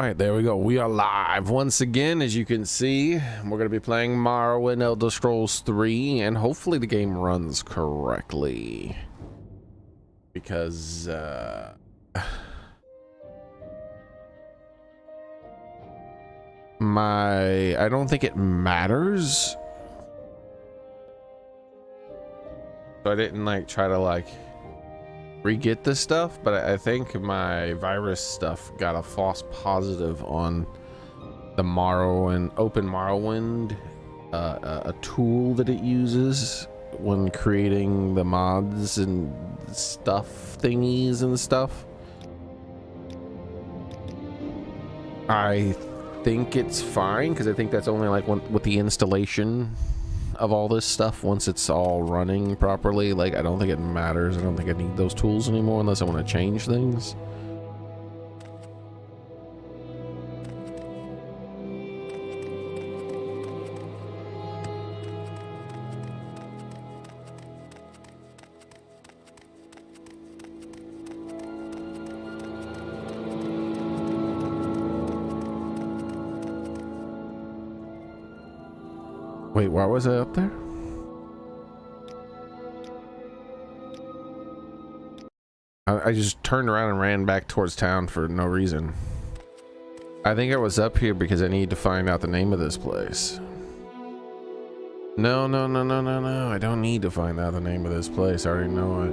right, there we go. We are live once again. As you can see, we're going to be playing Morrowind Elder Scrolls 3, and hopefully the game runs correctly. Because, I don't think it matters. So I didn't, try to, re-get this stuff, but I think my virus stuff got a false positive on the OpenMW, a tool that it uses when creating the mods and stuff thingies and stuff. I think it's fine because I think that's only with the installation of all this stuff. Once it's all running properly, I don't think it matters. I don't think I need those tools anymore unless I want to change things. Wait, why was I up there? I just turned around and ran back towards town for no reason. I think I was up here because I need to find out the name of this place. No. I don't need to find out the name of this place. I already know it.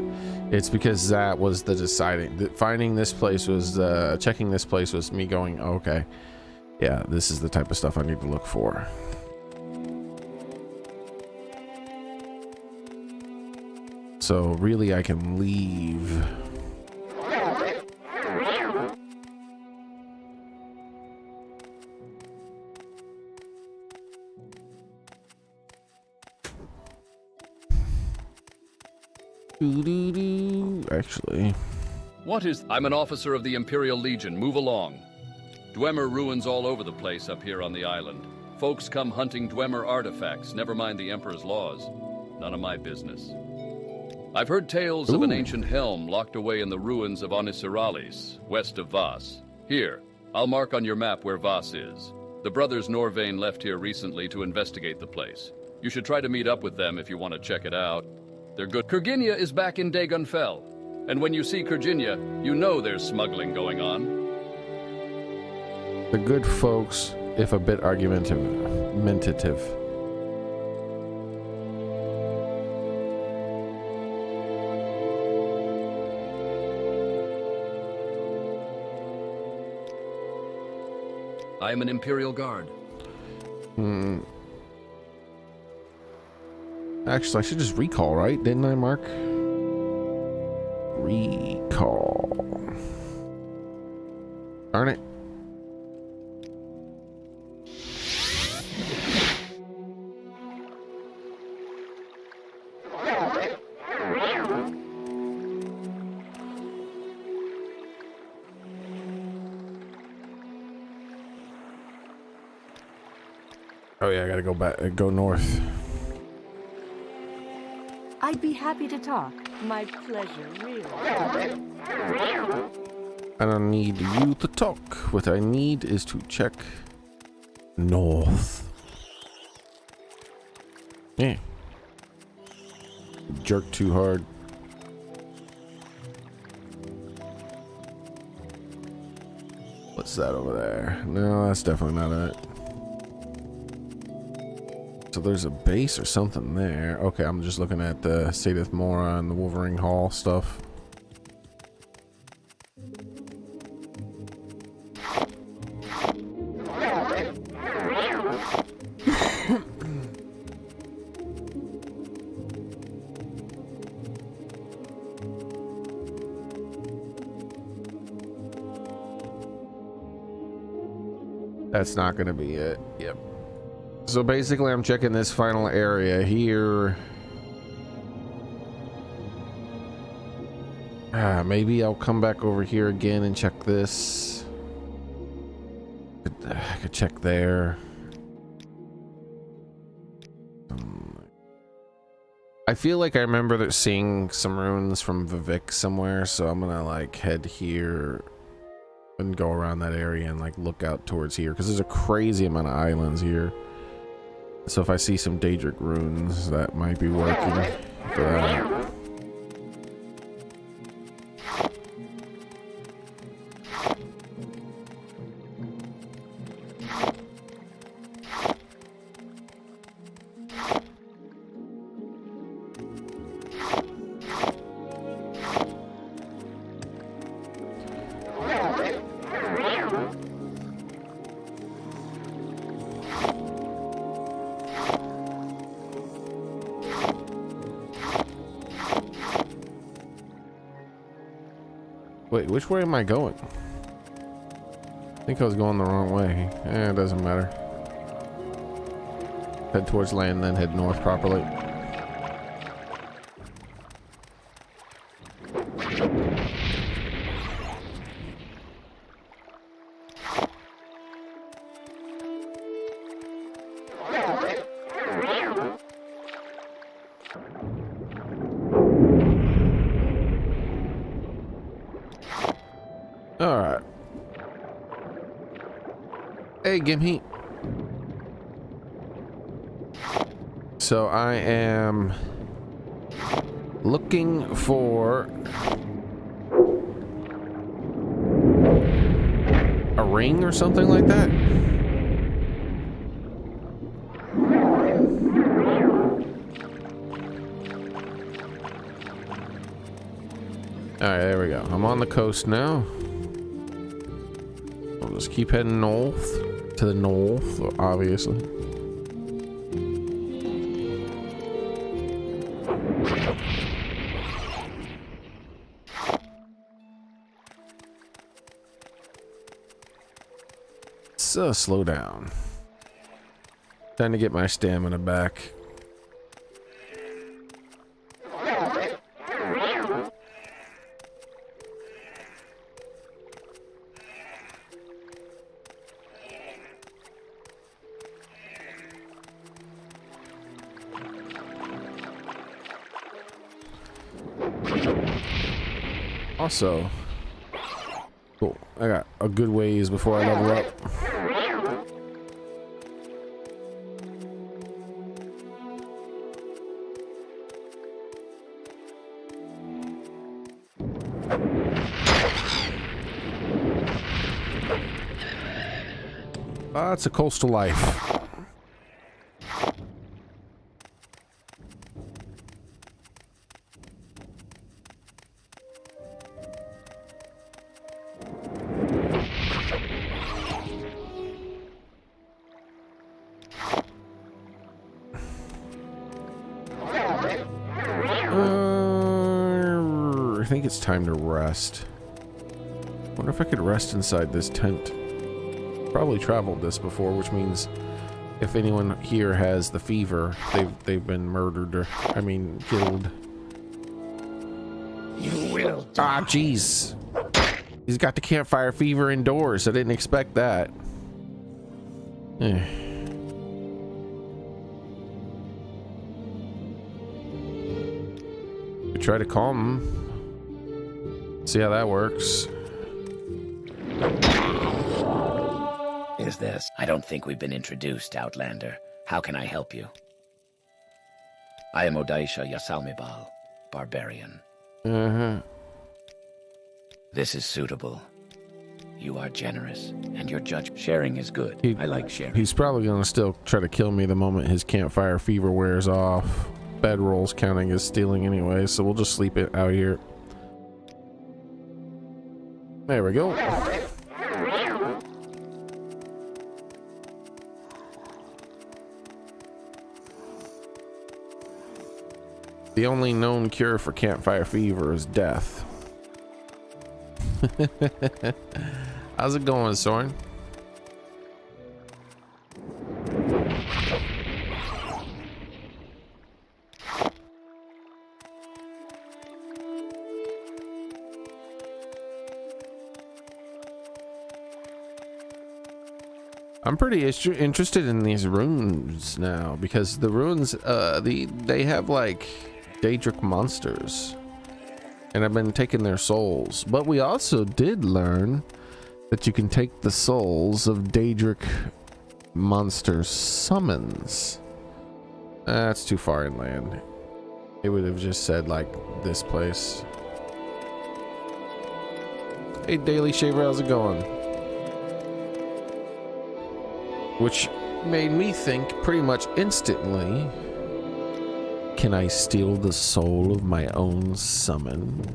It's because that was the deciding. Finding this place was, checking this place was me going, oh, okay. Yeah, this is the type of stuff I need to look for. So really I can leave. Actually. What is... I'm an officer of the Imperial Legion. Move along. Dwemer ruins all over the place up here on the island. Folks come hunting Dwemer artifacts, never mind the Emperor's laws. None of my business. I've heard tales of an ancient helm locked away in the ruins of Onisiralis, west of Voss. Here, I'll mark on your map where Voss is. The brothers Norvain left here recently to investigate the place. You should try to meet up with them if you want to check it out. They're good. Kurginia is back in Dagon Fell. And when you see Kurginia, you know there's smuggling going on. The good folks, if a bit argumentative. I am an Imperial Guard. Actually, I should just recall, right? Didn't I, Mark? Recall. Darn it. Oh yeah, I gotta go back, go north. I'd be happy to talk. My pleasure, really. I don't need you to talk. What I need is to check north. Yeah. Jerk too hard. What's that over there? No, that's definitely not it. So there's a base or something there. Okay, I'm just looking at the Sadith Mora and the Wolverine Hall stuff. That's not going to be it. Yep. So basically I'm checking this final area here. Maybe I'll come back over here again and check this. I could check there. I feel like I remember seeing some runes from Vivek somewhere, so I'm gonna like head here and go around that area and like look out towards here because there's a crazy amount of islands here. So if I see some Daedric runes, that might be working for that. Wait, which way am I going? I think I was going the wrong way. Eh, it doesn't matter. Head towards land, then head north properly. Alright. Hey, Gimme. So I am looking for a ring or something like that. Alright, there we go. I'm on the coast now. We'll just keep heading north, to the north, obviously. So slow down. Time to get my stamina back. Also, cool. I got a good ways before I level up. It's a coastal life. I think it's time to rest. Wonder if I could rest inside this tent. Probably traveled this before, which means if anyone here has the fever, they've been murdered or killed. You will. Ah, jeez. He's got the campfire fever indoors. I didn't expect that. We try to calm him. See how that works. Is this? I don't think we've been introduced, Outlander. How can I help you? I am Odaisha Yasalmibal, barbarian. This is suitable. You are generous, and your judge sharing is good. I like sharing. He's probably gonna still try to kill me the moment his campfire fever wears off. Bedroll's counting as stealing anyway, so we'll just sleep it out here. There we go. The only known cure for campfire fever is death. How's it going, Soren? I'm pretty interested in these runes now because the runes, they have like Daedric monsters, and I've been taking their souls. But we also did learn that you can take the souls of Daedric monster summons. That's too far inland. It would have just said like this place. Hey Daily Shaver, how's it going? Which made me think pretty much instantly, can I steal the soul of my own summon?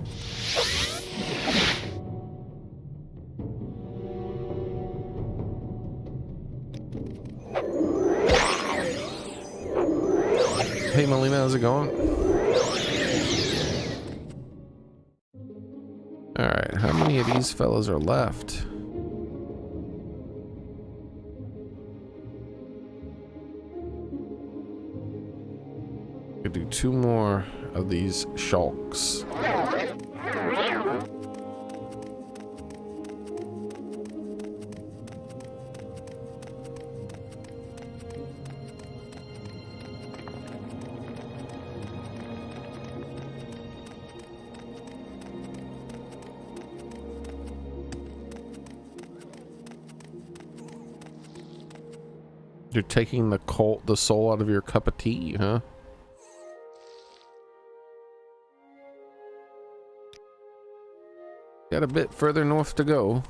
Hey Melina, how's it going? Alright, how many of these fellas are left? Could do 2 more of these shulks. You're taking the soul out of your cup of tea, huh? Got a bit further north to go.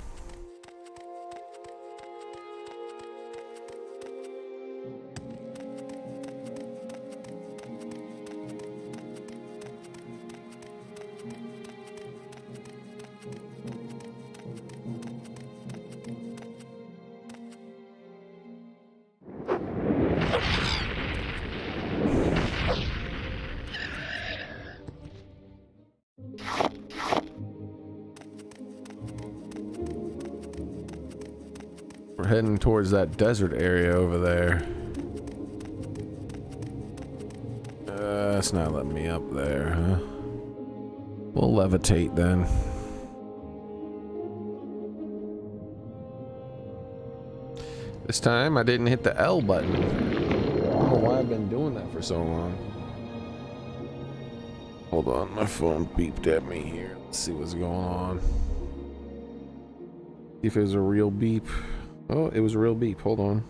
We're heading towards that desert area over there. It's not letting me up there, huh? We'll levitate then. This time I didn't hit the L button. I don't know why I've been doing that for so long. Hold on, my phone beeped at me here. Let's see what's going on. See if it was a real beep. Oh, it was a real beep. Hold on.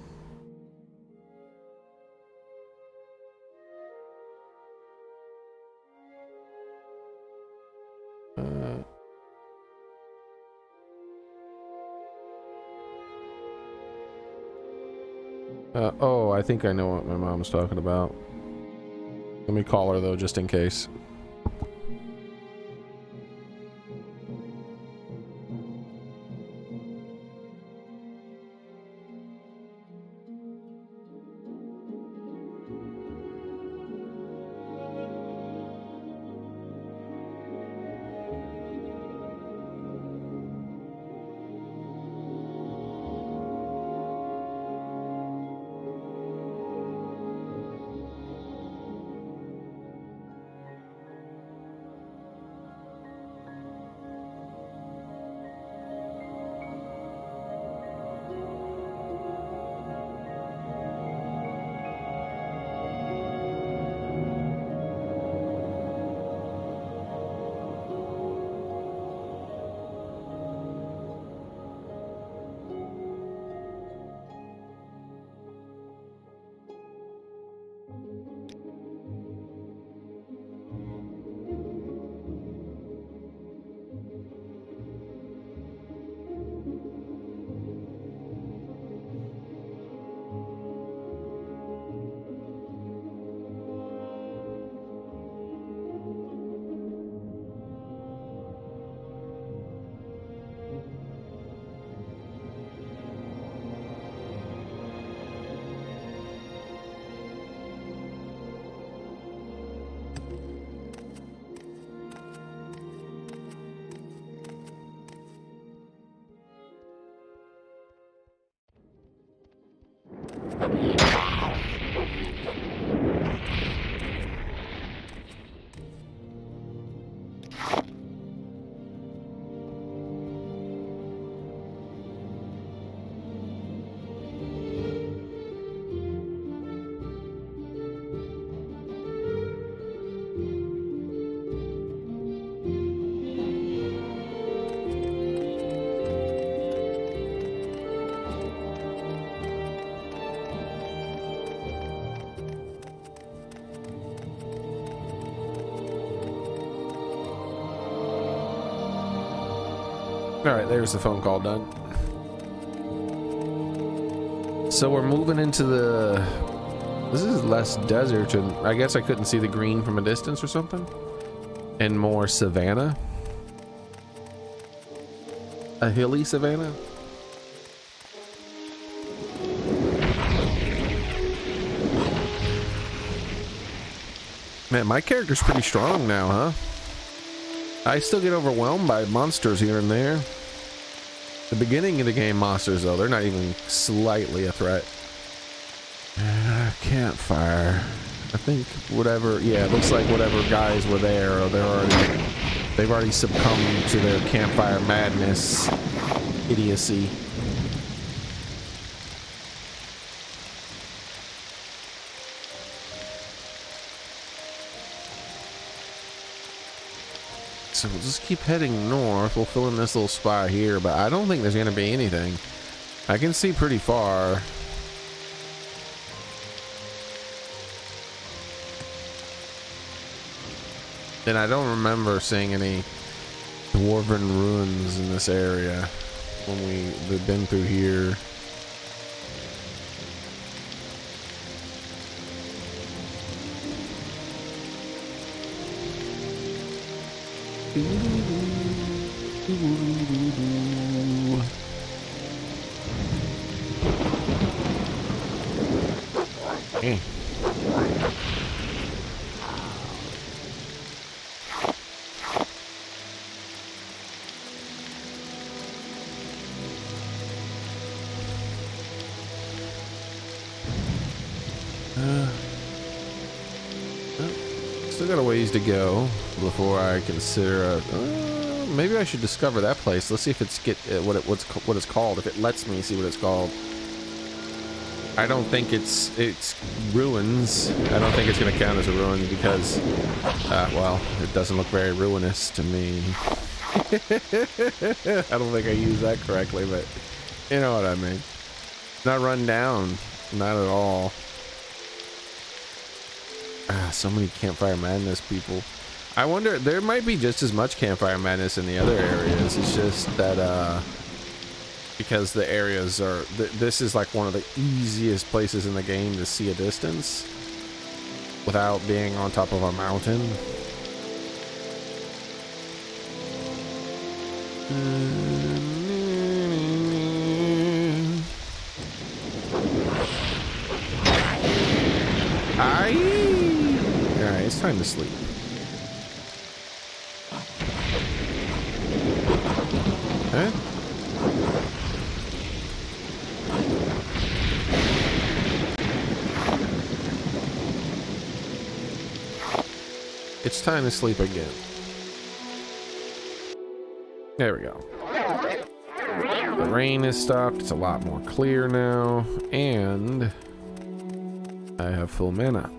Oh, I think I know what my mom's talking about. Let me call her though, just in case. All right, there's the phone call done. So we're moving into the... This is less desert, and I guess I couldn't see the green from a distance or something. And more savanna. A hilly savanna. Man, my character's pretty strong now, huh? I still get overwhelmed by monsters here and there. The beginning of the game monsters, though, they're not even slightly a threat. Campfire. I think whatever, yeah, it looks like whatever guys were there, or they've already succumbed to their campfire madness, idiocy. So we'll just keep heading north. We'll fill in this little spot here, but I don't think there's going to be anything. I can see pretty far. And I don't remember seeing any dwarven ruins in this area when we've been through here. Hey. Still got a ways to go before I consider maybe I should discover that place. Let's see if it's what it's called. If it lets me see what it's called. I don't think it's ruins. I don't think it's going to count as a ruin because well, it doesn't look very ruinous to me. I don't think I used that correctly, but you know what I mean. Not run down, not at all. So many campfire madness people. I wonder, there might be just as much campfire madness in the other areas. It's just that because the areas are this is like one of the easiest places in the game to see a distance without being on top of a mountain. Alright, it's time to sleep. Huh? It's time to sleep again. There we go. The rain has stopped. It's a lot more clear now. And I have full mana.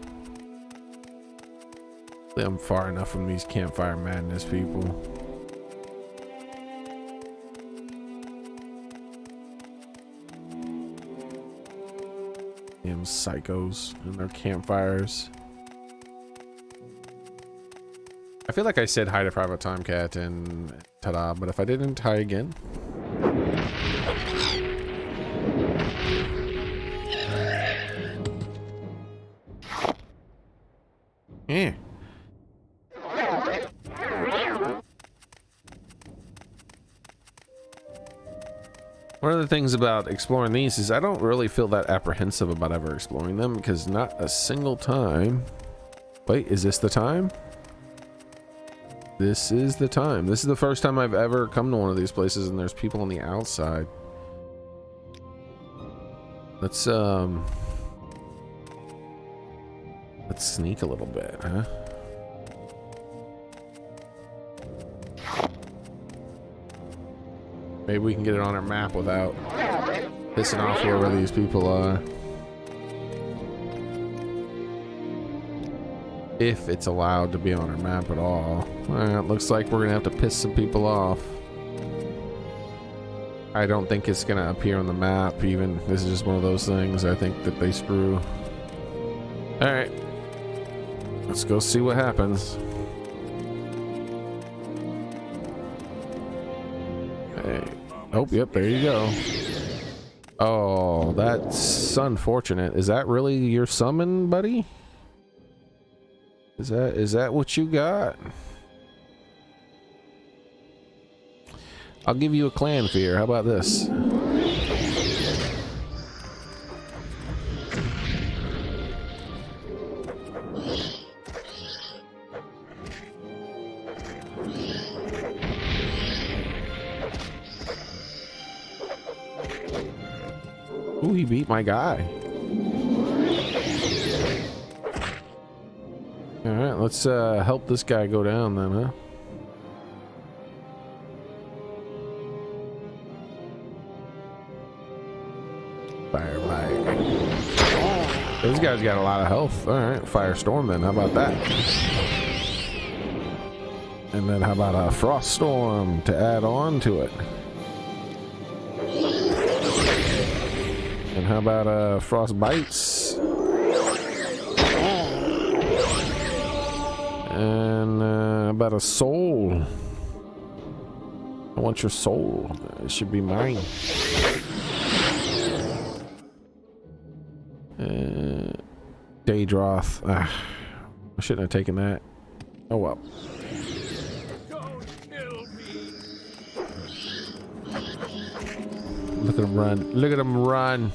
I'm far enough from these campfire madness people. Damn psychos and their campfires. I feel like I said hi to Private Timecat and ta-da, but if I didn't, hi again. Yeah. One of the things about exploring these is I don't really feel that apprehensive about ever exploring them because not a single time. Wait, is this the time? This is the time. This is the first time I've ever come to one of these places and there's people on the outside. Let's sneak a little bit, huh? Maybe we can get it on our map without pissing off whoever these people are. If it's allowed to be on our map at all. Well, it looks like we're gonna have to piss some people off. I don't think it's gonna appear on the map even. This is just one of those things I think that they screw. Alright. Let's go see what happens. Hey. Oh, yep, there you go. Oh, that's unfortunate. Is that really your summon, buddy? Is that what you got? I'll give you a clan fear. How about this? Ooh, he beat my guy. All right, let's help this guy go down then, huh? Firebite. This guy's got a lot of health. All right, firestorm then. How about that? And then how about a frost storm to add on to it? And how about frost bites? And about a soul. I want your soul. It should be mine. Daedroth. I shouldn't have taken that. Oh well. Don't kill me. Look at him run. Look at him run.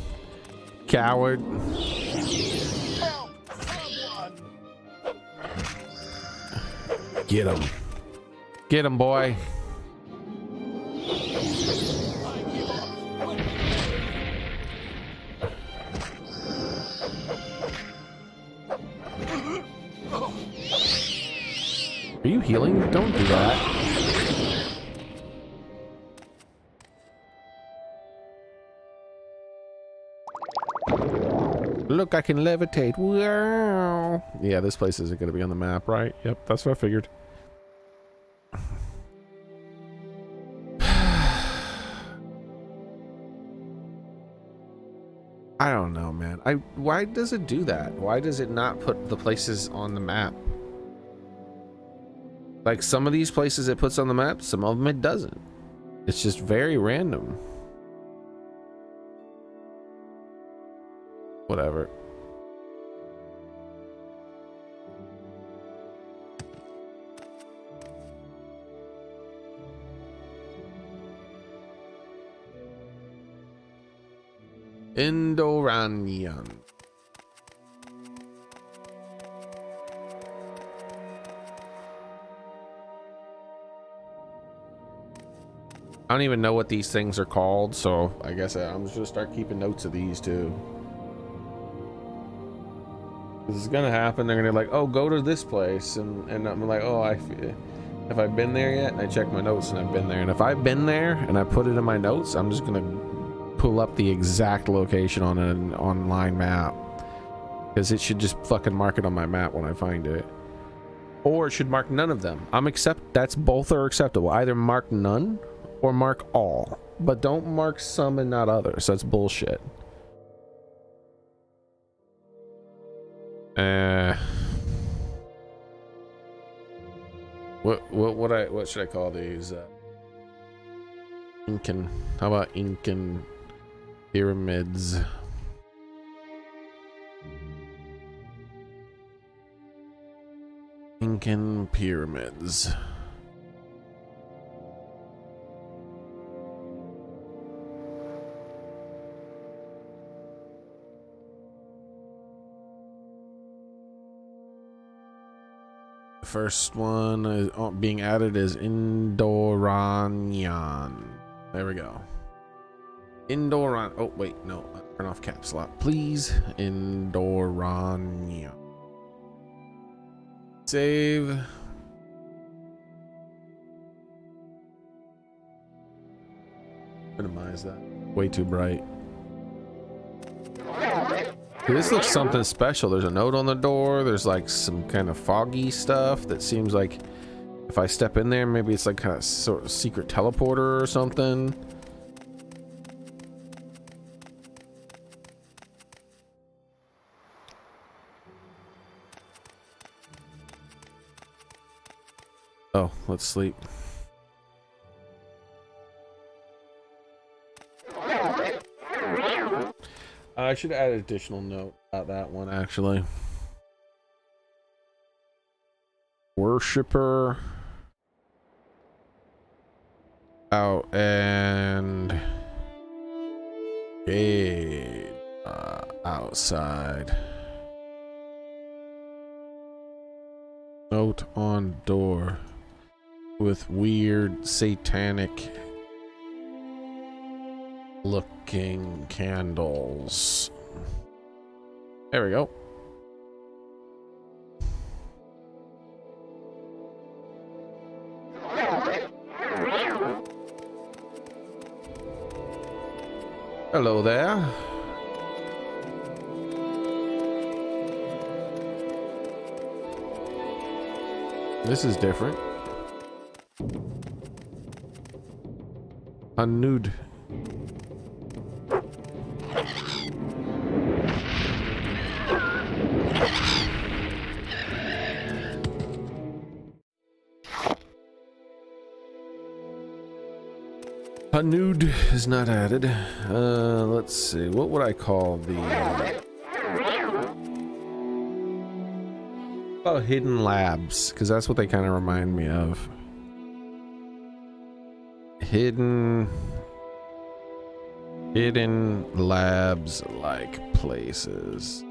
Coward. Help someone. Get him. Get him, boy. Are you healing? Don't do that. Look, I can levitate. Wow. Yeah, this place isn't going to be on the map, right? Yep, that's what I figured. I don't know, man. Why does it do that? Why does it not put the places on the map? Like some of these places it puts on the map, some of them it doesn't. It's just very random. Whatever. Indoranian. I don't even know what these things are called, so I guess I'm just gonna start keeping notes of these too. This is gonna happen. They're gonna be like, oh, go to this place, and I'm like, oh, have I been there yet? And I check my notes and I've been there, and if I've been there and I put it in my notes, I'm just gonna pull up the exact location on an online map, because it should just fucking mark it on my map when I find it, or it should mark none of them. That's both are acceptable. Either mark none or mark all, but don't mark some and not others. That's bullshit. What should I call these? Incan. How about Incan pyramids? Incan pyramids. First one is being added is Indoranian. There we go. Indoran. Oh wait, no. Turn off caps lock, please. Indoranian. Save. Minimize that. Way too bright. This looks something special. There's a note on the door. There's like some kind of foggy stuff that seems like if I step in there, maybe it's like kind of sort of secret teleporter or something. Oh, let's sleep. I should add an additional note about that one, actually. Worshipper out and gate outside. Note on door with weird satanic looking candles. There we go. Hello there. This is different. A nude. A nude is not added. Let's see. What would I call the hidden labs? Because that's what they kind of remind me of. Hidden labs like places.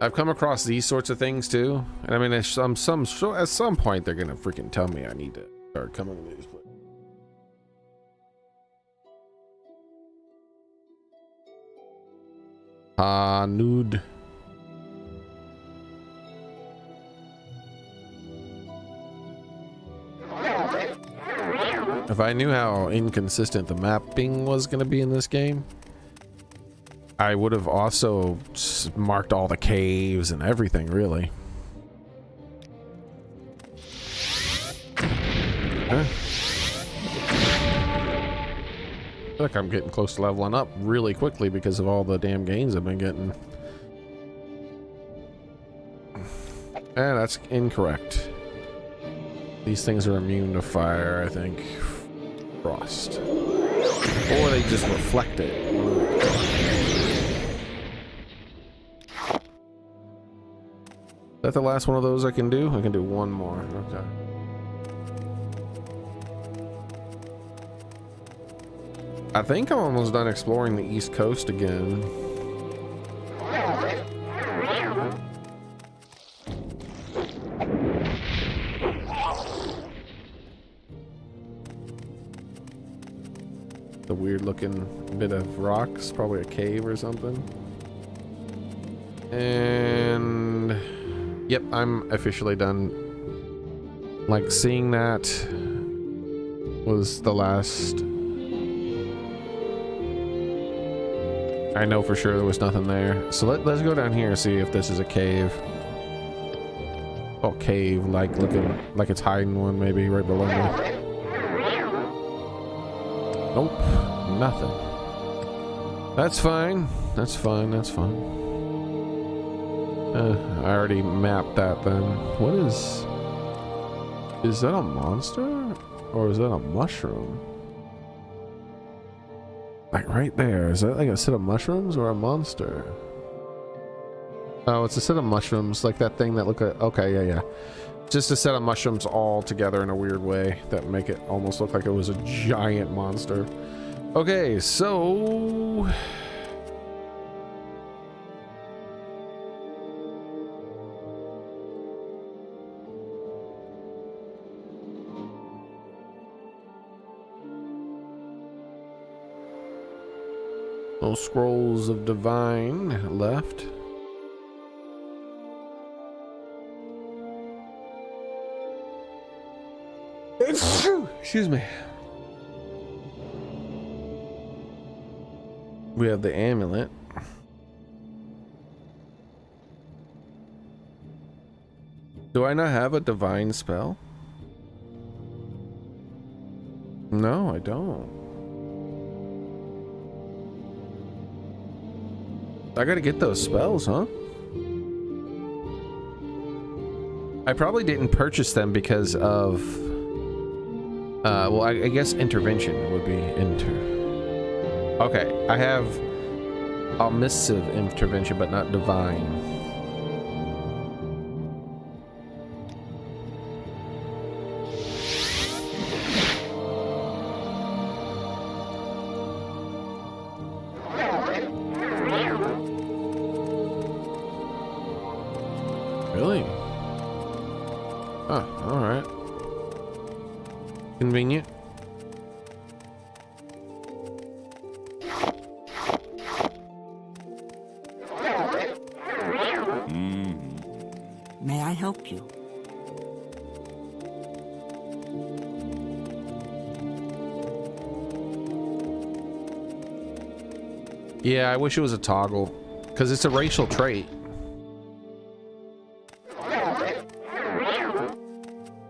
I've come across these sorts of things too, and I mean, at some point they're gonna freaking tell me I need to start coming to these places. Nude. If I knew how inconsistent the mapping was gonna be in this game, I would have also marked all the caves and everything, really. Huh? I feel like I'm getting close to leveling up really quickly because of all the damn gains I've been getting. That's incorrect. These things are immune to fire, I think. Frost. Or they just reflect it. Is that the last one of those I can do? I can do one more. Okay. I think I'm almost done exploring the East Coast again. The weird looking bit of rocks, probably a cave or something. And yep, I'm officially done. Like, seeing that was the last. I know for sure there was nothing there. So let's go down here and see if this is a cave. Oh, cave, like looking like it's hiding one maybe right below me. Nope, nothing. That's fine. That's fine. That's fine. I already mapped that then. What is that a monster? Or is that a mushroom? Like right there. Is that like a set of mushrooms or a monster? Oh, it's a set of mushrooms. Like that thing that look like... Okay, yeah. Just a set of mushrooms all together in a weird way that make it almost look like it was a giant monster. Okay, so... No scrolls of divine left. Excuse me. We have the amulet. Do I not have a divine spell? No, I don't. I gotta get those spells, huh? I probably didn't purchase them because of... well, I guess intervention would be Okay, I have omissive intervention, but not divine. Really? Huh, alright. Convenient. May I help you? Yeah, I wish it was a toggle, because it's a racial trait.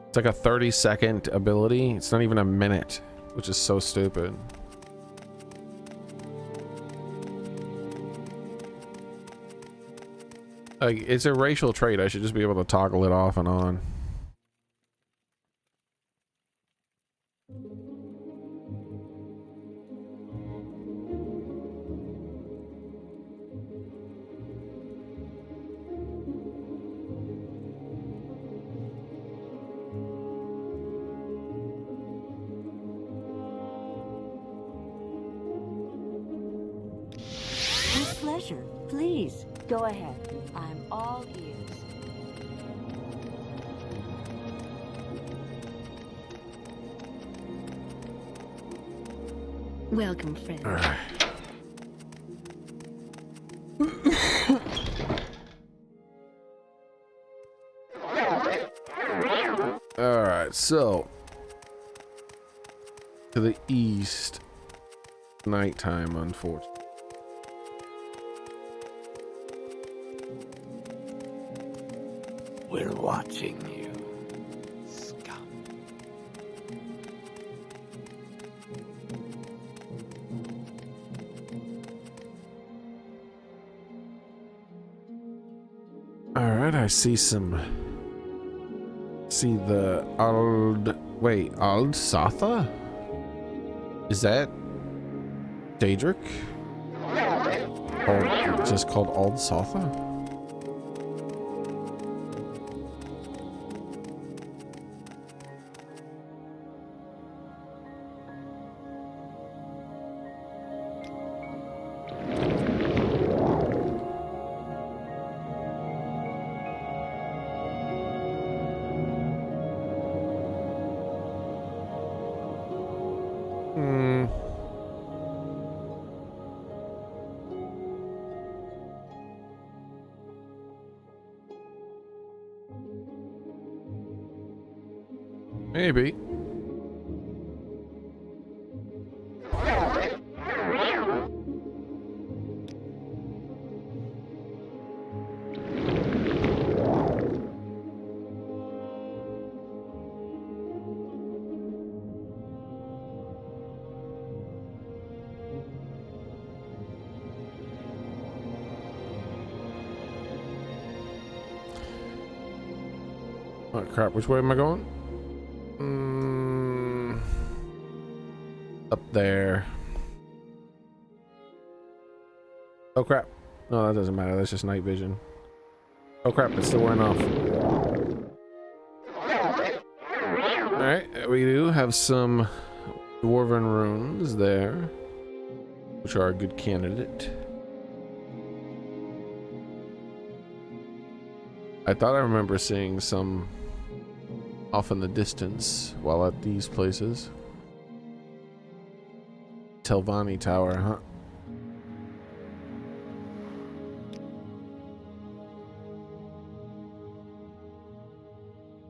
It's like a 30-second ability. It's not even a minute, which is so stupid. Like, it's a racial trait. I should just be able to toggle it off and on. With pleasure. Please, go ahead. I'm all ears. Welcome, friend. All right. All right, so to the east, nighttime, unfortunately. We're watching you, scum. All right, I see the Ald Satha? Is that Daedric? Or just called Ald Satha? Maybe. Oh crap, which way am I going? Up there. Oh crap. No, that doesn't matter. That's just night vision. Oh crap, it's still wearing off. Alright, we do have some dwarven runes there, which are a good candidate. I thought I remember seeing some off in the distance while at these places. Telvanni Tower, huh?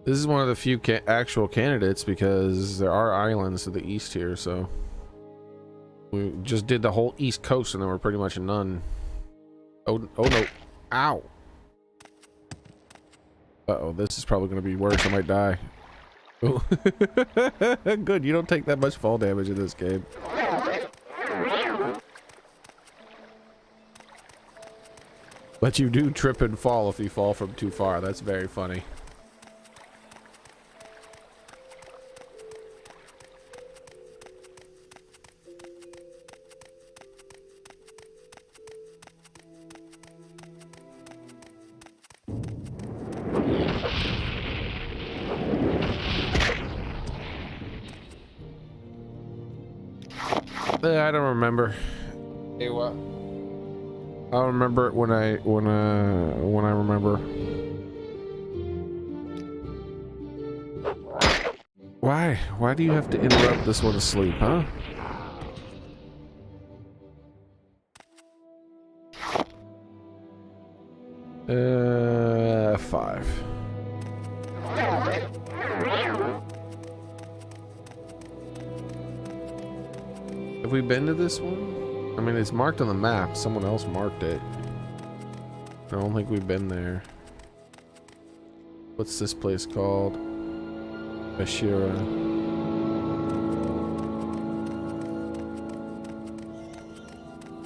This is one of the few actual candidates because there are islands to the east here, so we just did the whole east coast and then we're pretty much none. Oh no. Ow. Uh-oh, this is probably going to be worse. I might die. Oh. Good, you don't take that much fall damage in this game. But you do trip and fall if you fall from too far. That's very funny. I don't remember. Hey, what? I'll remember it when I remember. Why? Why do you have to interrupt this one to sleep, huh? Five. Have we been to this one? I mean, it's marked on the map. Someone else marked it. I don't think we've been there. What's this place called? Ashira.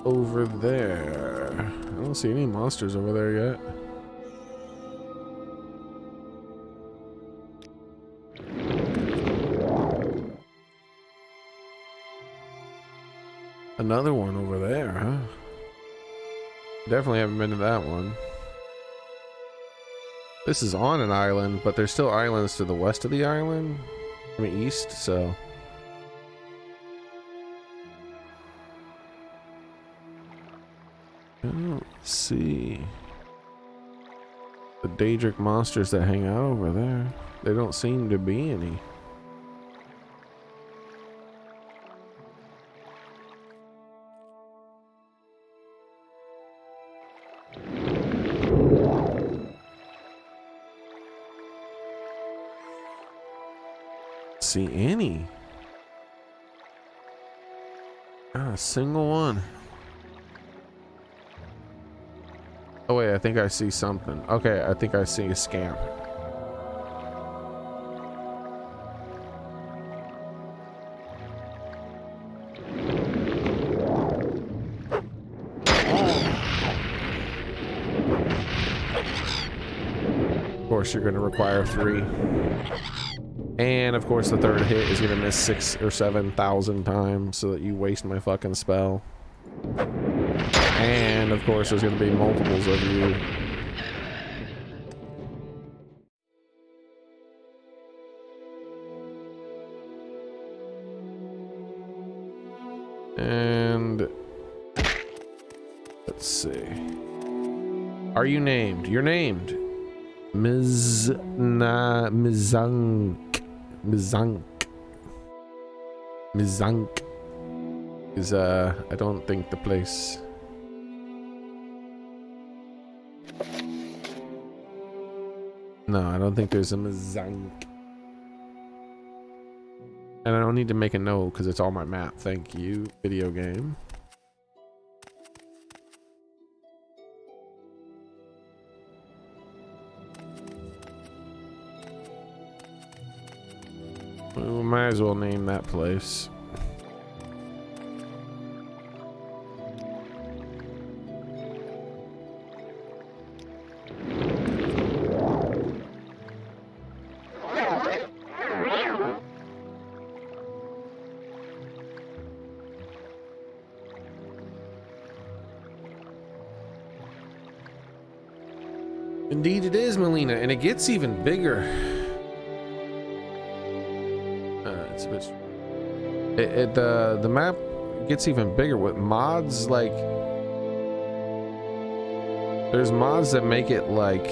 Over there. I don't see any monsters over there yet. Another one over there, huh? Definitely haven't been to that one. This is on an island, but there's still islands to the west of the island. I mean, east, so. I don't see the Daedric monsters that hang out over there. There don't seem to be any. See any? Not a single one. Oh wait, I think I see something. Okay, I think I see a scamp. Of course, you're going to require 3. And of course the third hit is gonna miss 6,000 or 7,000 times so that you waste my fucking spell. And of course there's gonna be multiples of you. And let's see. Are you named? You're named. Mizank is I don't think the place. No, I don't think there's a Mizank. And I don't need to make a note because it's on my map. Thank you, video game. We might as well name that place. Indeed it is, Melina, and it gets even bigger. It's a bit. The map gets even bigger with mods. Like, there's mods that make it like,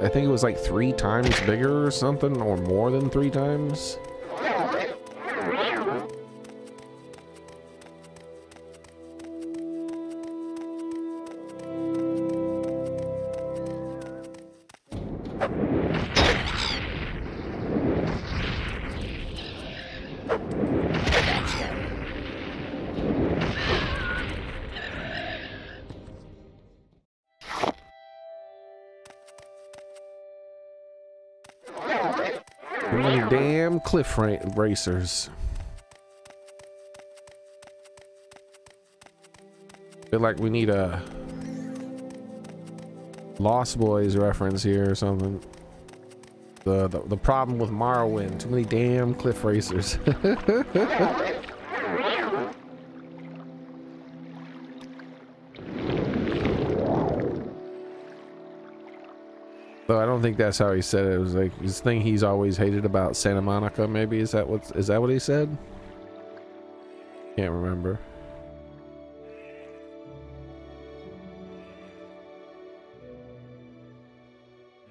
I think it was like 3 times bigger or something, or more than 3 times. Damn cliff racers. Feel like we need a Lost Boys reference here or something. The problem with Morrowind, too many damn cliff racers. Though I don't think that's how he said it. It was like his thing he's always hated about Santa Monica, maybe. Is that what he said? Can't remember.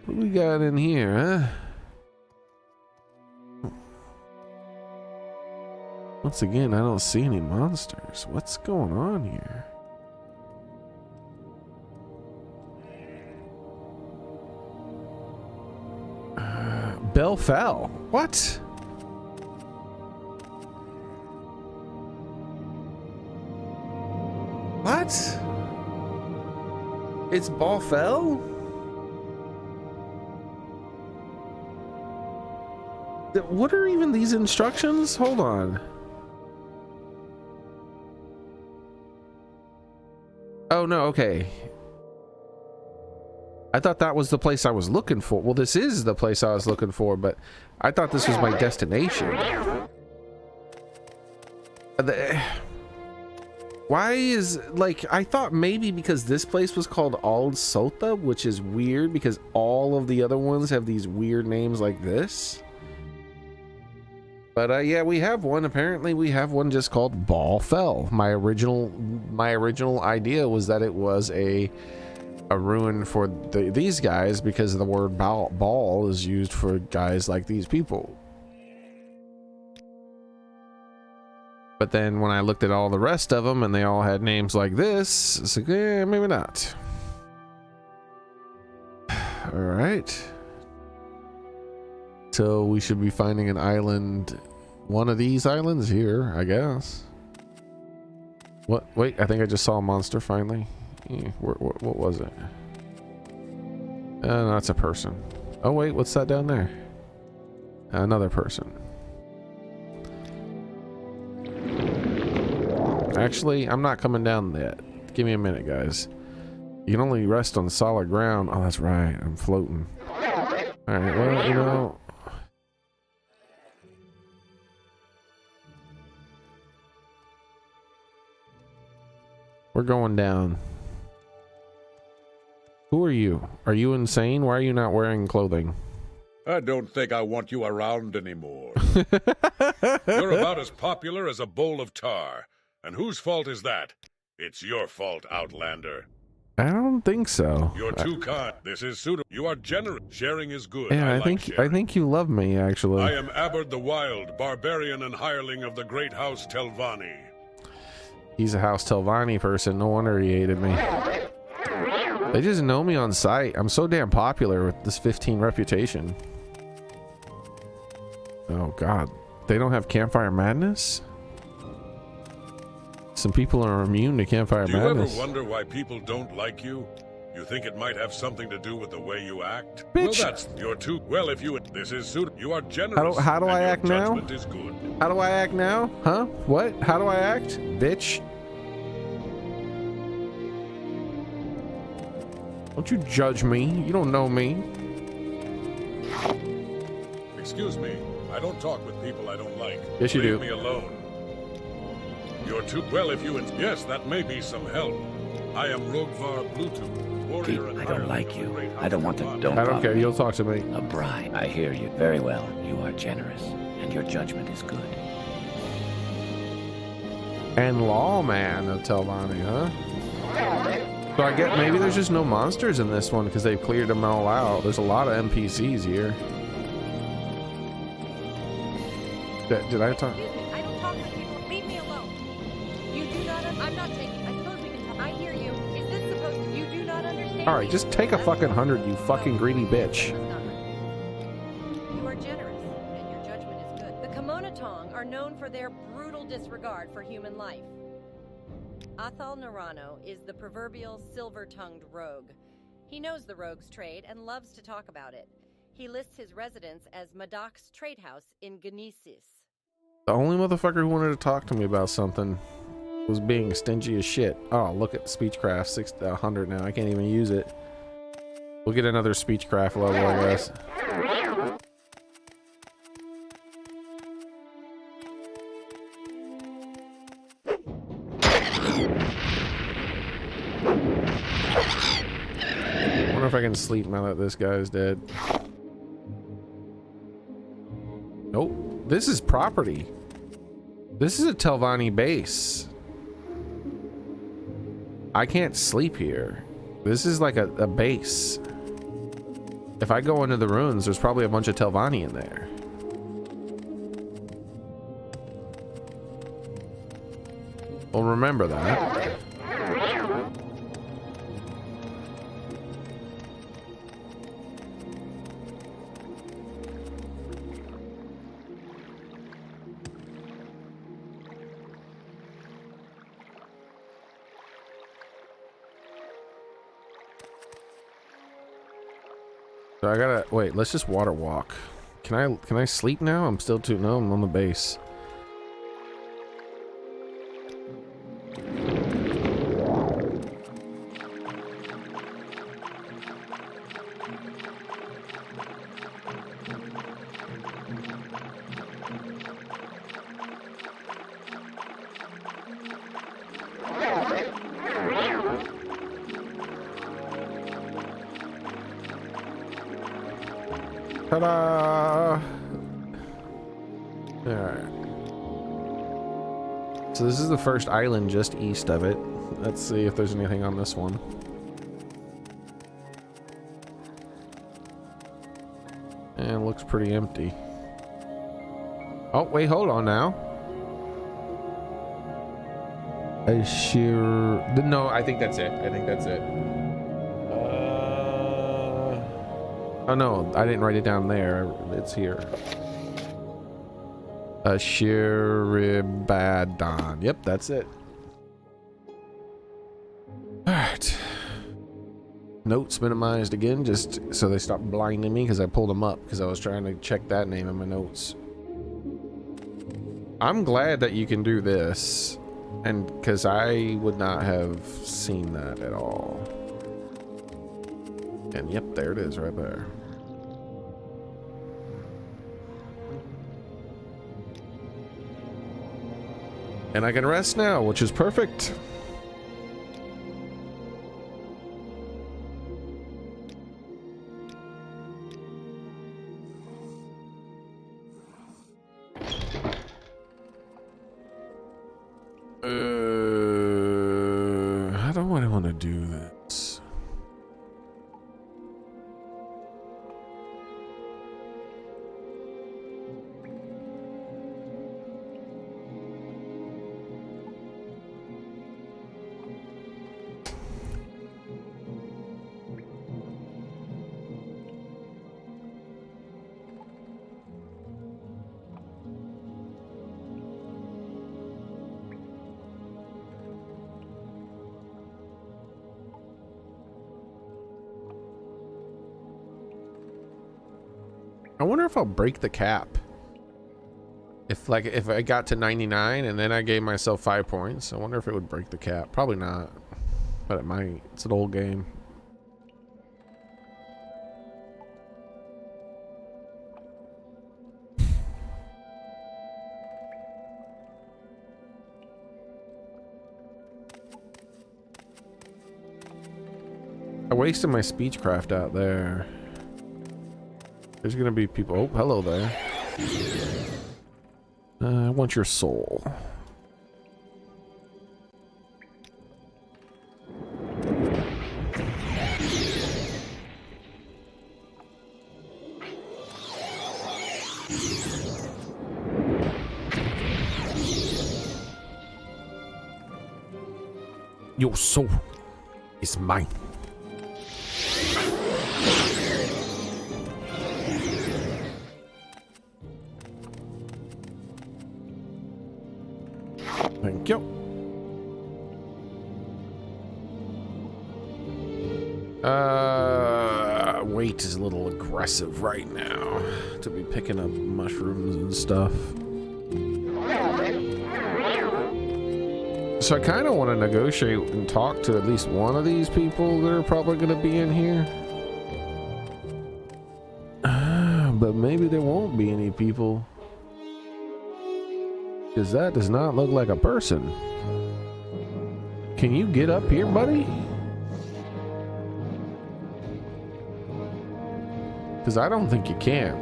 What do we got in here, huh? Once again, I don't see any monsters. What's going on here? Bell fell. What? What? It's ball fell? What are even these instructions? Hold on. Oh no, okay. I thought that was the place I was looking for. Well, this is the place I was looking for, but I thought this was my destination. Why is, like, I thought maybe because this place was called Al Sota, which is weird because all of the other ones have these weird names like this. But yeah, we have one. Apparently we have one just called Ball Fell. My original idea was that it was a ruin for these guys because the word ball is used for guys like these people. But then when I looked at all the rest of them and they all had names like this, it's like, yeah, maybe not. All right. So we should be finding an island, one of these islands here, I guess. What? Wait, I think I just saw a monster finally. Yeah, what was it? No, that's a person. Oh wait, what's that down there? Another person. Actually, I'm not coming down yet. Give me a minute, guys. You can only rest on solid ground. Oh, that's right. I'm floating. All right. Well, you know. We're going down. Who are you? Are you insane? Why are you not wearing clothing? I don't think I want you around anymore. You're about as popular as a bowl of tar. And whose fault is that? It's your fault, Outlander. I don't think so. You're too kind. This is suitable. You are generous. Sharing is good. Yeah, I think you love me, actually. I am Aberd the Wild, barbarian and hireling of the great house Telvanni. He's a House Telvanni person. No wonder he hated me. They just know me on sight. I'm so damn popular with this 15 reputation. Oh god. They don't have Campfire Madness? Some people are immune to Campfire Madness. Do you ever wonder why people don't like you? You think it might have something to do with the way you act? Bitch. Well, that's you're too. Well, if you this is suitable. You are generous. How do I act now? Judgment is good. How do I act now? Huh? What? How do I act? Bitch. Don't you judge me. You don't know me. Excuse me. I don't talk with people I don't like. Yes, you do. Leave me alone. You're too well if you yes, that may be some help. I am Rogvar Bluetooth, warrior and I don't like you. I don't want to. I don't care. You'll talk to me. A bride. I hear you. Very well. You are generous, and your judgment is good. And Lawman of Telvanni, huh? So I get maybe there's just no monsters in this one because they've cleared them all out. There's a lot of NPCs here. Did I talk? Excuse me, I don't talk with people. Leave me alone. You do not. I'm not taking. I suppose we can talk. I hear you. Is this supposed to? You do not understand. All right, just take a fucking 100, you fucking greedy bitch. You are generous, and your judgment is good. The Kamonatong are known for their brutal disregard for human life. Athal Narano is the proverbial silver-tongued rogue. He knows the rogue's trade and loves to talk about it. He lists his residence as Madoc's Trade House in Gnesis. The only motherfucker who wanted to talk to me about something was being stingy as shit. Oh, look at Speechcraft, 100 now. I can't even use it. We'll get another Speechcraft level, I guess. I wonder if I can sleep now that this guy's dead. Nope. This is property. This is a Telvanni base. I can't sleep here. This is like a base. If I go into the ruins, there's probably a bunch of Telvanni in there. Well, remember that. So I gotta wait. Let's just water walk. Can I sleep now? I'm still too. No, I'm on the base. Ta-da! Alright. So this is the first island just east of it. Let's see if there's anything on this one. And it looks pretty empty. Oh, wait, hold on now. No, I think that's it. I think that's it. Oh no, I didn't write it down there. It's here. Shiribadon. Yep, that's it. Alright. Notes minimized again, just so they stop blinding me, because I pulled them up because I was trying to check that name in my notes. I'm glad that you can do this, and because I would not have seen that at all. And yep, there it is right there. And I can rest now, which is perfect. How do I want to do this? I wonder if I'll break the cap. If I got to 99 and then I gave myself 5 points, I wonder if it would break the cap. Probably not, but it might. It's an old game. I wasted my speechcraft out there. There's gonna be people. Oh, hello there. I want your soul. Your soul is mine. Thank you. Weight is a little aggressive right now to be picking up mushrooms and stuff. So I kind of want to negotiate and talk to at least one of these people that are probably going to be in here. But maybe there won't be any people. Because that does not look like a person. Can you get up here, buddy? Because I don't think you can.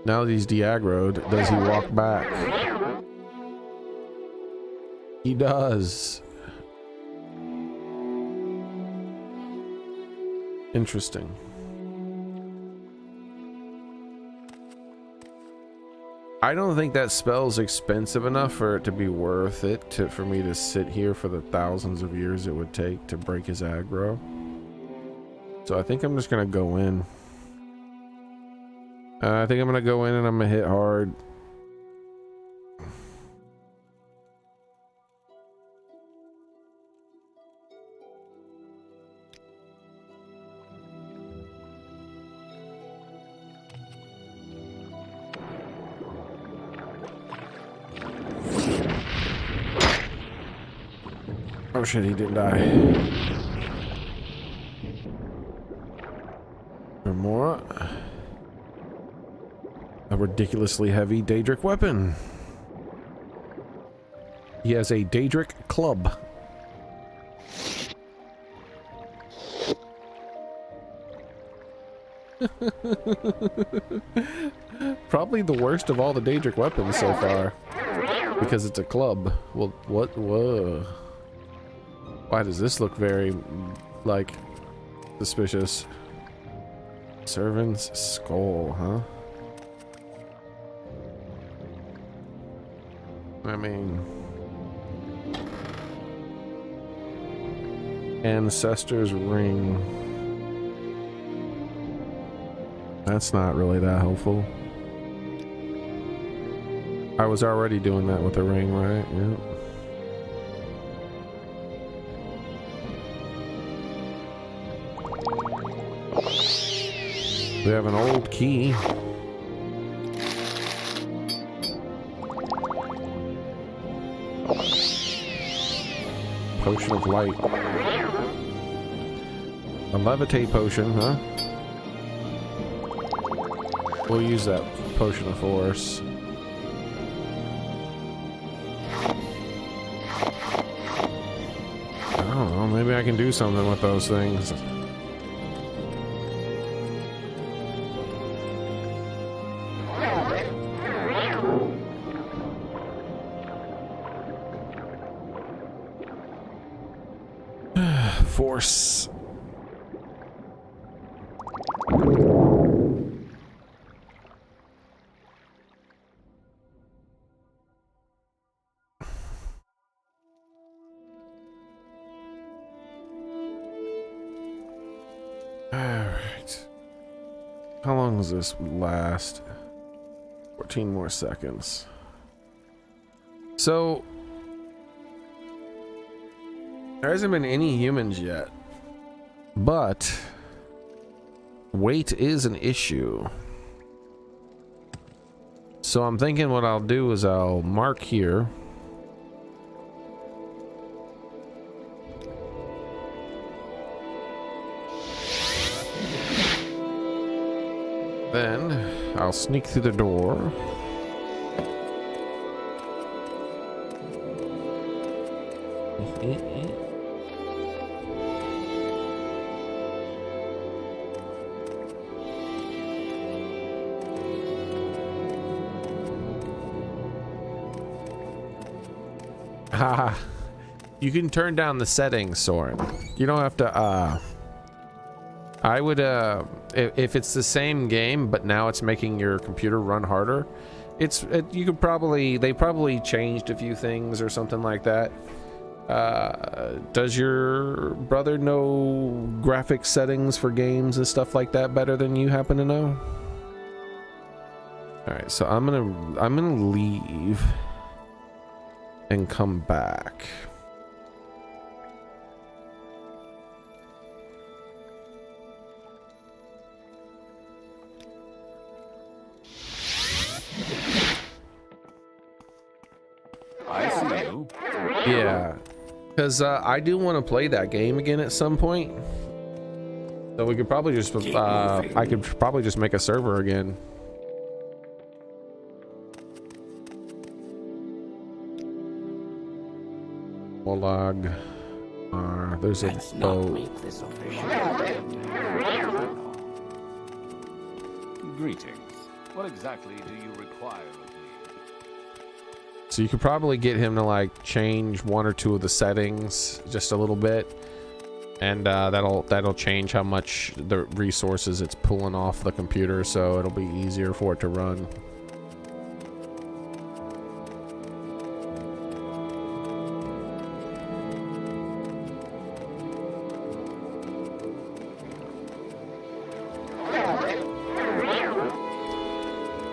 Now that he's de-aggroed, does he walk back? He does. Interesting. I don't think that spell's expensive enough for it to be worth it for me to sit here for the thousands of years it would take to break his aggro. So I think I'm just gonna go in. I think I'm gonna go in and I'm gonna hit hard. Oh shit, he didn't die. Or more. A ridiculously heavy Daedric weapon. He has a Daedric club. Probably the worst of all the Daedric weapons so far. Because it's a club. Well, what? Whoa. Why does this look very, like, suspicious? Servant's skull, huh? I mean... Ancestor's ring. That's not really that helpful. I was already doing that with the ring, right? Yeah. We have an old key. Potion of light. A levitate potion, huh? We'll use that potion of force. I don't know, maybe I can do something with those things. Force. Alright. How long does this last? 14 more seconds. So there hasn't been any humans yet, but weight is an issue. So I'm thinking what I'll do is I'll mark here. Then I'll sneak through the door. Haha. You can turn down the settings, Soren. You don't have to, I would, if it's the same game, but now it's making your computer run harder, you could probably, they probably changed a few things or something like that. Does your brother know graphics settings for games and stuff like that better than you happen to know? Alright, so I'm gonna leave and come back. I see you. Yeah, because I do want to play that game again at some point. So we could probably just, I could probably just make a server again. Log. There's a boat. Greetings. What exactly do you require of me? So you could probably get him to like change one or two of the settings just a little bit, and that'll change how much the resources it's pulling off the computer, so it'll be easier for it to run.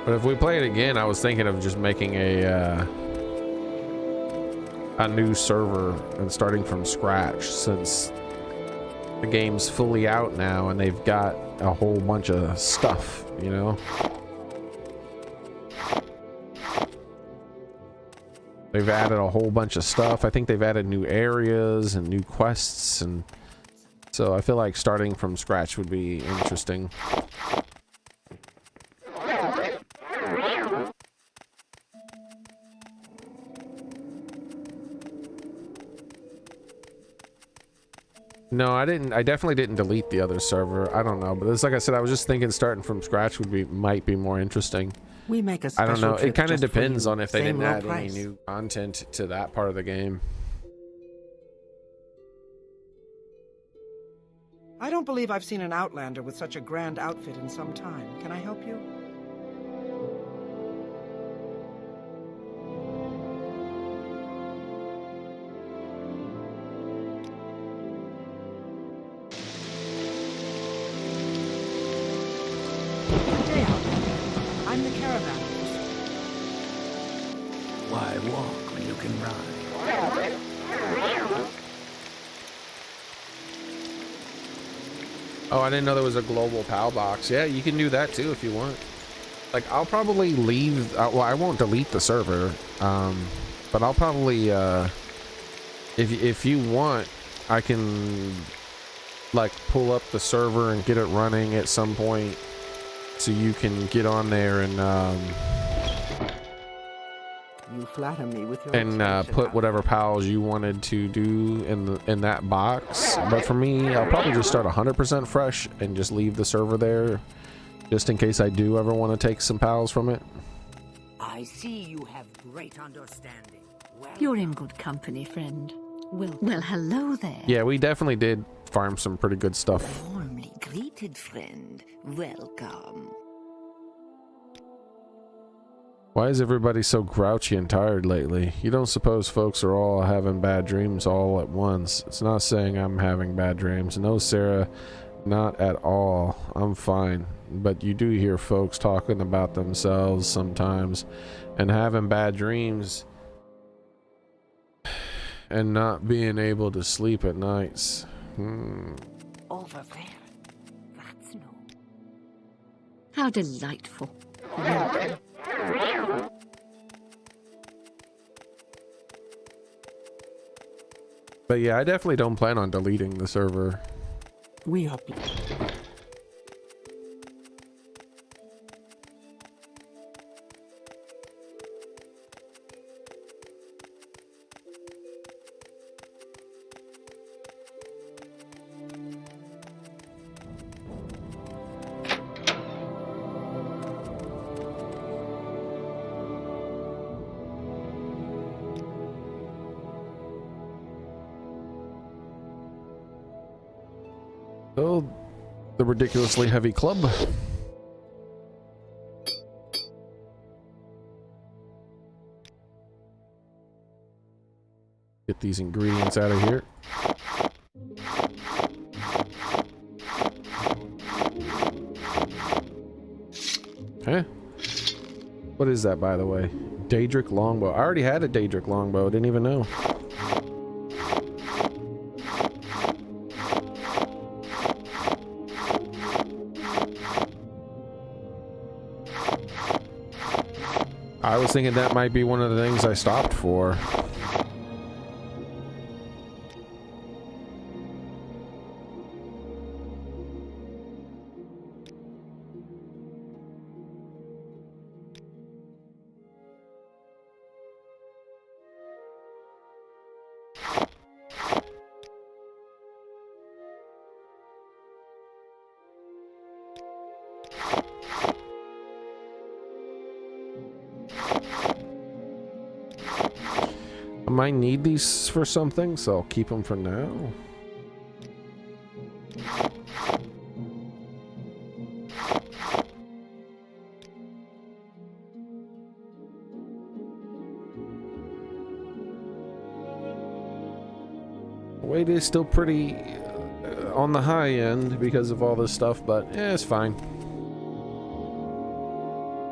But if we play it again, I was thinking of just making a new server and starting from scratch, since the game's fully out now and they've got a whole bunch of stuff, you know? They've added a whole bunch of stuff. I think they've added new areas and new quests, and so I feel like starting from scratch would be interesting. No, I didn't. I definitely didn't delete the other server. I don't know, but it's like I said, I was just thinking starting from scratch might be more interesting. We make a I don't know. special It kind of trip just for depends you. on if they Same didn't low add any price. new content to that part of the game. I don't believe I've seen an Outlander with such a grand outfit in some time. Can I help you? Good day, Outlander. I'm the caravan officer. Why walk when you can ride? Oh, I didn't know there was a global PAL box. Yeah, you can do that too if you want. Like, I'll probably leave. Well, I won't delete the server, but I'll probably, if you want, I can like pull up the server and get it running at some point, so you can get on there and You flatter me with your put attention, whatever pals you wanted to do in that box. But for me, I'll probably just start 100% fresh and just leave the server there, just in case I do ever want to take some pals from it. I see you have great understanding. Well, You're in good company, friend. Well, hello there. Yeah, we definitely did farm some pretty good stuff. warmly greeted, friend. Welcome. Why is everybody so grouchy and tired lately? You don't suppose folks are all having bad dreams all at once? It's not saying I'm having bad dreams. No, Sarah, not at all. I'm fine. But you do hear folks talking about themselves sometimes and having bad dreams and not being able to sleep at nights. Over there. That's no. How delightful. But yeah, I definitely don't plan on deleting the server. We are. Oh, the ridiculously heavy club. Get these ingredients out of here. Okay. What is that, by the way? Daedric longbow. I already had a Daedric longbow. Didn't even know. I was thinking that might be one of the things I stopped for. I might need these for something, so I'll keep them for now. Weight is still pretty on the high end because of all this stuff, but it's fine.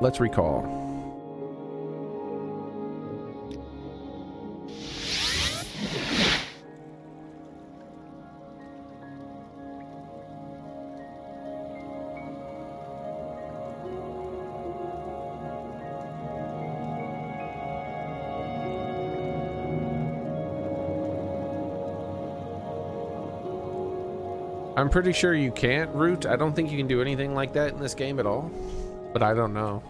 Let's recall. I'm pretty sure you can't root. I don't think you can do anything like that in this game at all, but I don't know.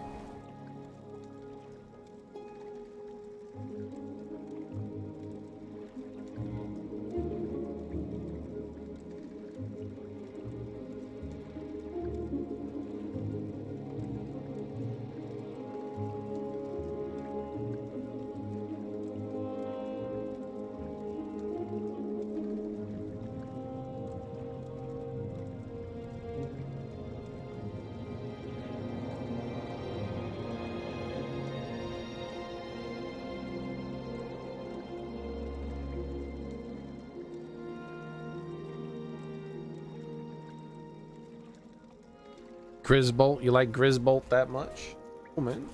Grisbolt, you like Grisbolt that much? Oh man.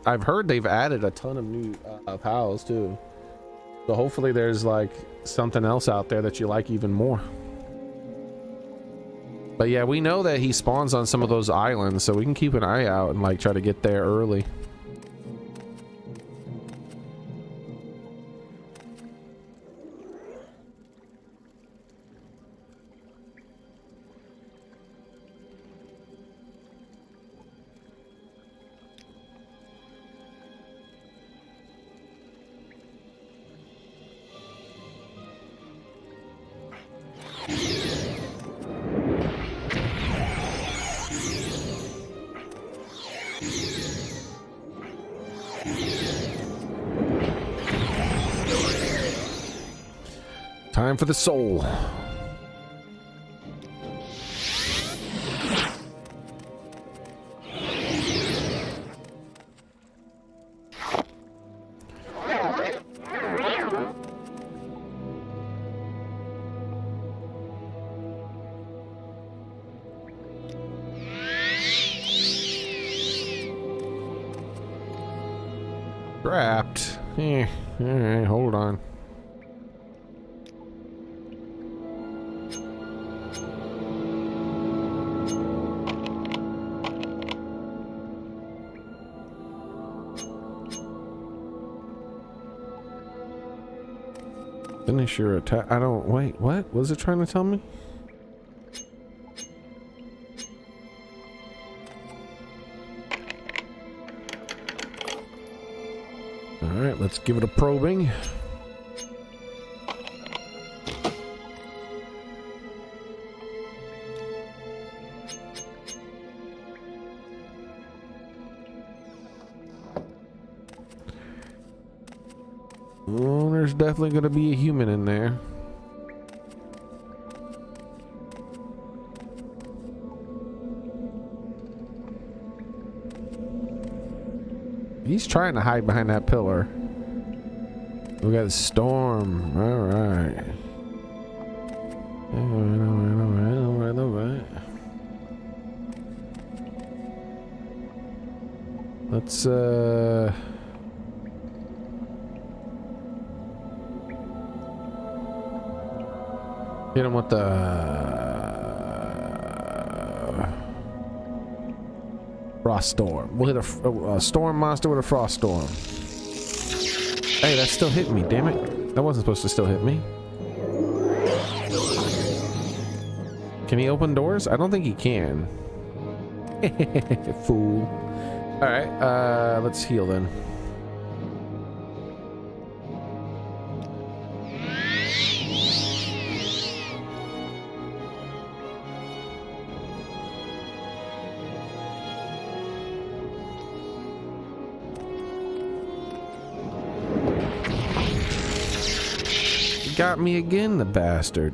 I've heard they've added a ton of new pals too. So hopefully there's like something else out there that you like even more. But yeah, we know that he spawns on some of those islands, so we can keep an eye out and like try to get there early. Time for the soul. Trapped. All right, hold on. Finish your attack. I don't wait. What was it trying to tell me? All right, let's give it a probing. Oh, there's definitely going to be a human in there. He's trying to hide behind that pillar. We got a storm. All right. All right. Let's hit him with the frost storm. We'll hit a storm monster with a frost storm. Hey, that still hit me, damn it. That wasn't supposed to still hit me. Can he open doors? I don't think he can. Fool. Alright, let's heal then. Got me again, the bastard.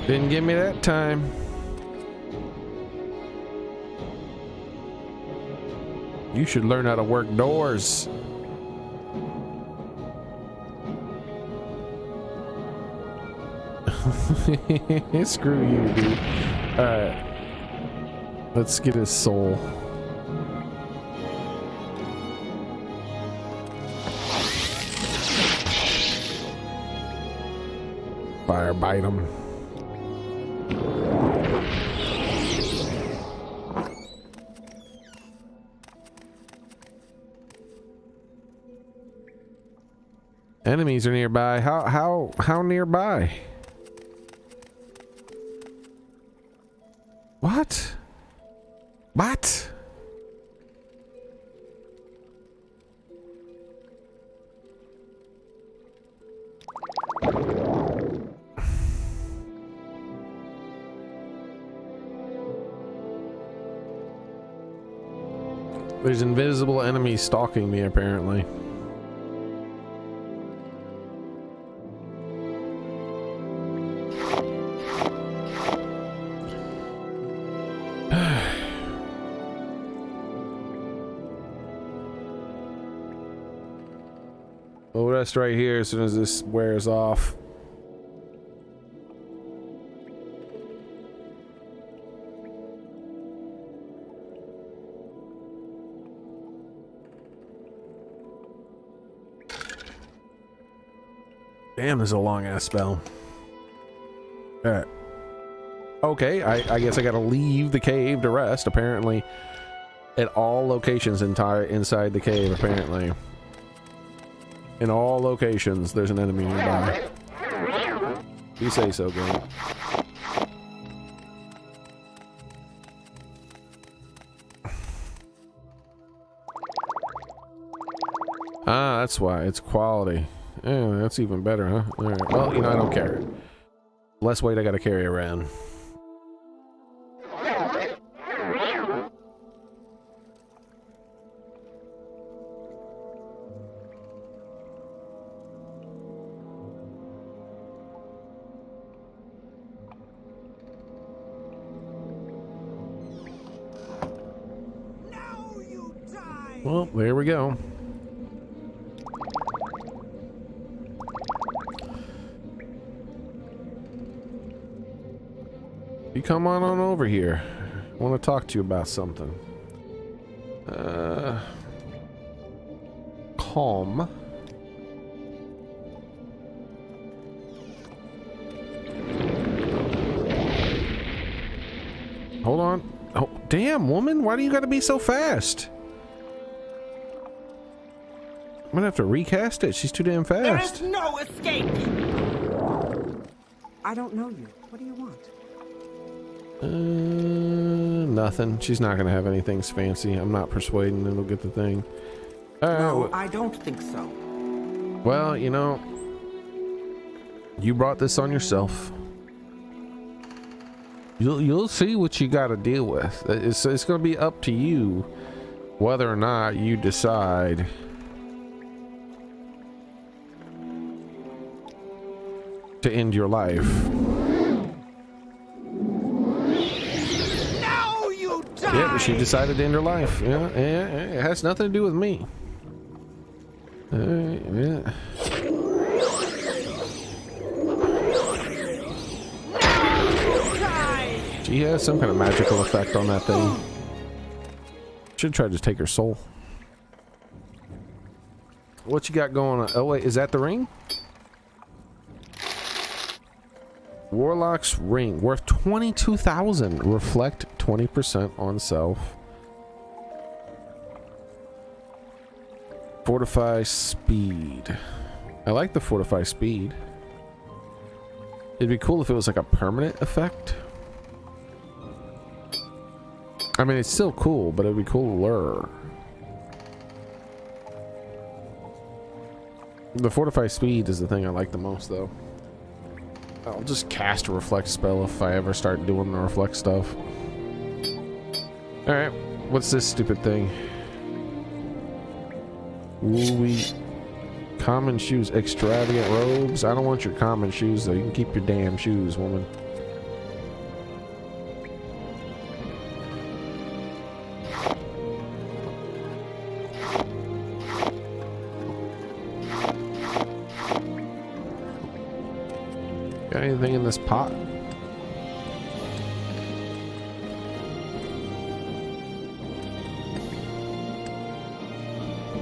Didn't give me that time. You should learn how to work doors. Screw you, dude. Alright. Let's get his soul. Fire bite him. Enemies are nearby. How nearby? What? What? There's invisible enemies stalking me, apparently. We'll rest right here as soon as this wears off. Damn, this is a long ass spell. Alright. Okay, I guess I gotta leave the cave to rest, apparently. At all locations inside the cave, apparently. In all locations, there's an enemy nearby. You say so, game. Ah, that's why. It's quality. Yeah, that's even better, huh? Alright. Well, you know, I don't care. Less weight I gotta carry around. Well, there we go. You come on over here. I want to talk to you about something. Calm. Hold on. Oh, damn, woman. Why do you gotta be so fast? I'm gonna have to recast it. She's too damn fast. There is no escape! I don't know you. What do you want? Nothing. She's not gonna have anything fancy. I'm not persuading it'll get the thing. No, I don't think so. Well, you know, you brought this on yourself. You'll see what you got to deal with. It's gonna be up to you whether or not you decide to end your life. No, you die! Yeah, she decided to end her life. Yeah, it has nothing to do with me. Yeah. She has some kind of magical effect on that thing. Should try to take her soul. What you got going on? Oh wait, is that the ring? Warlock's ring, worth 22,000. Reflect 20% on self. Fortify speed. I like the fortify speed. It'd be cool if it was like a permanent effect. I mean, it's still cool, but it'd be cooler. The fortify speed is the thing I like the most, though. I'll just cast a reflect spell if I ever start doing the reflect stuff. Alright, what's this stupid thing? Woo-wee. Common shoes, extravagant robes. I don't want your common shoes, though. You can keep your damn shoes, woman. Got anything in this pot?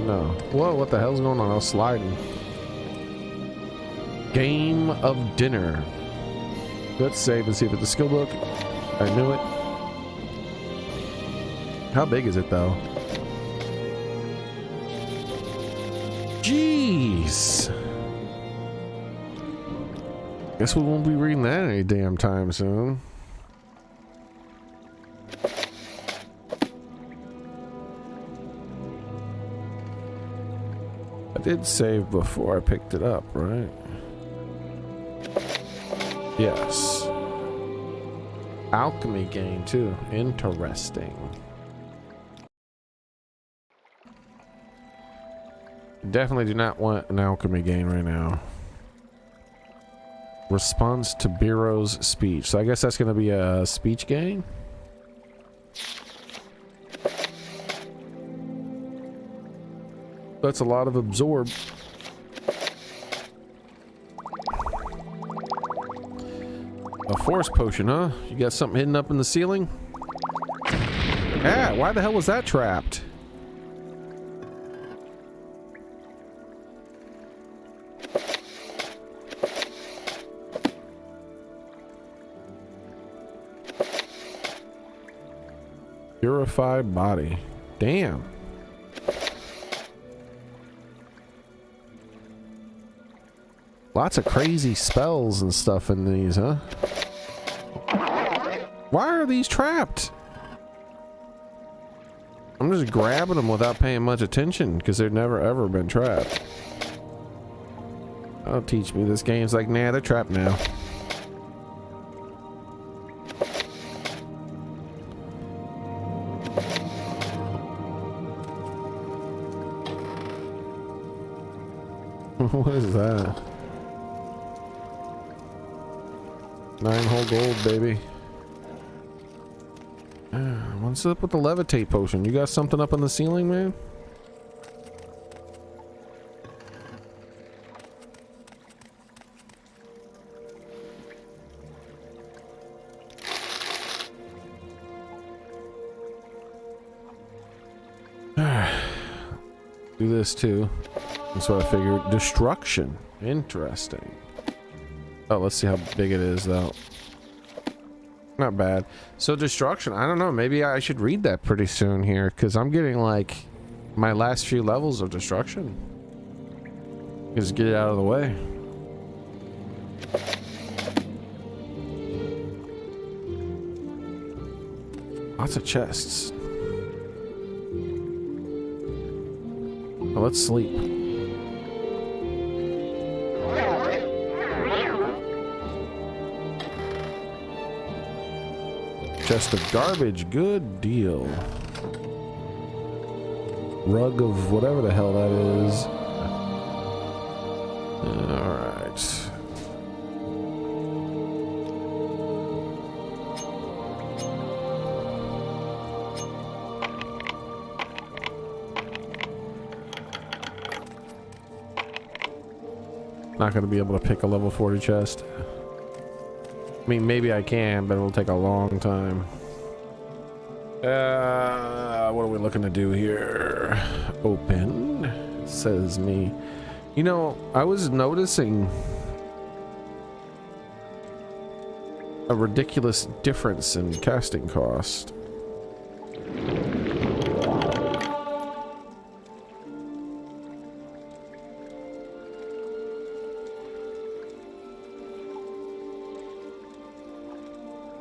No. Whoa, what the hell's going on? I was sliding. Game of dinner. Let's save and see if it's a skill book. I knew it. How big is it, though? Jeez. Guess we won't be reading that any damn time soon. I did save before I picked it up, right? Yes. Alchemy gain too. Interesting. Definitely do not want an alchemy gain right now. Response to Bureau's speech. So I guess that's going to be a speech gain. That's a lot of absorb. A force potion, huh? You got something hidden up in the ceiling? Ah, why the hell was that trapped? Purified body. Damn. Lots of crazy spells and stuff in these, huh? Why are these trapped? I'm just grabbing them without paying much attention because they've never ever been trapped. Oh, teach me. This game's like, nah, they're trapped now. What is that? 9-hole gold, baby. What's up with the levitate potion? You got something up on the ceiling, man? Do this too. That's what I figured. Destruction. Interesting. Oh, let's see how big it is, though. Not bad. So destruction, I don't know, maybe I should read that pretty soon here, because I'm getting like my last few levels of destruction. Just get it out of the way. Lots of chests. Well, let's sleep. Chest of garbage, good deal. Rug of whatever the hell that is. Alright. Not gonna be able to pick a level 40 chest. I mean, maybe I can, but it'll take a long time. What are we looking to do here? Open, says me. You know, I was noticing a ridiculous difference in casting cost.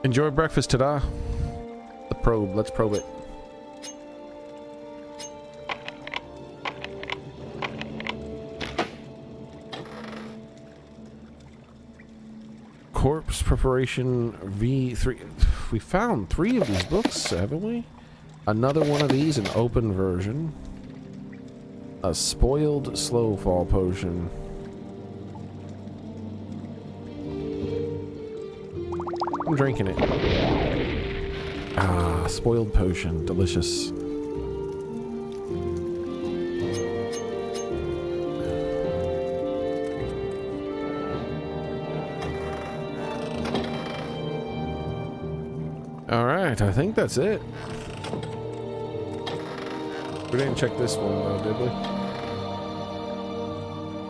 Enjoy breakfast, ta-da. The probe. Let's probe it. Corpse preparation V3. We found 3 of these books, haven't we? Another one of these, an open version. A spoiled slow fall potion. I'm drinking it. Ah, spoiled potion. Delicious. Alright, I think that's it. We didn't check this one though, did we?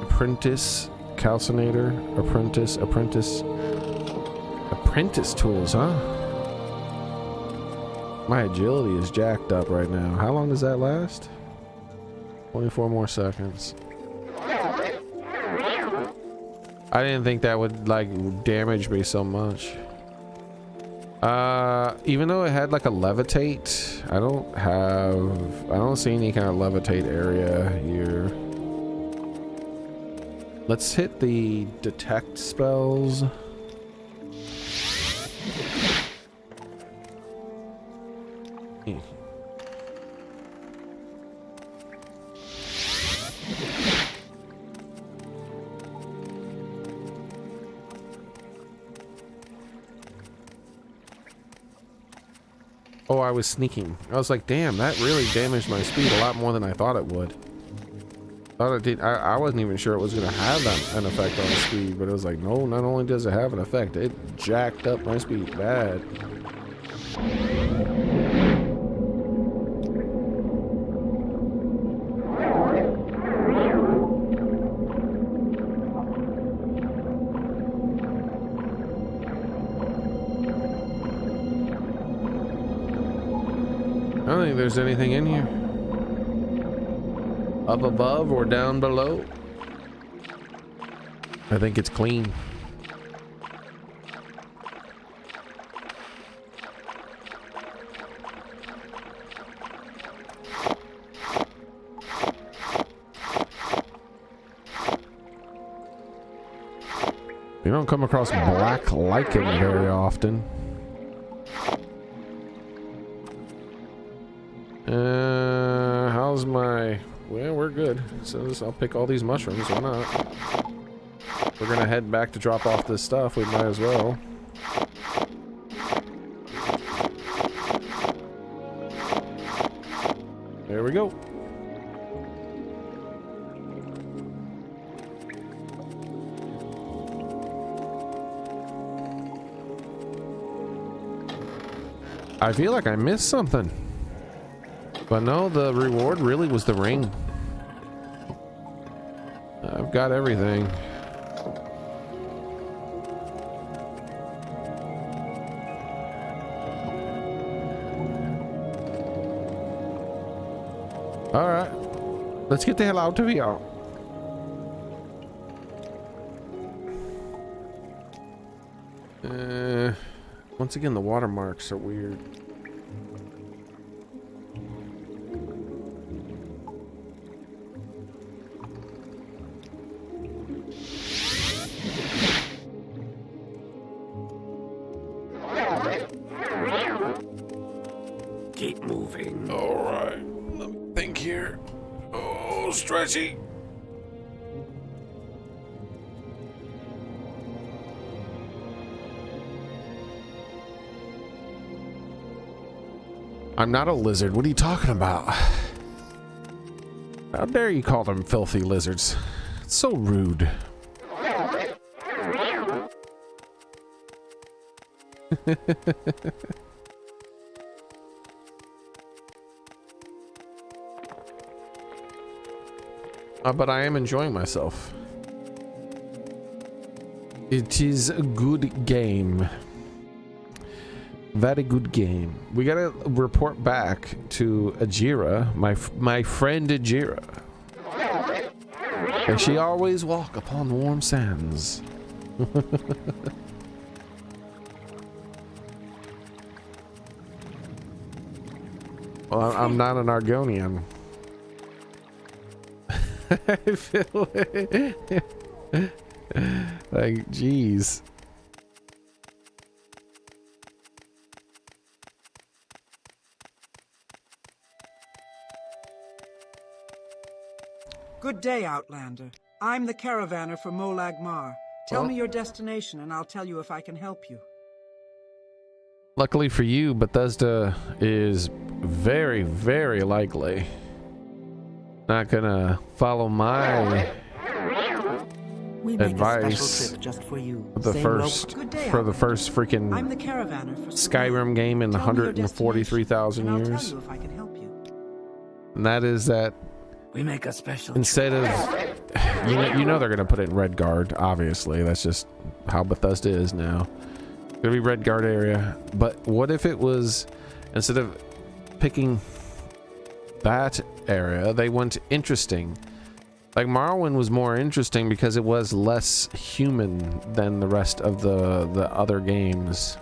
Apprentice, calcinator, apprentice tools, huh? My agility is jacked up right now. How long does that last? 24 more seconds. I didn't think that would like damage me so much. Even though it had like a levitate, I don't see any kind of levitate area here. Let's hit the detect spells. Oh, I was sneaking. I was like, damn, that really damaged my speed a lot more than I thought it would. Thought it did. I wasn't even sure it was going to have an effect on speed, but it was like, no, not only does it have an effect, it jacked up my speed bad. I don't think there's anything in here. Up above or down below. I think it's clean. You don't come across black lichen very often. How's my... Well, we're good. So I'll pick all these mushrooms. Why not? We're gonna head back to drop off this stuff. We might as well. There we go. I feel like I missed something. But no, the reward really was the ring. I've got everything. All right, let's get the hell out of here. Once again, the watermarks are weird. Keep moving. All right, let me think here. Oh, stretchy. I'm not a lizard. What are you talking about? How dare you call them filthy lizards? It's so rude. But I am enjoying myself. It is a good game. Very good game. We gotta report back to Ajira, my friend Ajira. And she always walk upon warm sands. Well, I'm not an Argonian. I feel it. Like, jeez. Good day, Outlander. I'm the caravaner for Molag Mar. Tell me your destination and I'll tell you if I can help you. Luckily for you, Bethesda is very, very likely not gonna follow my We make advice a special trip just for you. for the first freaking I'm the caravaner for Skyrim game in 143,000 and I'll years. tell you if I can help you. And that is that We make a special instead of you know they're gonna put it in Redguard, obviously. That's just how Bethesda is now. Gonna be Redguard area. But what if it was, instead of picking that area, they went interesting? Like Morrowind was more interesting because it was less human than the rest of the other games.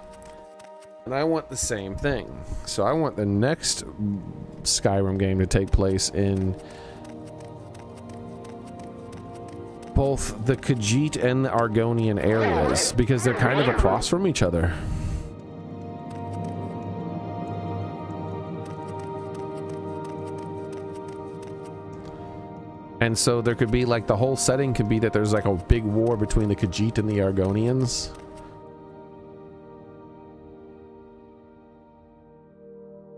And I want the same thing. So I want the next Skyrim game to take place in both the Khajiit and the Argonian areas because they're kind of across from each other. And so there could be like the whole setting could be that there's like a big war between the Khajiit and the Argonians.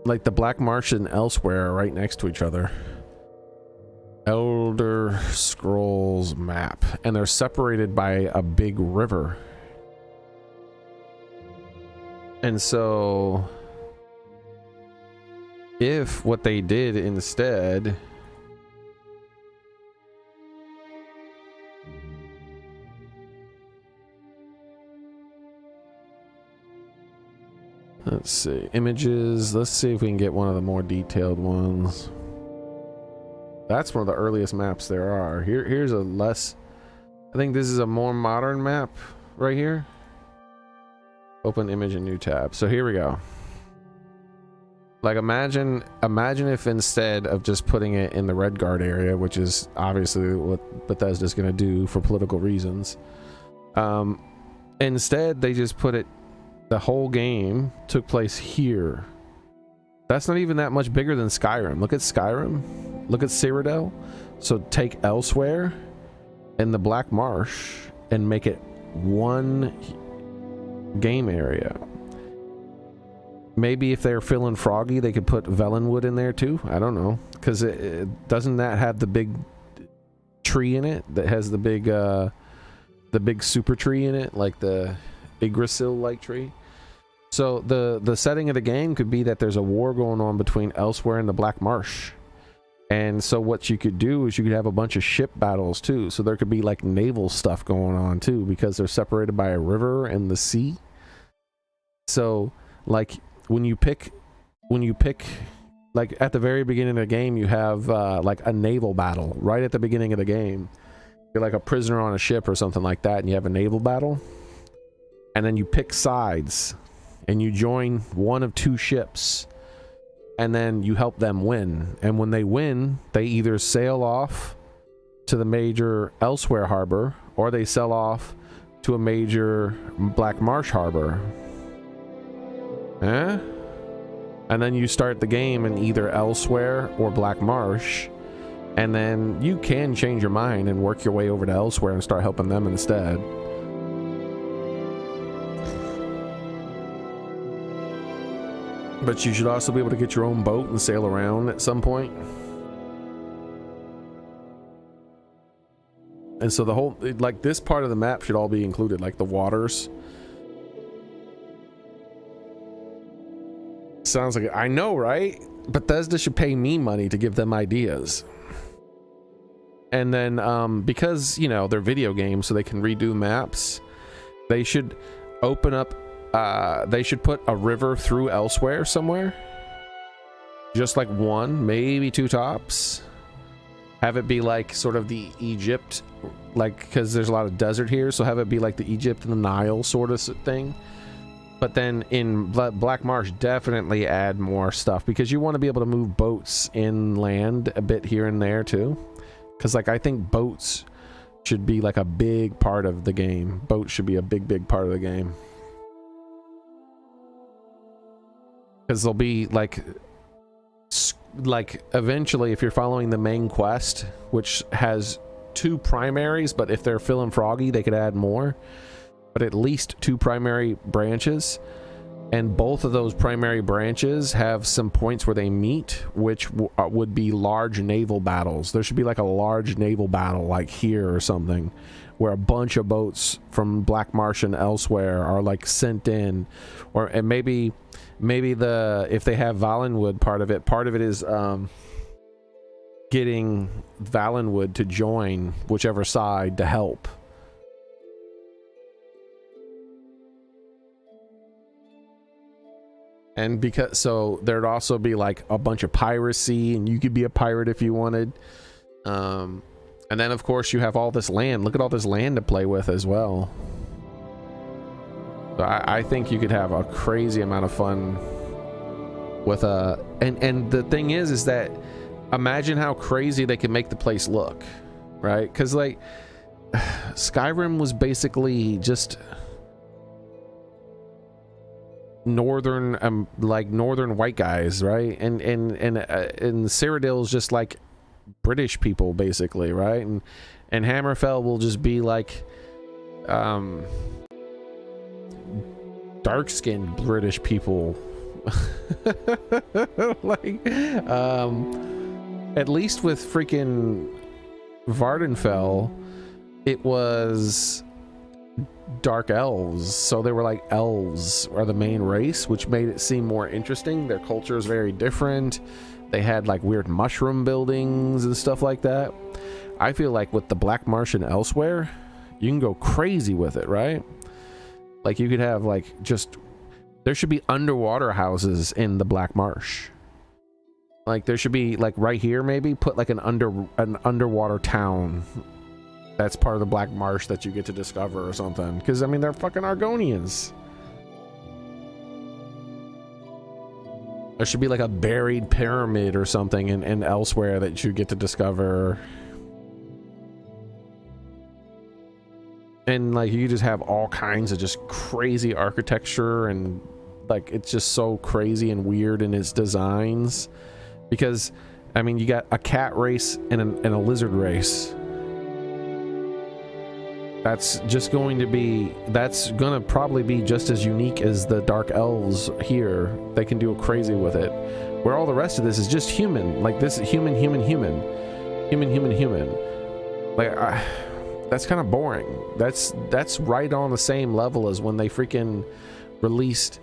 Like the Black Marsh and Elsewhere are right next to each other. Elder Scrolls map, and they're separated by a big river. And so if what they did instead let's see, images, let's see if we can get one of the more detailed ones. That's one of the earliest maps there are. Here's a less, I think this is a more modern map right here. Open image and new tab. So here we go. Like imagine if instead of just putting it in the Redguard area, which is obviously what Bethesda's gonna do for political reasons, instead they just put it, the whole game took place here. That's not even that much bigger than Skyrim. Look at Skyrim. Look at Cyrodiil. So take Elsewhere and the Black Marsh and make it one game area. Maybe if they're feeling froggy, they could put Velenwood in there too. I don't know, because it doesn't that have the big tree in it that has the big super tree in it, like the Yggdrasil like tree. So the setting of the game could be that there's a war going on between Elsewhere and the Black Marsh. And so what you could do is you could have a bunch of ship battles too. So there could be like naval stuff going on too, because they're separated by a river and the sea. So like when you pick like at the very beginning of the game, you have like a naval battle right at the beginning of the game. You're like a prisoner on a ship or something like that, and you have a naval battle. And then you pick sides and you join one of two ships, and then you help them win. And when they win, they either sail off to the major Elsewhere harbor, or they sail off to a major Black Marsh harbor. Eh? And then you start the game in either Elsewhere or Black Marsh, and then you can change your mind and work your way over to Elsewhere and start helping them instead. But you should also be able to get your own boat and sail around at some point. And so the whole, like this part of the map should all be included, like the waters. Sounds like, I know, right? Bethesda should pay me money to give them ideas. And then because, you know, they're video games, so they can redo maps, they should open up, they should put a river through Elsewhere somewhere. Just like one, maybe two tops. Have it be like sort of the Egypt, like, because there's a lot of desert here, so have it be like the Egypt and the Nile sort of thing. But then in Black Marsh, definitely add more stuff because you want to be able to move boats inland a bit here and there too. Because like I think boats should be like a big part of the game. Boats should be a big part of the game. Because they'll be like eventually if you're following the main quest, which has 2 primaries, but if they're Phil and Froggy, they could add more. But at least 2 primary branches, and both of those primary branches have some points where they meet, which would be large naval battles. There should be like a large naval battle like here or something, where a bunch of boats from Black Marsh and elsewhere are like sent in, and maybe if they have Valenwood, part of it is getting Valenwood to join whichever side to help. And because so there'd also be like a bunch of piracy, and you could be a pirate if you wanted. And then of course you have all this land. Look at all this land to play with as well. So I think you could have a crazy amount of fun with and the thing is that imagine how crazy they could make the place look, right? Because like Skyrim was basically just northern northern white guys, right? And Cyrodiil's just like British people basically, right? And Hammerfell will just be like dark-skinned British people. Like at least with freaking Vardenfell it was dark elves, so they were like elves are the main race, which made it seem more interesting. Their culture is very different. They had like weird mushroom buildings and stuff like that. I feel like with the Black Marsh and elsewhere you can go crazy with it, right? Like you could have like just there should be underwater houses in the Black Marsh. Like there should be like right here maybe put like an underwater town that's part of the Black Marsh that you get to discover or something, because I mean they're fucking Argonians. There should be like a buried pyramid or something in elsewhere that you get to discover. And like you just have all kinds of just crazy architecture, and like it's just so crazy and weird in its designs, because I mean you got a cat race and a lizard race. That's gonna probably be just as unique as the dark elves here. They can do crazy with it, where all the rest of this is just human. Like this is human. Like that's kind of boring. That's right on the same level as when they freaking released,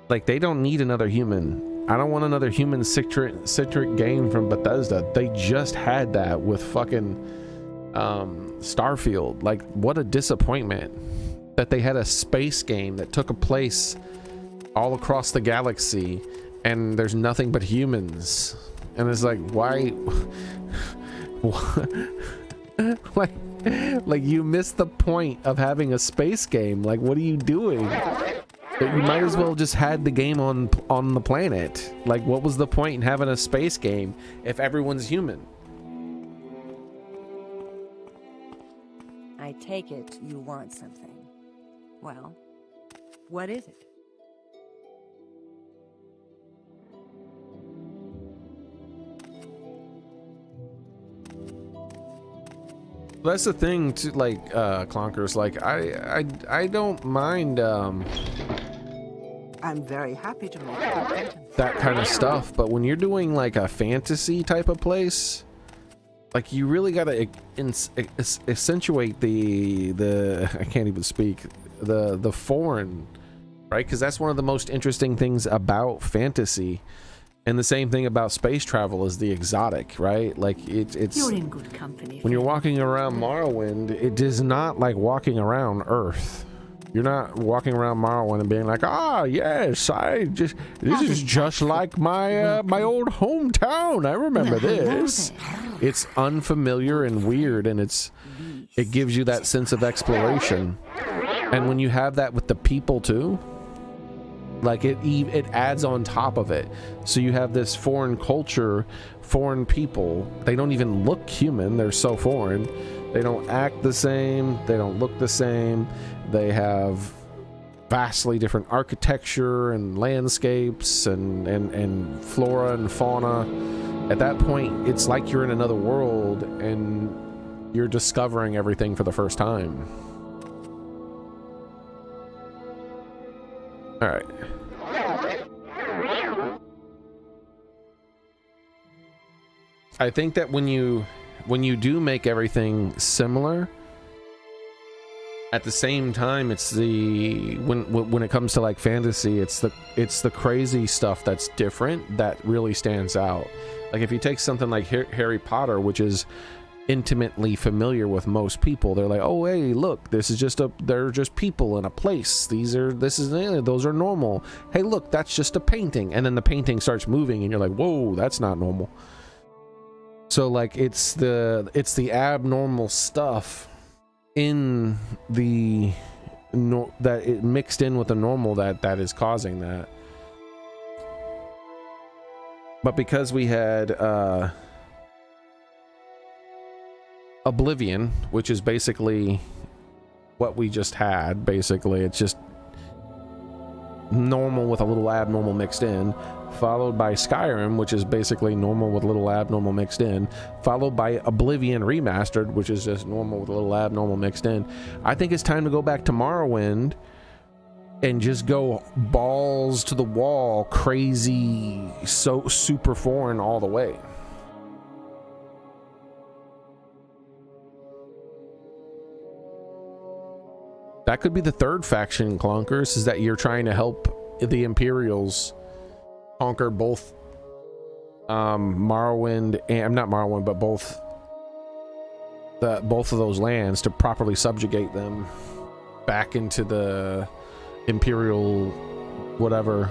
like they don't need another human. I don't want another human centric game from Bethesda. They just had that with fucking Starfield. Like what a disappointment that they had a space game that took a place all across the galaxy and there's nothing but humans, and it's like why like you missed the point of having a space game. Like what are you doing? You might as well just had the game on the planet. Like what was the point in having a space game if everyone's human? I take it you want something. Well, what is it? That's the thing too, like Clonkers, like I don't mind I'm very happy to make your acquaintance. that kind of stuff, but when you're doing like a fantasy type of place, like you really gotta accentuate the I can't even speak, the foreign, right? Because that's one of the most interesting things about fantasy, and the same thing about space travel is the exotic, right? Like it's You're in good company. when you're walking around Morrowind, it is not like walking around Earth. You're not walking around Morrowind and being like, ah, yes, this is just like my my old hometown. I remember this. It's unfamiliar and weird, and it gives you that sense of exploration. And when you have that with the people too, Like it adds on top of it. So you have this foreign culture, foreign people. They don't even look human. They're so foreign. They don't act the same. They don't look the same. They have vastly different architecture and landscapes and flora and fauna. At that point, it's like you're in another world and you're discovering everything for the first time. All right. I think that when you do make everything similar, at the same time, it's the when it comes to like fantasy, it's the crazy stuff that's different that really stands out. Like if you take something like Harry Potter, which is intimately familiar with most people, they're like, oh hey, look, they're just people in a place. Those are normal. Hey look, that's just a painting, and then the painting starts moving and you're like, whoa, that's not normal. So like it's the abnormal stuff in that it mixed in with the normal that is causing that. But because we had Oblivion, which is basically what we just had, basically it's just normal with a little abnormal mixed in, followed by Skyrim, which is basically normal with a little abnormal mixed in, followed by Oblivion Remastered, which is just normal with a little abnormal mixed in. I think it's time to go back to Morrowind and just go balls to the wall, crazy, so super foreign all the way. That could be the third faction, Clunkers, is that you're trying to help the Imperials conquer both Morrowind and not Morrowind, but both of those lands to properly subjugate them back into the Imperial whatever.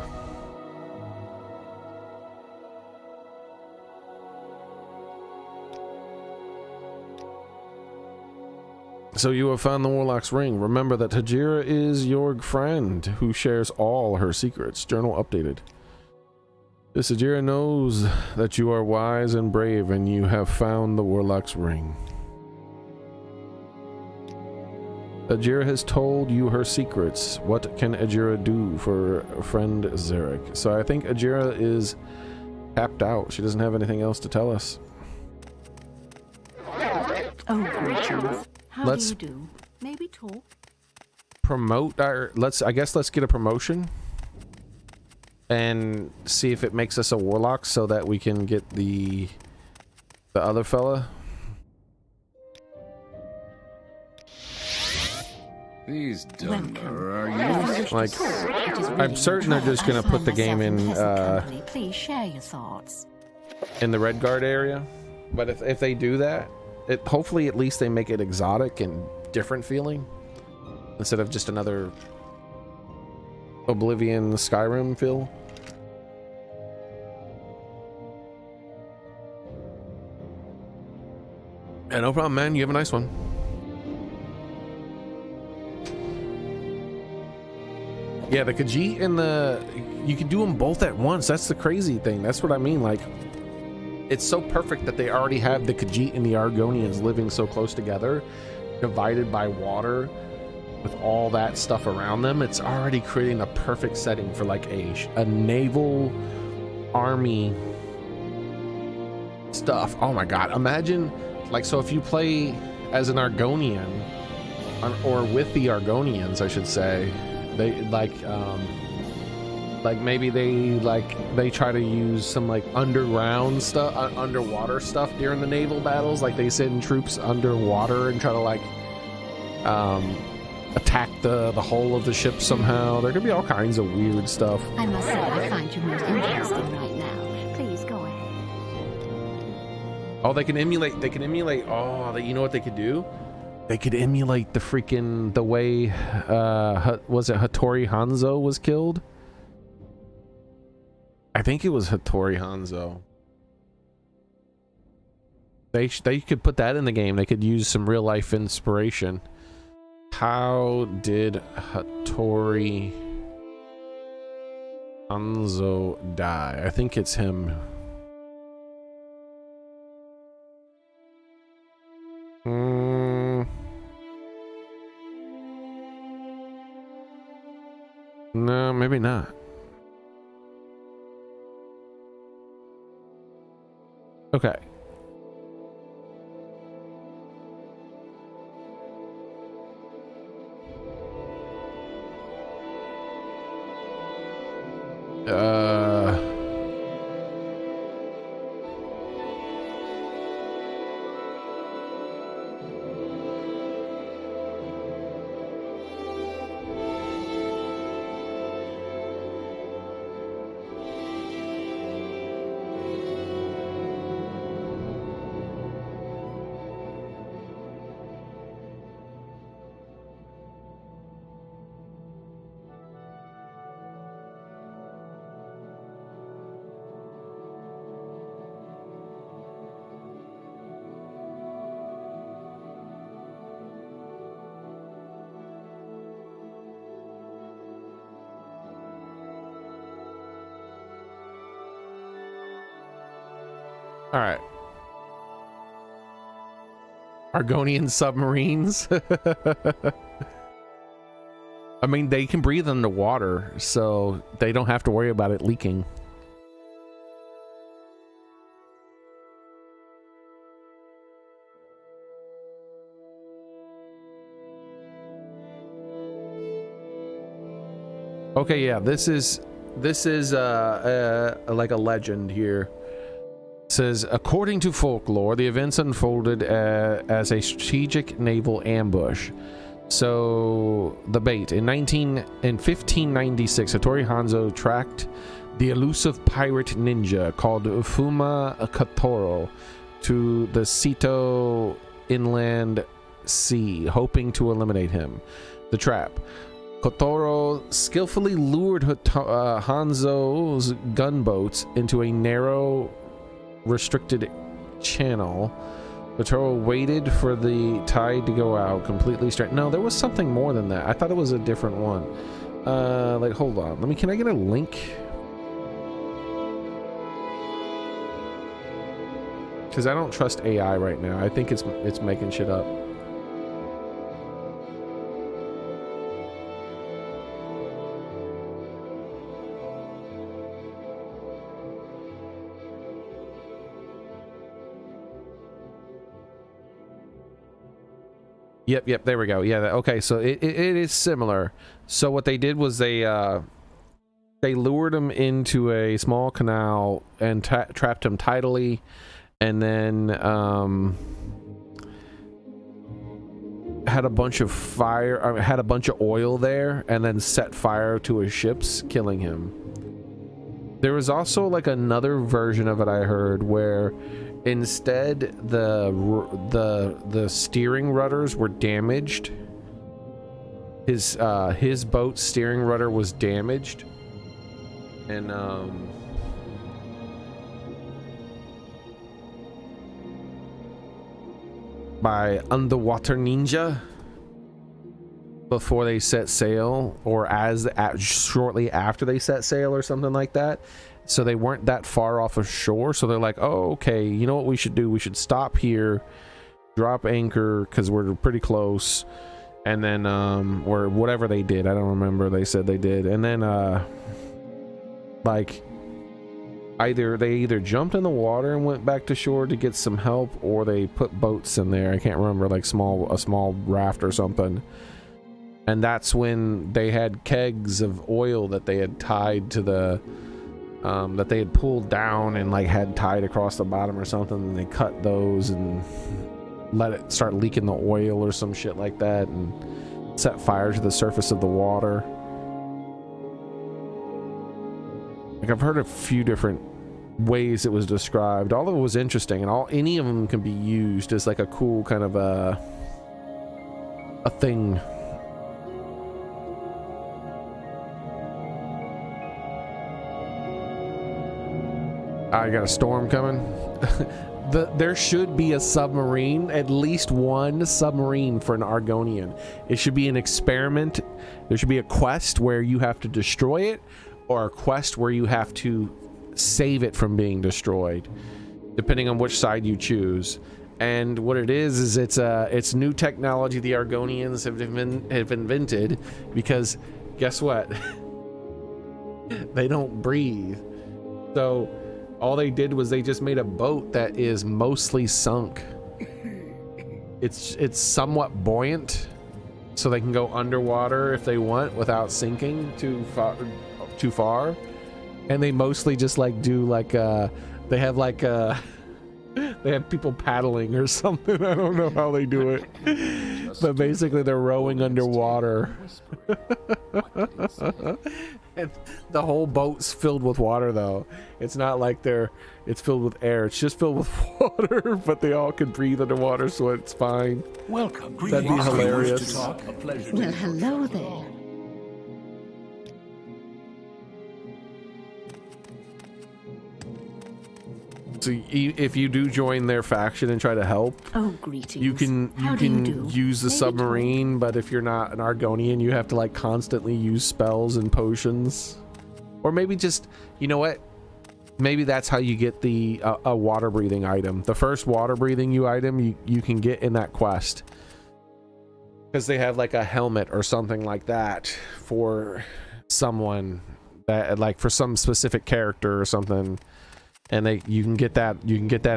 So you have found the Warlock's ring. Remember that Tajira is your friend who shares all her secrets. Journal updated. This Tajira knows that you are wise and brave and you have found the Warlock's ring. Ajira has told you her secrets. What can Ajira do for friend Zarek? So I think Ajira is tapped out. She doesn't have anything else to tell us. Oh, greetings. How do you do? Maybe talk. Promote our. I guess let's get a promotion and see if it makes us a warlock so that we can get the other fella. These dumber are you? Like, I'm certain they're just gonna put the game in Please share your thoughts. in the Redguard area, but if they do that, hopefully at least they make it exotic and different feeling instead of just another Oblivion Skyrim feel. Yeah, no problem, man. You have a nice one. Yeah, the Khajiit and you can do them both at once. That's the crazy thing. That's what I mean. Like, it's so perfect that they already have the Khajiit and the Argonians living so close together, divided by water, with all that stuff around them. It's already creating a perfect setting for like a naval army stuff. Oh my god, imagine, like, so if you play as an Argonian, or with the Argonians, I should say, they like maybe they try to use some like underground stuff, underwater stuff during the naval battles. Like they send troops underwater and try to like attack the hull of the ship somehow. There could be all kinds of weird stuff. I must say I find you most interesting right now. Please go ahead. Oh, they can emulate. Oh, you know what they could do? They could emulate the way was it Hattori Hanzo was killed? I think it was Hattori Hanzo. They could put that in the game. They could use some real life inspiration. How did Hattori Hanzo die. I think it's him. No, maybe not. Okay. All right. Argonian submarines. I mean, they can breathe underwater, so they don't have to worry about it leaking. Okay, yeah, this is like a legend here. Says, according to folklore, the events unfolded as a strategic naval ambush. So, the bait. In 1596, Hattori Hanzo tracked the elusive pirate ninja called Fuma Katoro to the Sito Inland Sea, hoping to eliminate him. The trap. Kotoro skillfully lured Hanzo's gunboats into a narrow restricted channel. Kotoro waited for the tide to go out completely straight. No, there was something more than that. I thought it was a different one. Like, hold on. Can I get a link? Because I don't trust AI right now. I think it's making shit up. Yep, there we go. Yeah, okay, so it is similar. So what they did was they lured him into a small canal and trapped him tidally, and then had a bunch of oil there, and then set fire to his ships, killing him. There was also like another version of it I heard where instead the steering rudders were damaged. His boat's steering rudder was damaged, and by underwater ninja before they set sail, or shortly after they set sail, or something like that. So they weren't that far off of shore, so they're like, oh, okay, you know what we should do? We should stop here, drop anchor, because we're pretty close, and then or whatever they did, I don't remember. They said they did, and then like they either jumped in the water and went back to shore to get some help, or they put boats in there. I can't remember, like a small raft or something. And that's when they had kegs of oil that they had tied to the that they had pulled down and like had tied across the bottom or something, and they cut those and let it start leaking the oil or some shit like that, and set fire to the surface of the water. Like, I've heard a few different ways it was described. All of it was interesting, and any of them can be used as like a cool kind of a thing. I got a storm coming. There should be a submarine, at least one submarine for an Argonian. It should be an experiment. There should be a quest where you have to destroy it, or a quest where you have to save it from being destroyed, depending on which side you choose. And what it is it's new technology the Argonians have invented, because guess what? They don't breathe. So all they did was they just made a boat that is mostly sunk. It's somewhat buoyant, so they can go underwater if they want without sinking too far. And they mostly just like do like they have like they have people paddling or something. I don't know how they do it, but basically they're rowing underwater. And the whole boat's filled with water, though. It's not like it's filled with air. It's just filled with water, but they all can breathe underwater, so it's fine. Welcome. That'd be hilarious. A pleasure. Well, hello there. So if you do join their faction and try to help, Oh, greetings. you can use the submarine, but if you're not an Argonian, you have to like constantly use spells and potions. Or maybe just, you know what? Maybe that's how you get the a water breathing item. The first water breathing item you can get in that quest, because they have like a helmet or something like that for someone, that like for some specific character or something. And you can get that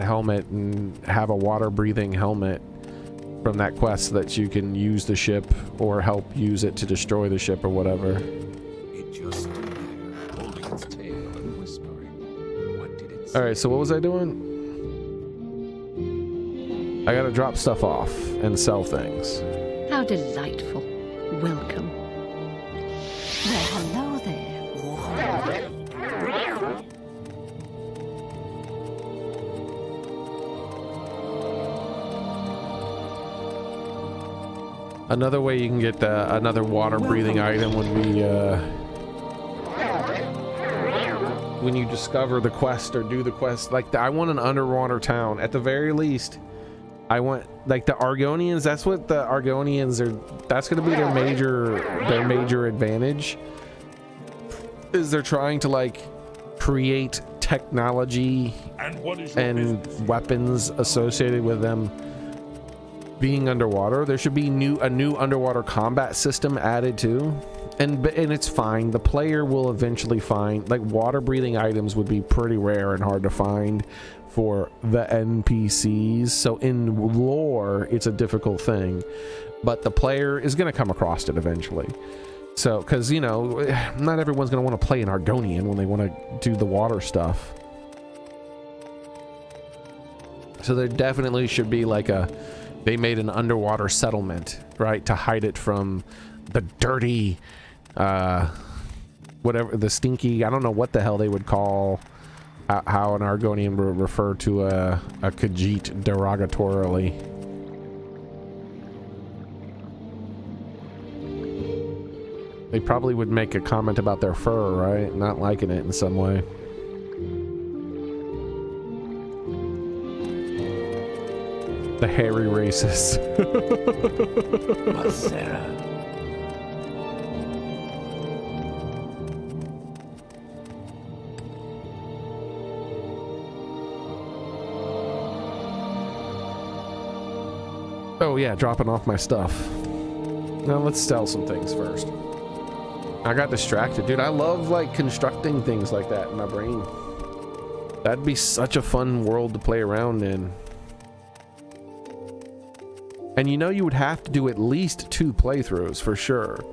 helmet and have a water breathing helmet from that quest, so that you can use the ship or help use it to destroy the ship or whatever. It just stood there, holding its tail and whispering. What did it say? All right, so what was I doing? I gotta drop stuff off and sell things. How delightful. Welcome. Well, hello there. Another way you can get another water breathing item when you discover the quest or do the quest. Like I want an underwater town at the very least. I want like the Argonians. That's what the Argonians are. That's going to be their major advantage. Is they're trying to like create technology and weapons associated with them being underwater. There should be a new underwater combat system added too, and it's fine. The player will eventually find, like, water breathing items would be pretty rare and hard to find for the NPCs, so in lore it's a difficult thing, but the player is going to come across it eventually. So because, you know, not everyone's going to want to play an Argonian when they want to do the water stuff. So there definitely should be like they made an underwater settlement, right, to hide it from the dirty, whatever, the stinky, I don't know what the hell they would call, how an Argonian would refer to a Khajiit derogatorily. They probably would make a comment about their fur, right? Not liking it in some way. The hairy races. Oh yeah, dropping off my stuff. Now let's sell some things first. I got distracted, dude. I love like constructing things like that in my brain. That'd be such a fun world to play around in. And you know, you would have to do at least 2 playthroughs for sure.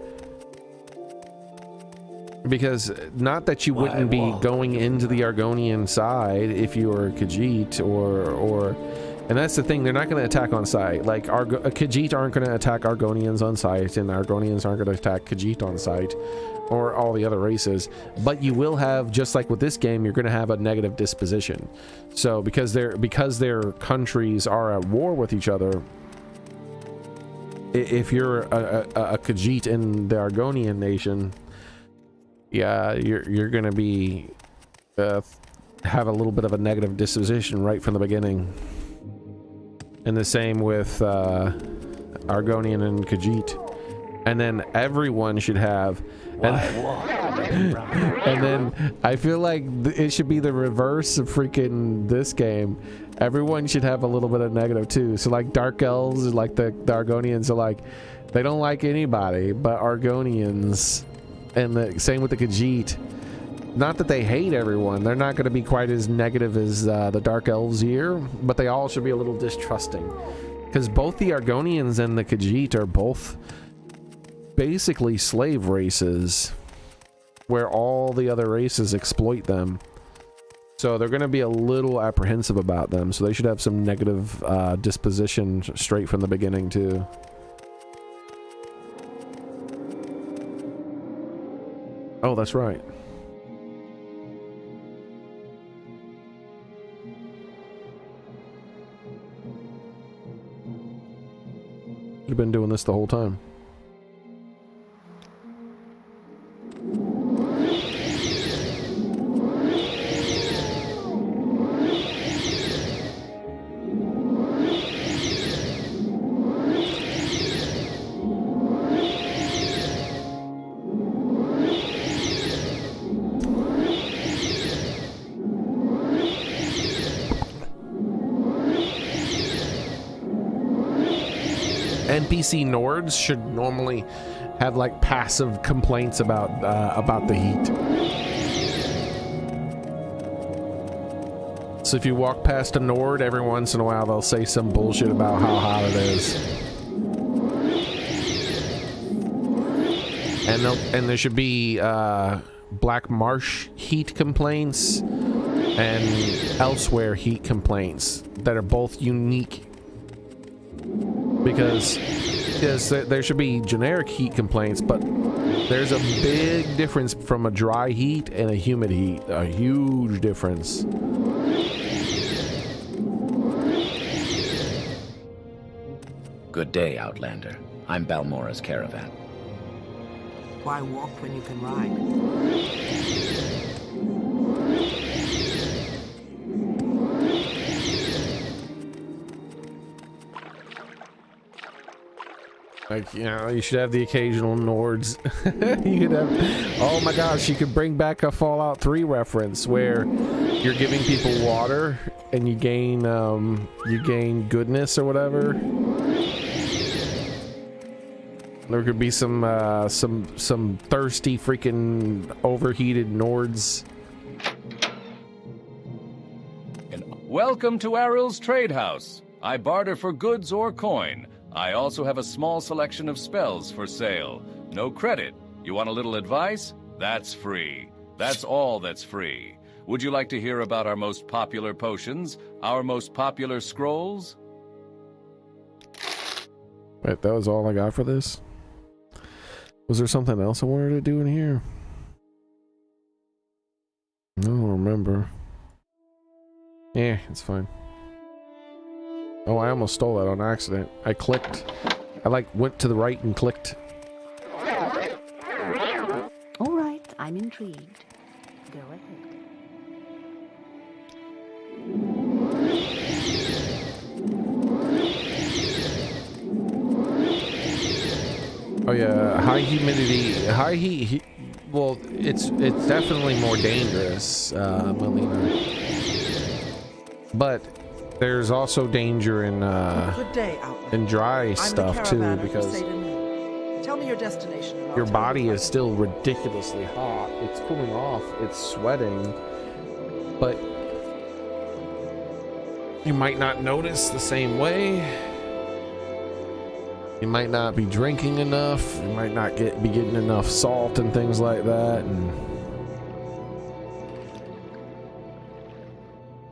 Because not that you wouldn't be going into the Argonian side if you were a Khajiit or and that's the thing, they're not going to attack on sight. Like Khajiit aren't going to attack Argonians on sight, and Argonians aren't going to attack Khajiit on sight, or all the other races. But you will have, just like with this game, you're going to have a negative disposition. So because their countries are at war with each other, if you're a Khajiit in the Argonian nation, yeah, you're going to be have a little bit of a negative disposition right from the beginning. And the same with Argonian and Khajiit. And then everyone should have, And then I feel like it should be the reverse of freaking this game. Everyone should have a little bit of negative too. So like dark elves, like the Argonians are like, they don't like anybody but Argonians, and the same with the Khajiit. Not that they hate everyone, they're not going to be quite as negative as the dark elves here, but they all should be a little distrusting, because both the Argonians and the Khajiit are both basically slave races where all the other races exploit them. So they're going to be a little apprehensive about them, so they should have some negative disposition straight from the beginning too. Oh, that's right. You've been doing this the whole time. NPC Nords should normally have like passive complaints about the heat. So if you walk past a Nord, every once in a while they'll say some bullshit about how hot it is. And there should be Black Marsh heat complaints and elsewhere heat complaints that are both unique. Because yes, there should be generic heat complaints, but there's a big difference from a dry heat and a humid heat. A huge difference. Good day, Outlander. I'm Balmora's caravan. Why walk when you can ride? Like, you know, you should have the occasional Nords. You could have, oh my gosh, you could bring back a Fallout 3 reference where you're giving people water and you gain goodness or whatever. There could be some thirsty freaking overheated Nords. Welcome to Aril's Trade House. I barter for goods or coin. I also have a small selection of spells for sale. No credit. You want a little advice? That's free. That's all that's free. Would you like to hear about our most popular potions? Our most popular scrolls? Wait, that was all I got for this? Was there something else I wanted to do in here? I don't remember. Yeah, it's fine. Oh, I almost stole that on accident. I like went to the right and clicked. All right, I'm intrigued. Go ahead. Oh yeah, high humidity, high heat. Well, it's definitely more dangerous, Melina. But there's also danger in dry stuff too, because tell me your destination. Your body is still ridiculously hot. It's cooling off. It's sweating, but you might not notice the same way. You might not be drinking enough. You might not be getting enough salt and things like that. And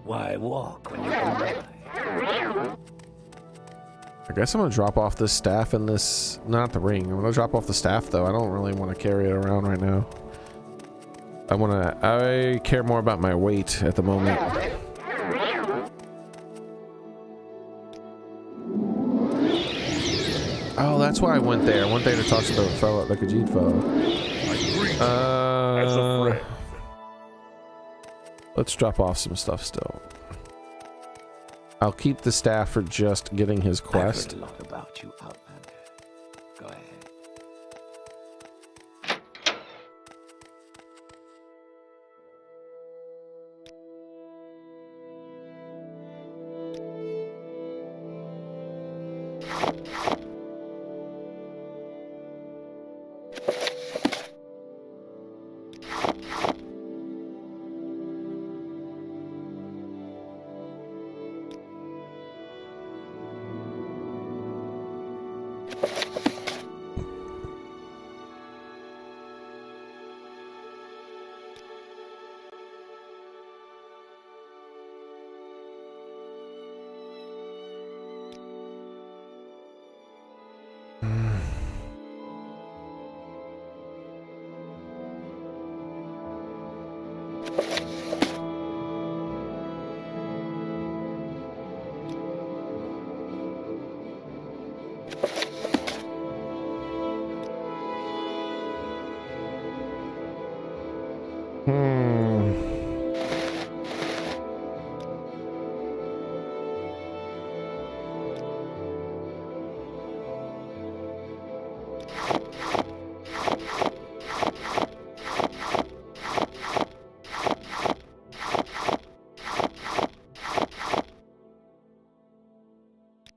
why walk when you can ride? I guess I'm gonna drop off this staff and this, not the ring. I'm gonna drop off the staff though. I don't really want to carry it around right now. I care more about my weight at the moment. Oh, that's why I went there. I went there to talk to the fellow, the Khajiit fellow. As a friend. Let's drop off some stuff still. I'll keep the staff for just getting his quest. I've heard a lot about you, Outlander. Go ahead.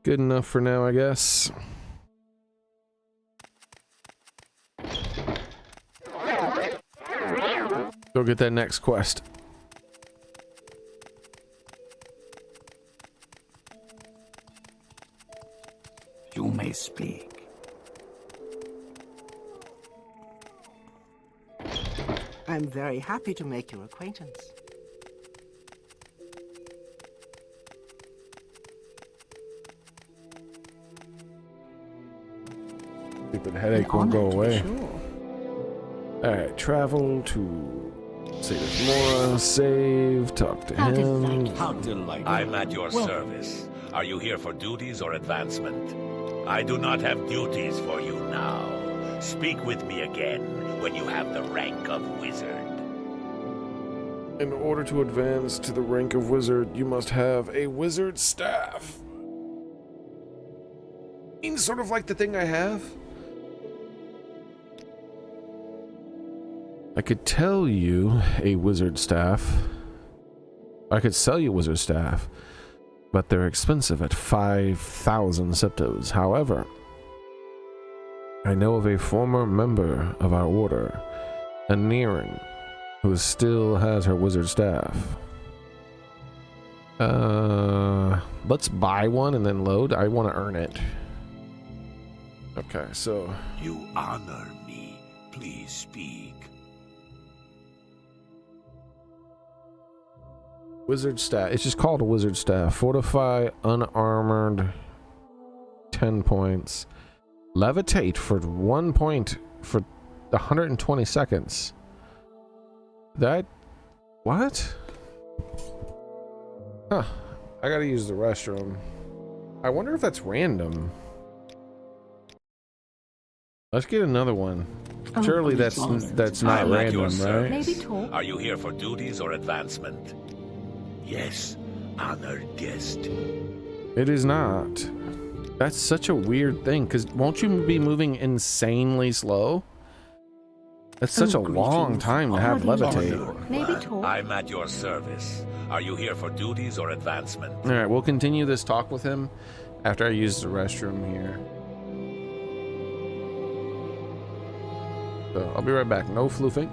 Good enough for now, I guess. Go get that next quest. You may speak. I'm very happy to make your acquaintance. Stupid headache won't go away. Alright, travel to save Mora, save, talk to him. How delightful. I'm at your service. Are you here for duties or advancement? I do not have duties for you now. Speak with me again when you have the rank of wizard. In order to advance to the rank of wizard, you must have a wizard staff. Means sort of like the thing I have. I could tell you a wizard staff. I could sell you a wizard staff, but they're expensive at 5,000 septos. However, I know of a former member of our order, a Nearin, who still has her wizard staff. Let's buy one and then load. I want to earn it. Okay, so You honor me. Please speak. wizard staff. It's just called a wizard staff. Fortify, unarmored, 10 points. Levitate for 1 point for 120 seconds. That... what? Huh. I gotta use the restroom. I wonder if that's random. Let's get another one. Surely that's not random, right? Maybe talk. Are you here for duties or advancement? Yes, honored guest. It is not. That's such a weird thing, because won't you be moving insanely slow? That's such a long time to have levitate. Maybe talk. I'm at your service. Are you here for duties or advancement? All right, we'll continue this talk with him after I use the restroom here. So I'll be right back. No floofing.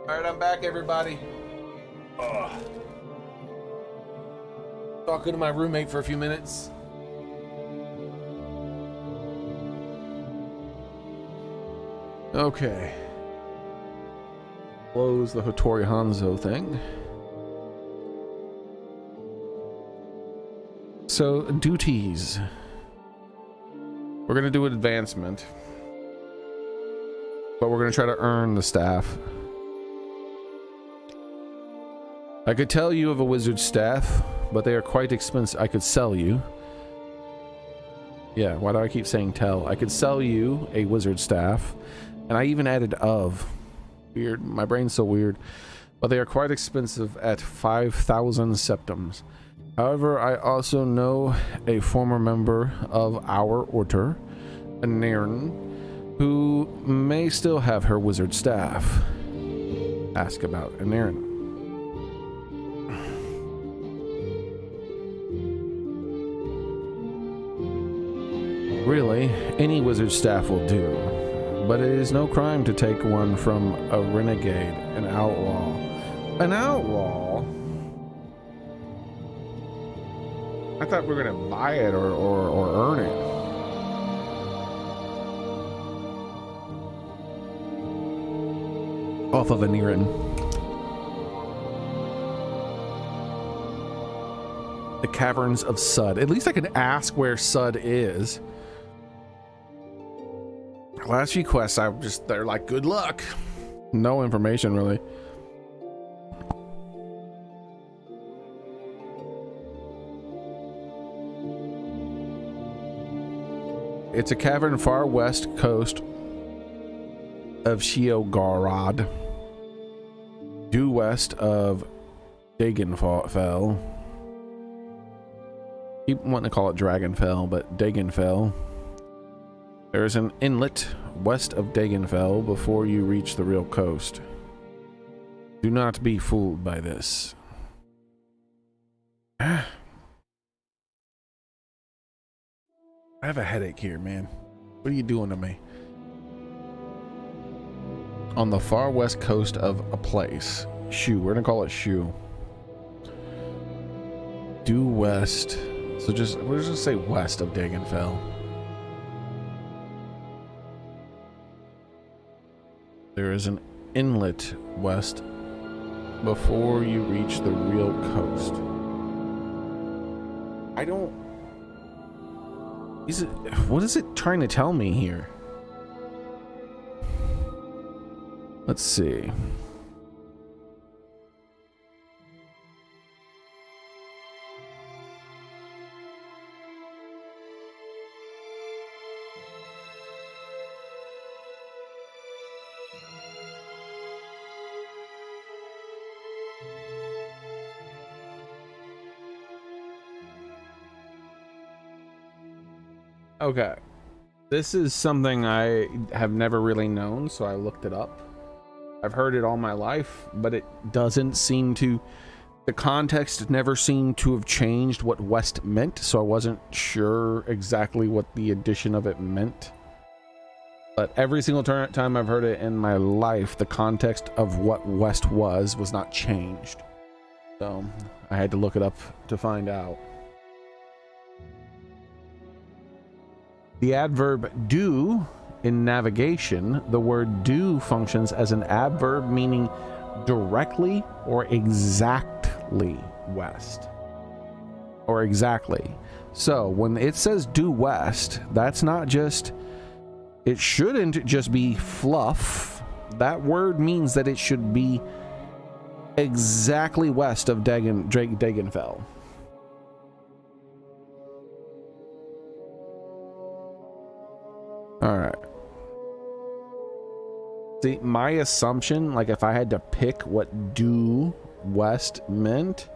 All right, I'm back, everybody. Talking to my roommate for a few minutes. Okay. Close the Hattori Hanzo thing. So, duties. We're going to do an advancement. But we're going to try to earn the staff. I could tell you of a wizard staff, but they are quite expensive. I could sell you. Yeah, why do I keep saying tell? I could sell you a wizard staff. And I even added of. Weird. My brain's so weird. But they are quite expensive at 5,000 septums. However, I also know a former member of our order, Anirin, who may still have her wizard staff. Ask about Anirin. Really, any wizard staff will do. But it is no crime to take one from a renegade, an outlaw. An outlaw? I thought we were gonna buy it or earn it. Off of Anirin. The Caverns of Sud. At least I can ask where Sud is. Last few quests, they're like, good luck. No information, really. It's a cavern far west coast of Sheogarad, due west of Dagenfell. Keep wanting to call it Dragonfell, but Dagenfell. There is an inlet west of Dagenfell before you reach the real coast. Do not be fooled by this. I have a headache here, man. What are you doing to me? On the far west coast of a place. Shu. We're gonna call it Shu. Due west. So we'll just say west of Dagenfell. There is an inlet west before you reach the real coast. What is it trying to tell me here? Let's see. Okay, this is something I have never really known, so I looked it up. I've heard it all my life, but it doesn't seem to, the context never seemed to have changed what west meant, so I wasn't sure exactly what the addition of it meant. But every single time I've heard it in my life, the context of what west was not changed. So I had to look it up to find out. The adverb do in navigation, the word do functions as an adverb meaning directly or exactly west. Or exactly. So when it says due west, that's not just, it shouldn't just be fluff. That word means that it should be exactly west of Dagenfell. All right. See, my assumption, like if I had to pick what due west meant,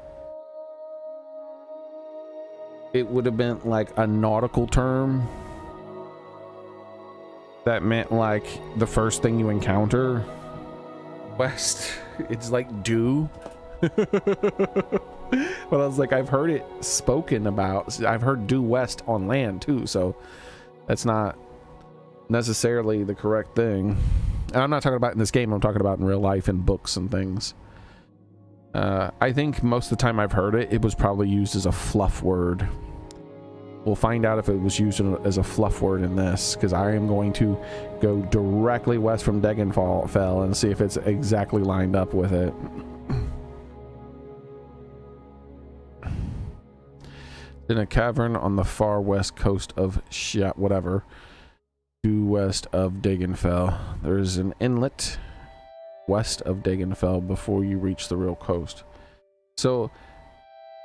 it would have been like a nautical term that meant like the first thing you encounter. West, it's like due. But I was like, I've heard it spoken about. I've heard due west on land too, so that's not necessarily the correct thing. And I'm not talking about in this game, I'm talking about in real life in books and things. I think most of the time I've heard it, it was probably used as a fluff word. We'll find out if it was used as a fluff word in this, because I am going to go directly west from Degenfell and see if it's exactly lined up with it. In a cavern on the far west coast of whatever, due west of Degenfell. There's an inlet west of Degenfell before you reach the real coast. So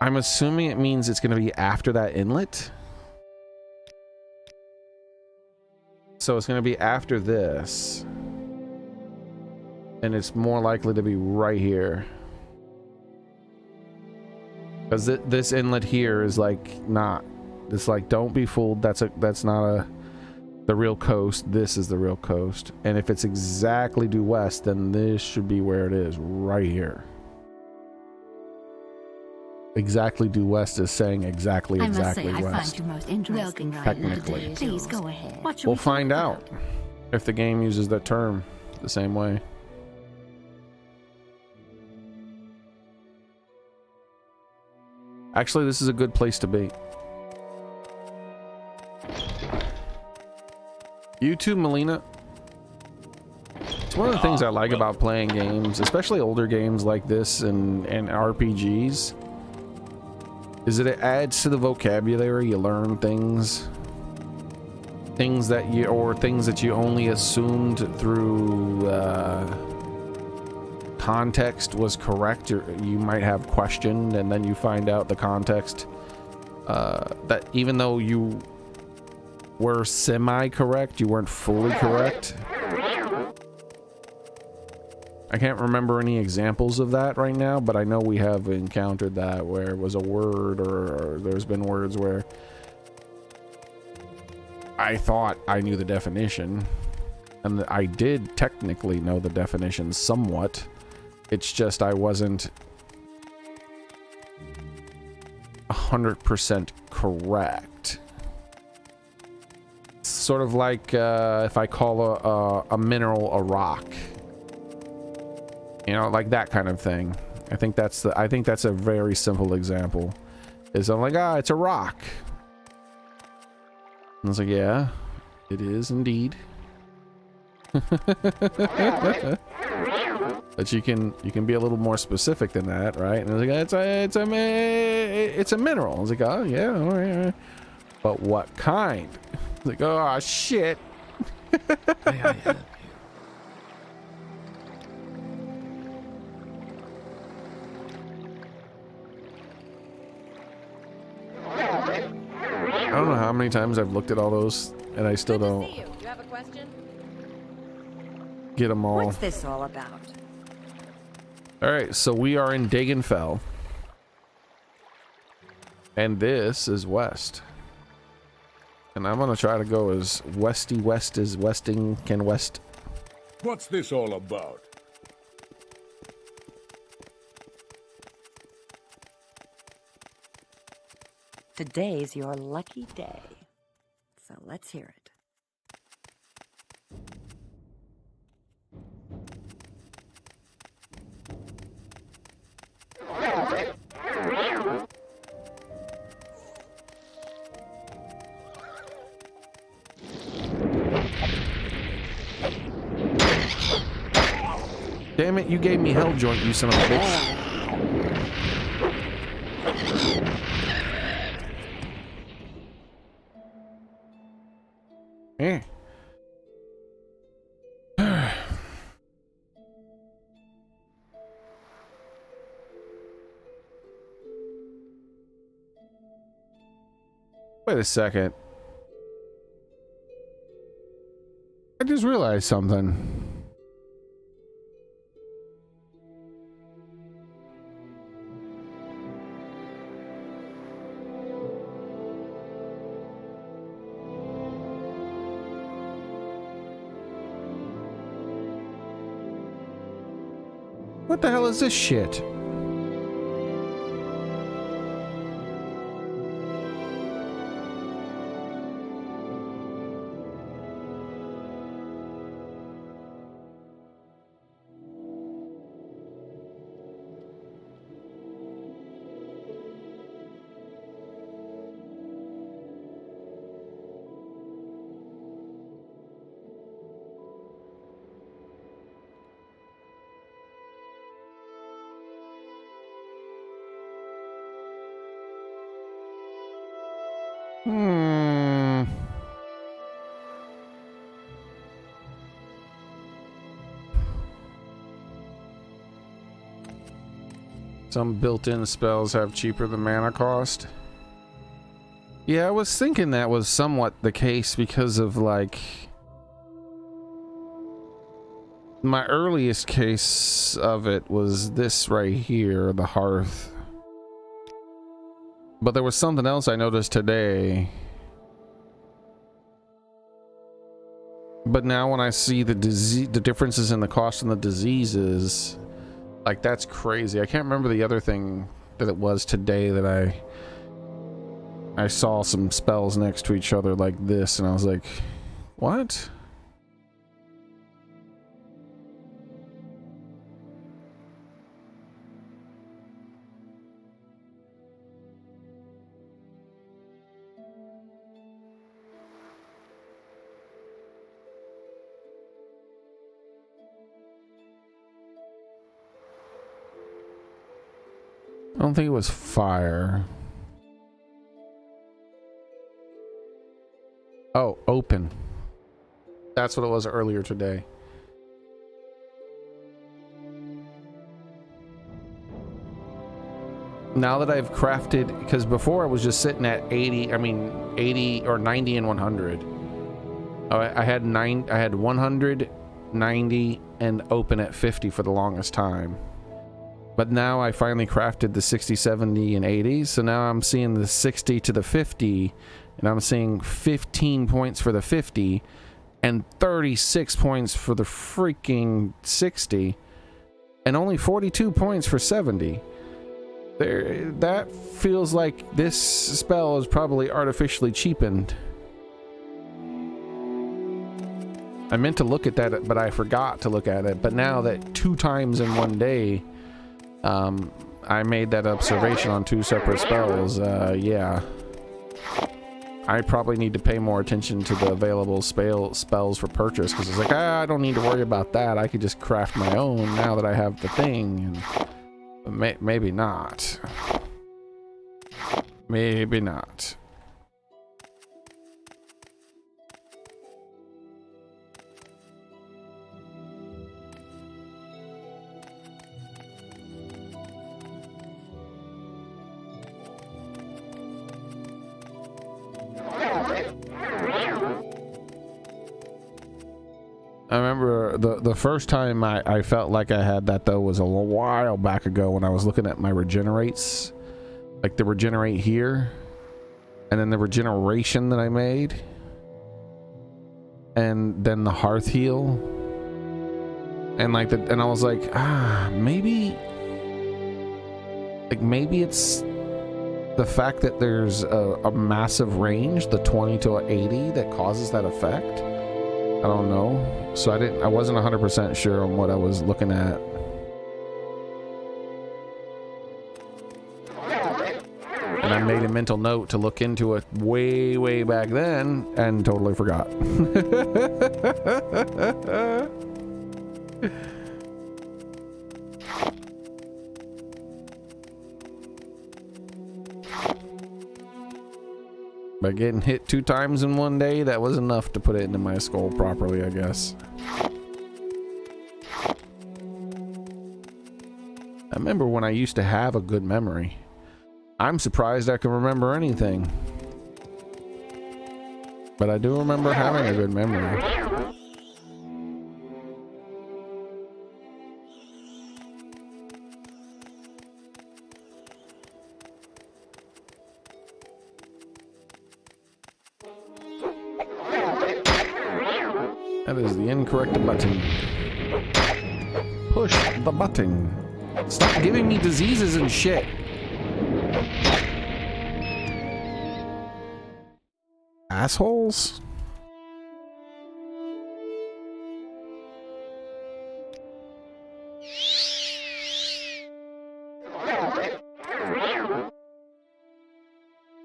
I'm assuming it means it's going to be after that inlet. So it's going to be after this. And it's more likely to be right here. Because this inlet here is like not. It's like, don't be fooled. That's not the real coast. This is the real coast. And if it's exactly due west, then this should be where it is, right here. Exactly due west is saying exactly I must say, west. I find you most interesting. Technically. Please go ahead. We'll find out if the game uses that term the same way. Actually, this is a good place to be. You too, Melina. It's one of the things I like about playing games, especially older games like this and RPGs, is that it adds to the vocabulary. You learn things that you only assumed through context was correct, or you might have questioned, and then you find out the context that even though you were semi-correct, you weren't fully correct. I can't remember any examples of that right now, but I know we have encountered that where it was a word, or there's been words where I thought I knew the definition, and I did technically know the definition somewhat. It's just I wasn't 100% correct. Sort of like if I call a mineral a rock, you know, like that kind of thing. I think that's a very simple example. Is I'm like, it's a rock. And I was like, yeah, it is indeed. But you can be a little more specific than that, right? And I was like, it's a mineral. I was like, oh yeah, all right. But what kind? I was like, oh shit. May I help you? I don't know how many times I've looked at all those and I still don't See you. You have a question? get them all. What's this all about? All right, so we are in Degenfell, and this is west. And I'm gonna try to go as westy west as westing can west. What's this all about? Today's your lucky day. So let's hear it. Damn it, you gave me hell joint, you son of a bitch. Eh. Wait a second. I just realized something. What the hell is this shit? Some built-in spells have cheaper than mana cost. Yeah, I was thinking that was somewhat the case because of like my earliest case of it was this right here, the hearth. But there was something else I noticed today. But now when I see the differences in the cost and the diseases, like that's crazy. I can't remember the other thing that it was today that I saw some spells next to each other like this, and I was like, what? I don't think it was fire. Oh, open. That's what it was earlier today. Now that I've crafted, because before I was just sitting at 80 or 90 and 100. I had 100, 90 and open at 50 for the longest time. But now I finally crafted the 60, 70 and 80. So now I'm seeing the 60 to the 50, and I'm seeing 15 points for the 50 and 36 points for the freaking 60 and only 42 points for 70. That feels like this spell is probably artificially cheapened. I meant to look at that, but I forgot to look at it. But now that 2 times in one day, I made that observation on 2 separate spells. Yeah, I probably need to pay more attention to the available spells for purchase, because it's like, I don't need to worry about that. I could just craft my own now that I have the thing. And maybe not. Maybe not. I remember the first time I felt like I had that though was a while back ago when I was looking at my regenerates, like the regenerate here, and then the regeneration that I made, and then the hearth heal, and and I was like, maybe it's the fact that there's a massive range, the 20 to 80, that causes that effect. I don't know. So I wasn't 100% sure on what I was looking at. And I made a mental note to look into it way back then and totally forgot. By getting hit 2 times in one day, that was enough to put it into my skull properly, I guess. I remember when I used to have a good memory. I'm surprised I can remember anything. But I do remember having a good memory. That is the incorrect button. Push the button. Stop giving me diseases and shit. Assholes.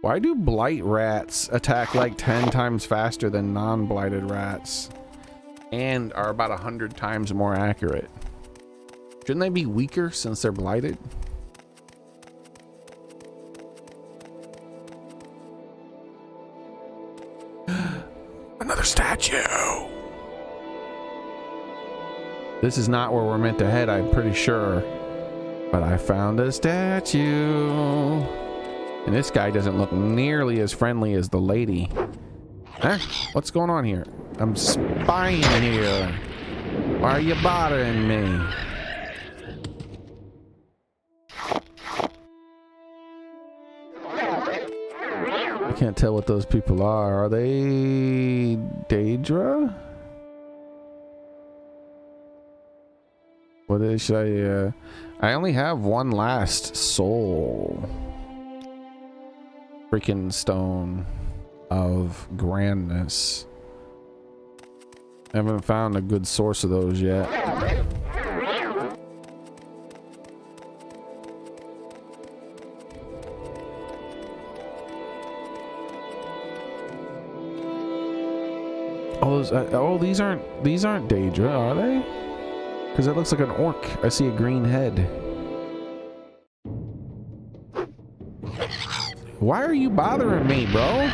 Why do blight rats attack like 10 times faster than non-blighted rats? And are about 100 times more accurate. Shouldn't they be weaker since they're blighted? Another statue. This is not where we're meant to head, I'm pretty sure. But I found a statue. And this guy doesn't look nearly as friendly as the lady. Huh? What's going on here? I'm spying here. Why are you bothering me? I can't tell what those people are. Are they Daedra? What is, should I only have one last soul. Freaking stone of grandness. I haven't found a good source of those yet. Oh, these aren't Daedra, are they? Because it looks like an orc. I see a green head. Why are you bothering me, bro?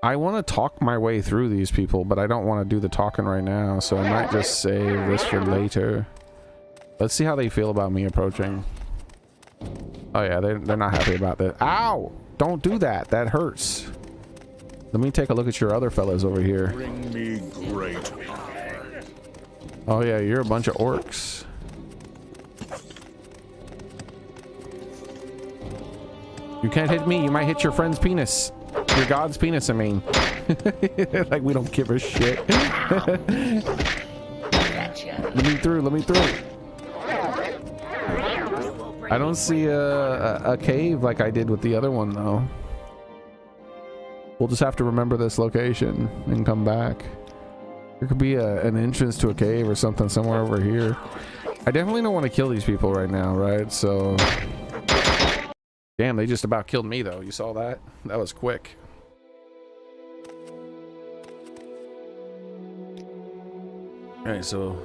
I want to talk my way through these people, but I don't want to do the talking right now, so I might just save this for later. Let's see how they feel about me approaching. Oh yeah, they're not happy about that. Ow! Don't do that. That hurts. Let me take a look at your other fellas over here. Bring me great. Oh yeah, you're a bunch of orcs. You can't hit me. You might hit your friend's penis. Your god's penis, I mean. Like we don't give a shit. Let me through. Let me through. I don't see a cave like I did with the other one, though. We'll just have to remember this location and come back. There could be an entrance to a cave or something somewhere over here. I definitely don't want to kill these people right now, right? So... Damn, they just about killed me, though. You saw that? That was quick. Alright, so...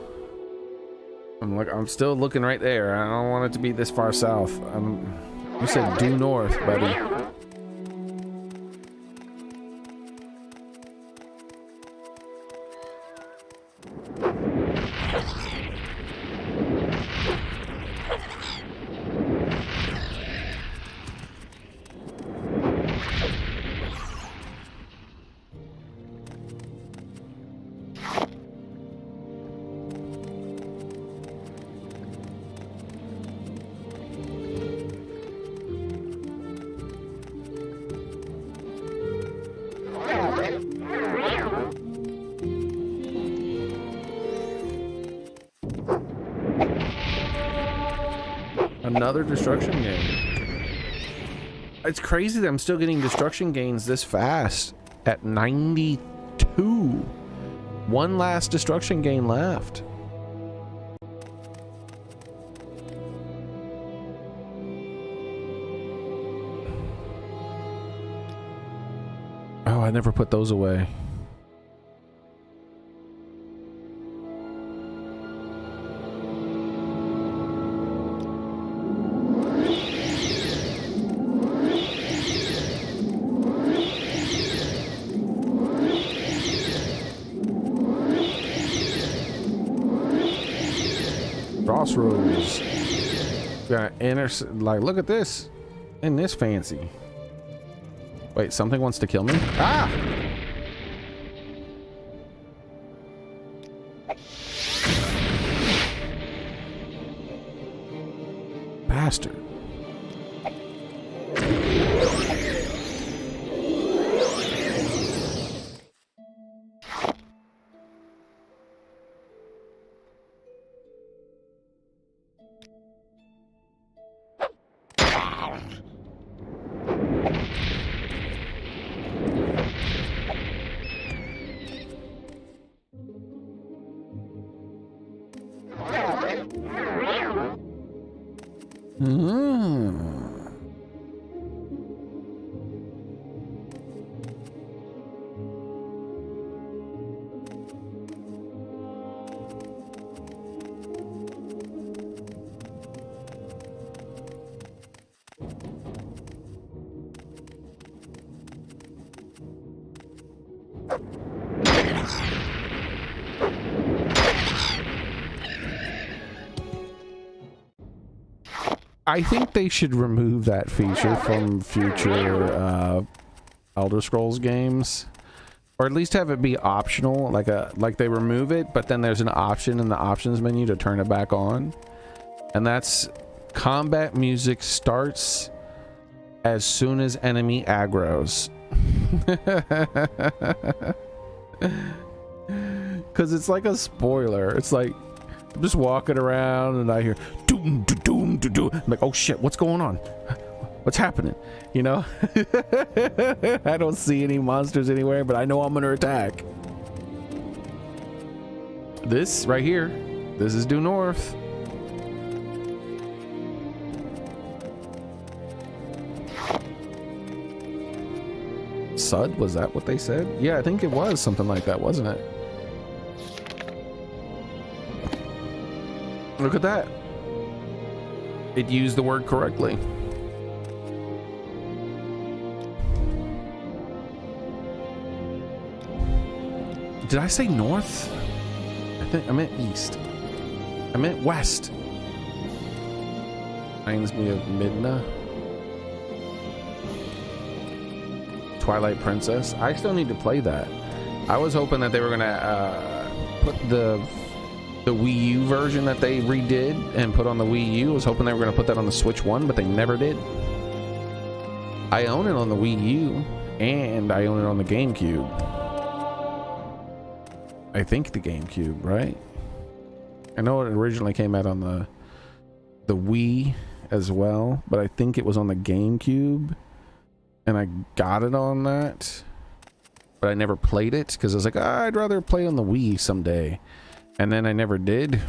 I'm still looking right there. I don't want it to be this far south. You said due north, buddy. Another destruction gain. It's crazy that I'm still getting destruction gains this fast at 92. One last destruction gain left. Oh, I never put those away. Crossroads. Got like, look at this. Isn't this fancy? Wait, something wants to kill me? Ah! Bastard. I think they should remove that feature from future Elder Scrolls games, or at least have it be optional. Like they remove it, but then there's an option in the options menu to turn it back on, and that's combat music starts as soon as enemy aggroes. Because it's like a spoiler. It's like I'm just walking around and I hear doom doom doom doom doom. I'm like, oh shit, what's going on? What's happening? You know? I don't see any monsters anywhere, but I know I'm gonna attack. This right here, this is due north. Sud, was that what they said? Yeah, I think it was something like that, wasn't it? Look at that. It used the word correctly. Did I say north? I think I meant east. I meant west. Reminds me of Midna. Twilight Princess. I still need to play that. I was hoping that they were gonna put the Wii U version that they redid and put on the Wii U. I was hoping they were gonna put that on the Switch 1, but they never did. I own it on the Wii U and I own it on the GameCube. I think the GameCube, right? I know it originally came out on the Wii as well, but I think it was on the GameCube. And I got it on that, but I never played it because I was like, I'd rather play on the Wii someday. And then I never did.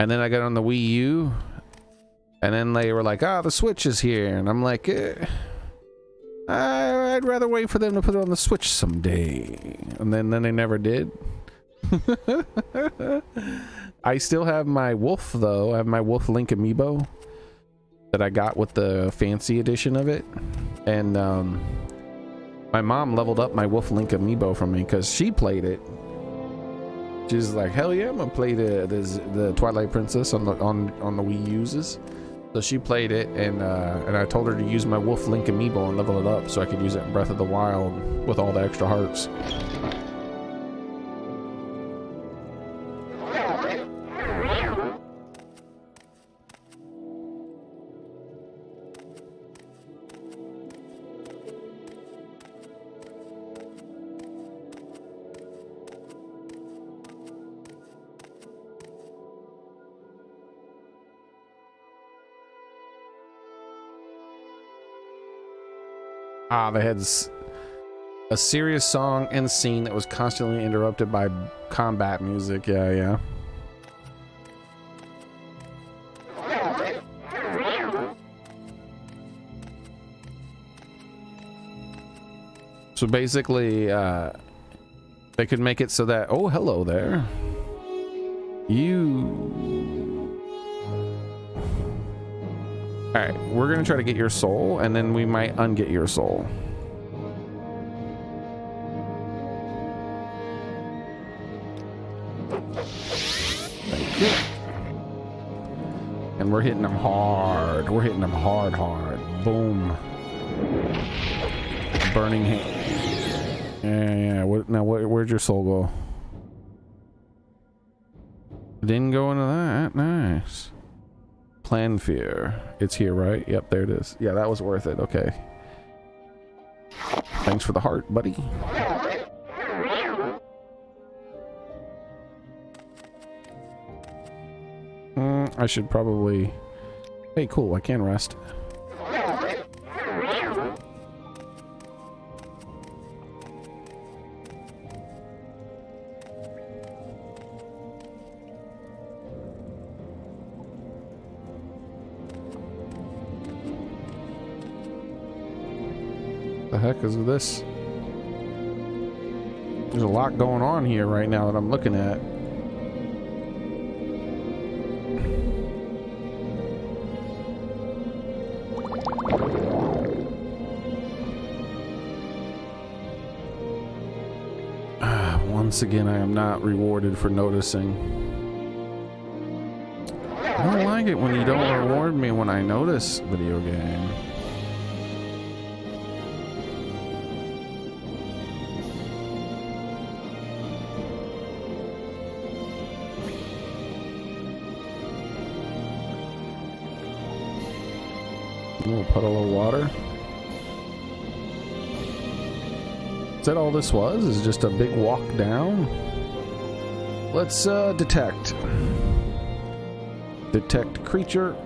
And then I got on the Wii U, and then they were like, the Switch is here. And I'm like, I'd rather wait for them to put it on the Switch someday. And then they never did. I still have my Wolf, though. I have my Wolf Link amiibo that I got with the fancy edition of it, and my mom leveled up my Wolf Link amiibo from me because she played it. She's like, hell yeah, I'm gonna play the Twilight Princess on the Wii U's. So she played it, and I told her to use my Wolf Link amiibo and level it up so I could use it in Breath of the Wild with all the extra hearts. They had a serious song and scene that was constantly interrupted by combat music. Yeah. So basically, they could make it so that, oh, hello there. Alright, we're gonna try to get your soul, and then we might unget your soul. Thank you. And we're hitting them hard. We're hitting them hard. Boom. Burning hand. Yeah. Where'd your soul go? Didn't go into that. Nice. Plan fear. It's here, right? Yep, there it is. Yeah, that was worth it. Okay. Thanks for the heart, buddy. I should probably... Hey, cool. I can rest. The heck is this? There's a lot going on here right now that I'm looking at. Once again, I am not rewarded for noticing. I don't like it when you don't reward me when I notice, video game. A little puddle of water. Is that all this was? Is it just a big walk down? Let's detect. Detect creature.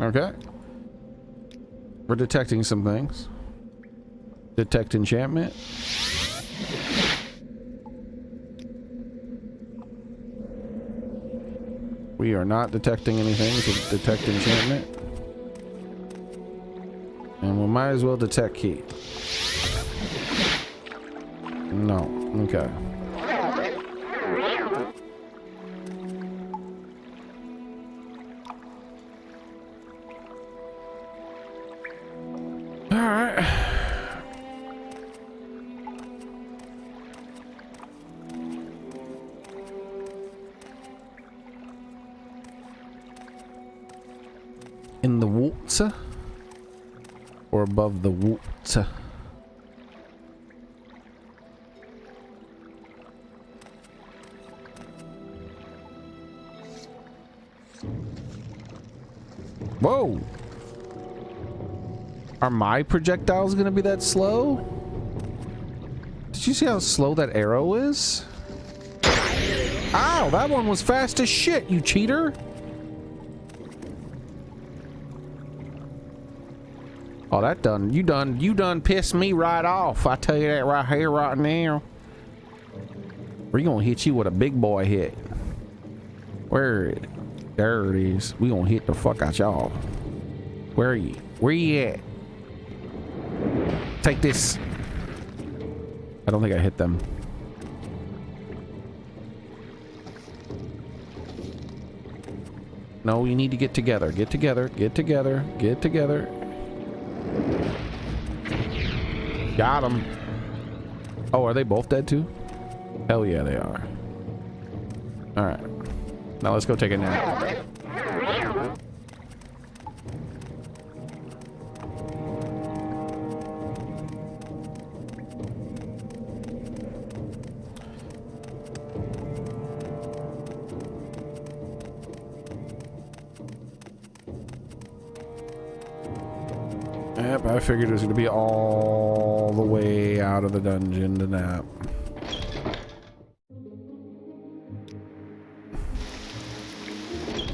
Okay. We're detecting some things. Detect enchantment. We are not detecting anything to detect enchantment. And we might as well detect key. No. Okay. Alright. In the water? Or above the water? Whoa! Are my projectiles gonna be that slow? Did you see how slow that arrow is? Ow! That one was fast as shit, you cheater! Oh, that done. You done pissed me right off. I tell you that right here, right now. We're gonna hit you with a big boy hit. Where is it? There it is. We gonna hit the fuck out y'all. Where are you? Where you at? Take this. I don't think I hit them. No, you need to get together. Get together. Get together. Get together. Got him. Oh, are they both dead too? Hell yeah, they are. All right. Now let's go take a nap. Yep, I figured it was going to be all the way out of the dungeon to nap.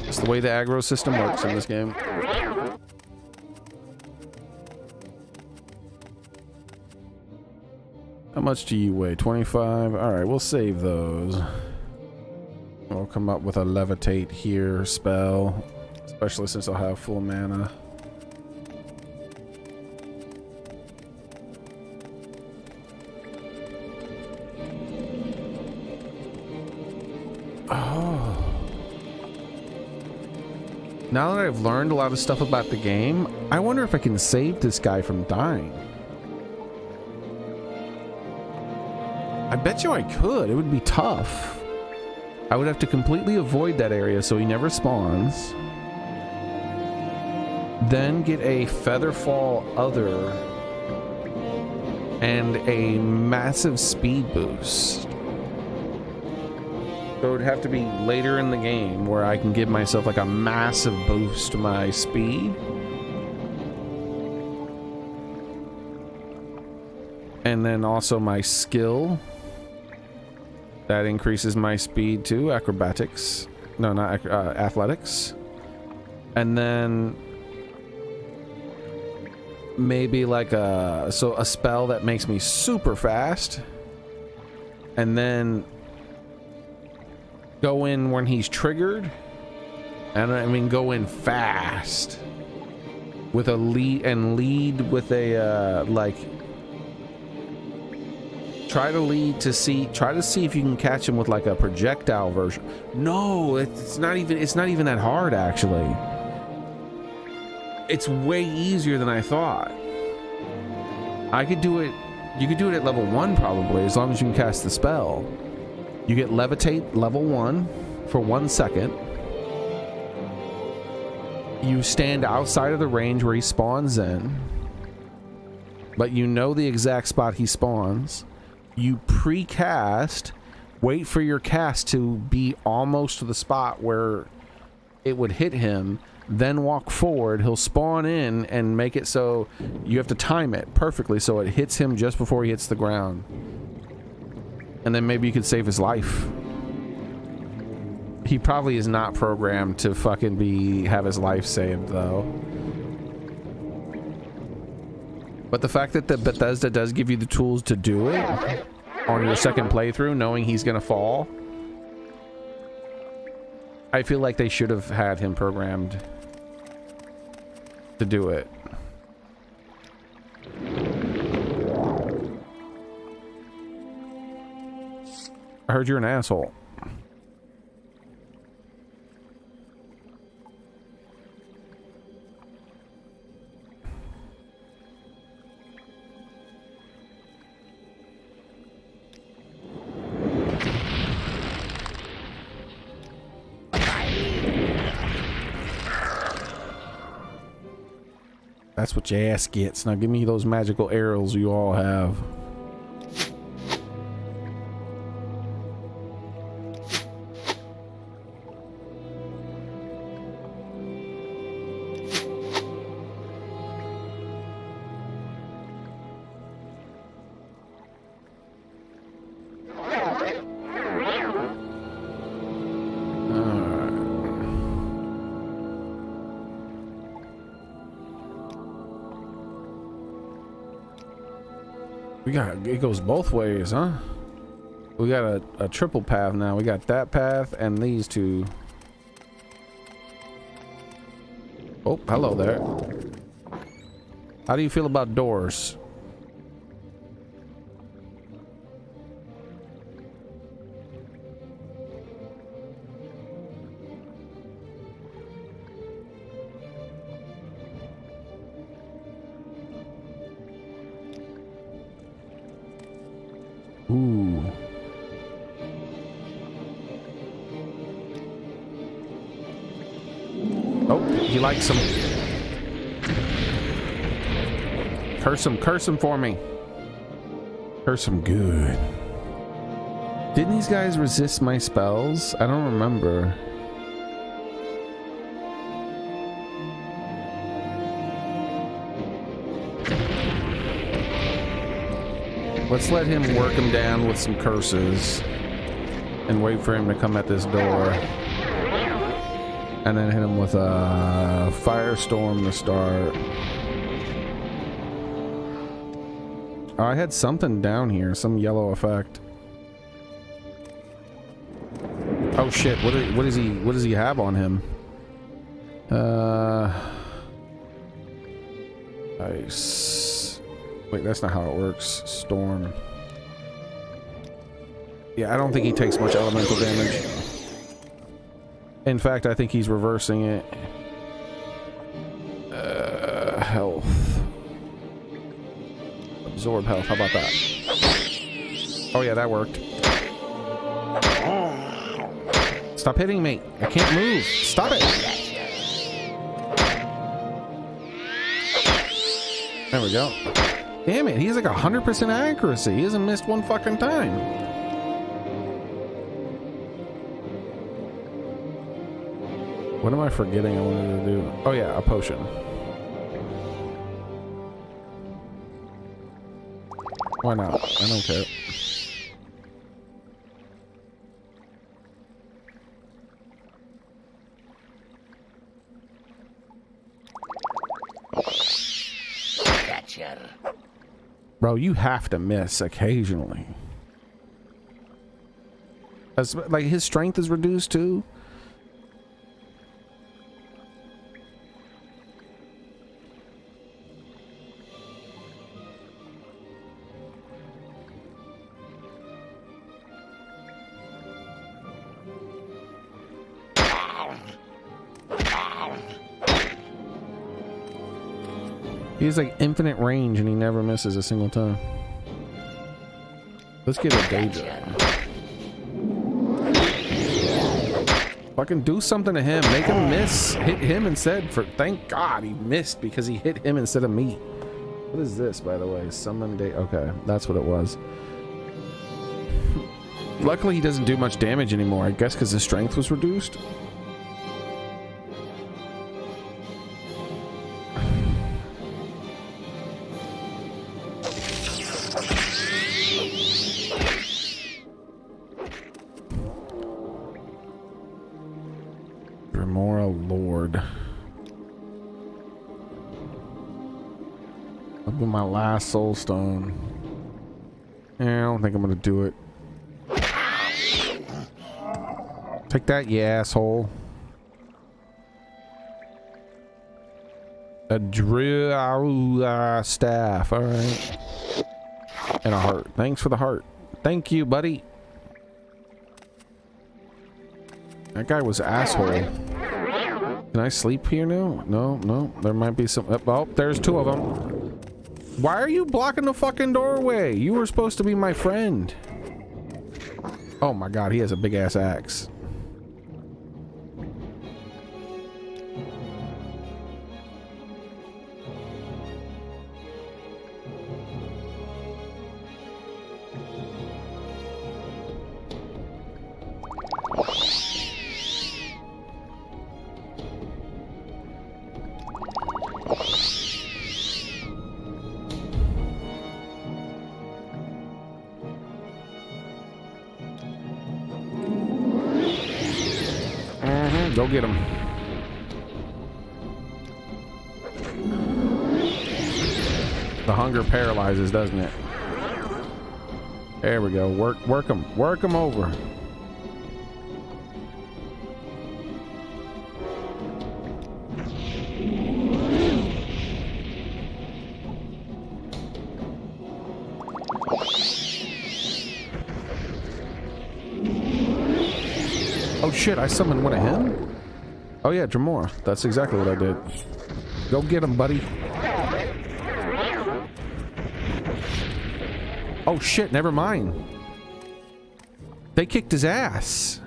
It's the way the aggro system works in this game. How much do you weigh? 25? Alright, we'll save those. We'll come up with a levitate here spell, especially since I'll have full mana. Now that I've learned a lot of stuff about the game, I wonder if I can save this guy from dying. I bet you I could. It would be tough. I would have to completely avoid that area so he never spawns. Then get a Featherfall Other and a massive speed boost. So it would have to be later in the game where I can give myself like a massive boost to my speed. And then also my skill. That increases my speed too. Acrobatics. No, not athletics. And then maybe like a spell that makes me super fast. And then go in when he's triggered, and I mean go in fast with a lead with a like try to see if you can catch him with like a projectile version. No, it's not even that hard actually. It's way easier than I thought. I could do it You could do it at level 1 probably, as long as you can cast the spell. You get levitate level 1 for 1 second. You stand outside of the range where he spawns in, but you know the exact spot he spawns. You pre-cast, wait for your cast to be almost to the spot where it would hit him, then walk forward. He'll spawn in and make it so you have to time it perfectly so it hits him just before he hits the ground. And then maybe you could save his life. He probably is not programmed to fucking have his life saved though. But the fact that the Bethesda does give you the tools to do it on your second playthrough, knowing he's gonna fall, I feel like they should have had him programmed to do it. I heard you're an asshole. That's what your ass gets. Now give me those magical arrows you all have. It goes both ways, huh? We got a triple path now. We got that path and these two. Oh, hello there. How do you feel about doors? Ooh. Oh, he likes him. Curse him for me. Curse him good. Didn't these guys resist my spells? I don't remember. Let's let him work him down with some curses and wait for him to come at this door. And then hit him with a firestorm to start. Oh, I had something down here, some yellow effect. Oh shit, what does he have on him? Ice. Wait, that's not how it works. Storm. Yeah, I don't think he takes much elemental damage. In fact, I think he's reversing it. Health. Absorb health. How about that? Oh yeah, that worked. Stop hitting me. I can't move. Stop it. There we go. Damn it, he's like 100% accuracy. He hasn't missed one fucking time. What am I forgetting I wanted to do? Oh yeah, a potion. Why not? I don't care. Bro, you have to miss occasionally. Like, his strength is reduced too. He has like infinite range and he never misses a single time. Let's get a day job. Fucking do something to him. Make him miss. Hit him instead. Thank God he missed because he hit him instead of me. What is this, by the way? Summon day. Okay, that's what it was. Luckily, he doesn't do much damage anymore. I guess because his strength was reduced. Remora Lord. I'll do my last soul stone. Yeah, I don't think I'm gonna do it. Take that, you asshole. A drill staff, alright. And a heart. Thanks for the heart. Thank you, buddy. That guy was asshole. Can I sleep here now? No, no. There might be some. Oh, there's two of them. Why are you blocking the fucking doorway? You were supposed to be my friend. Oh my God, he has a big ass axe. Go get him. The hunger paralyzes, doesn't it? There we go. Work him. Work him over. Oh shit, I summoned one of him? Oh yeah, Dremora. That's exactly what I did. Go get him, buddy. Oh shit, never mind. They kicked his ass.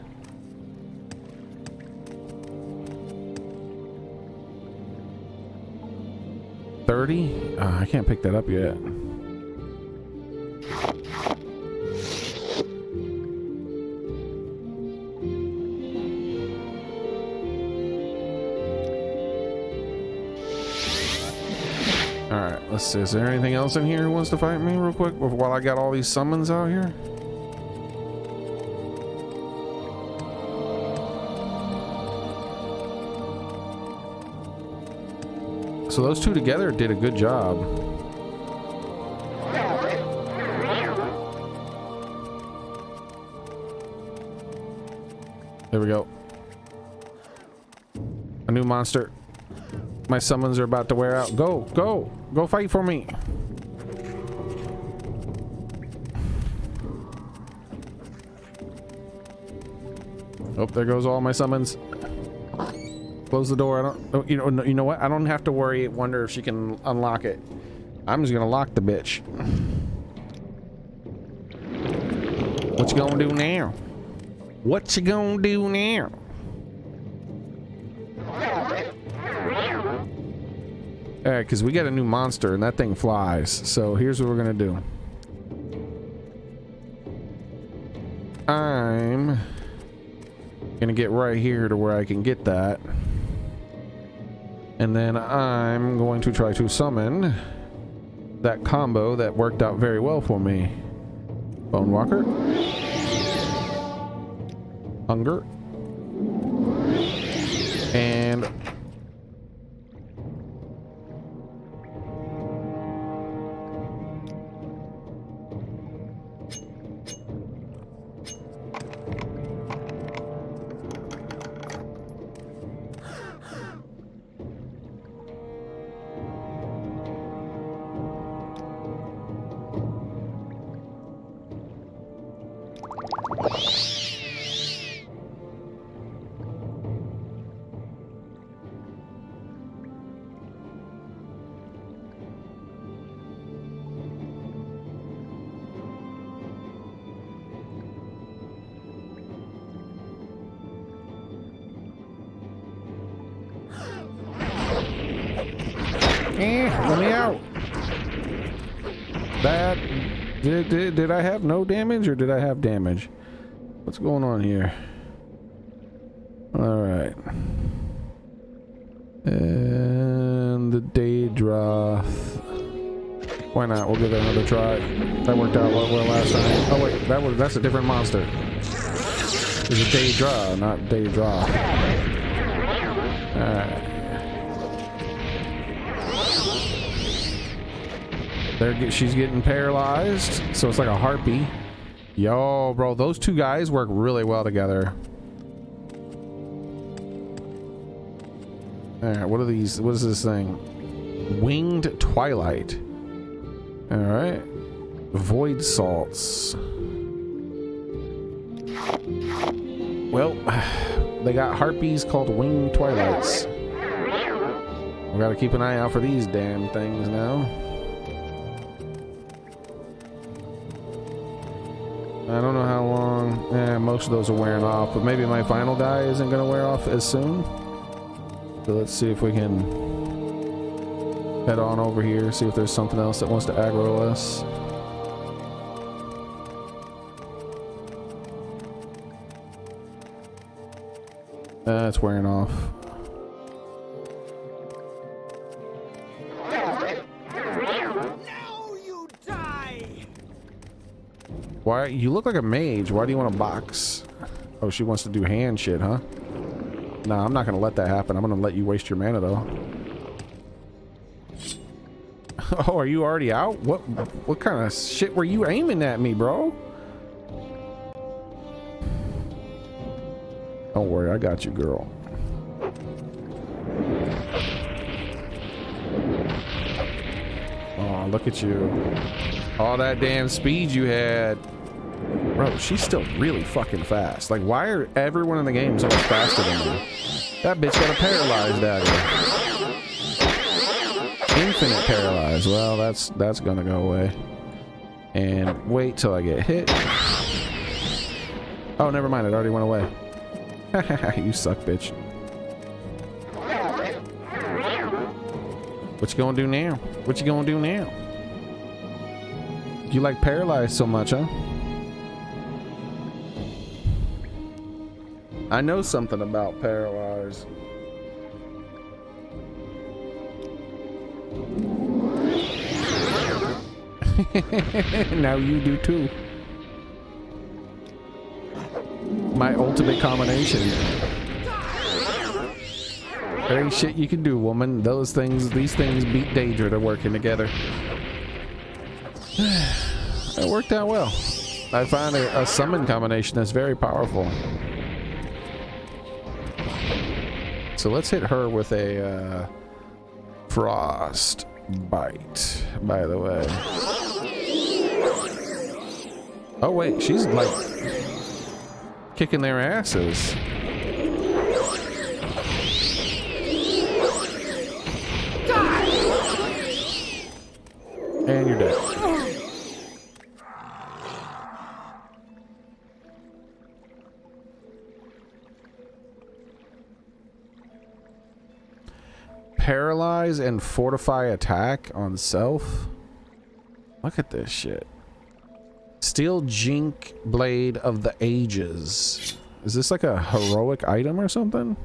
$30? I can't pick that up yet. Alright, let's see. Is there anything else in here who wants to fight me real quick while I got all these summons out here? So those two together did a good job. There we go. A new monster. My summons are about to wear out. Go, go, go fight for me. Oh, there goes all my summons. Close the door. I don't. You know what? I don't have to worry. Wonder if she can unlock it. I'm just gonna lock the bitch. What you gonna do now? What you gonna do now? Alright, because we got a new monster and that thing flies. So here's what we're gonna do. I'm gonna get right here to where I can get that. And then I'm going to try to summon that combo that worked out very well for me. Bone Walker. Hunger. And That did I have no damage or did I have damage? What's going on here? All right. And the Daedra. Why not? We'll give it another try. That worked out well last time. Oh wait, that's a different monster. It's a Daedra, not Daedra. Alright. She's getting paralyzed, so it's like a harpy. Yo, bro, those two guys work really well together. Alright, what are these? What is this thing? Winged Twilight. Alright. Void salts. Well, they got harpies called Winged Twilights. We gotta keep an eye out for these damn things now. I don't know how long. Most of those are wearing off, but maybe my final guy isn't gonna wear off as soon. So let's see if we can head on over here, see if there's something else that wants to aggro us. It's wearing off. Now you die! Why? You look like a mage. Why do you want a box? Oh, she wants to do hand shit, huh? Nah, I'm not gonna let that happen. I'm gonna let you waste your mana, though. Oh, are you already out? What kind of shit were you aiming at me, bro? Don't worry, I got you, girl. Oh, look at you. All that damn speed you had. Bro, she's still really fucking fast. Like, why are everyone in the game so much faster than me? That bitch got a paralyzed dagger. Infinite paralyzed. Well, that's gonna go away. And wait till I get hit. Oh, never mind. It already went away. You suck, bitch. What you gonna do now? What you gonna do now? You like paralyzed so much, huh? I know something about paralyzed. Now you do too. My ultimate combination. There ain't shit you can do, woman. These things beat Daedra to working together. It worked out well. I found a summon combination that's very powerful. So let's hit her with a frost bite, by the way. Oh wait, she's like kicking their asses. And you're dead. Paralyze and fortify attack on self. Look at this shit. Steel Jink Blade of the Ages. Is this like a heroic item or something?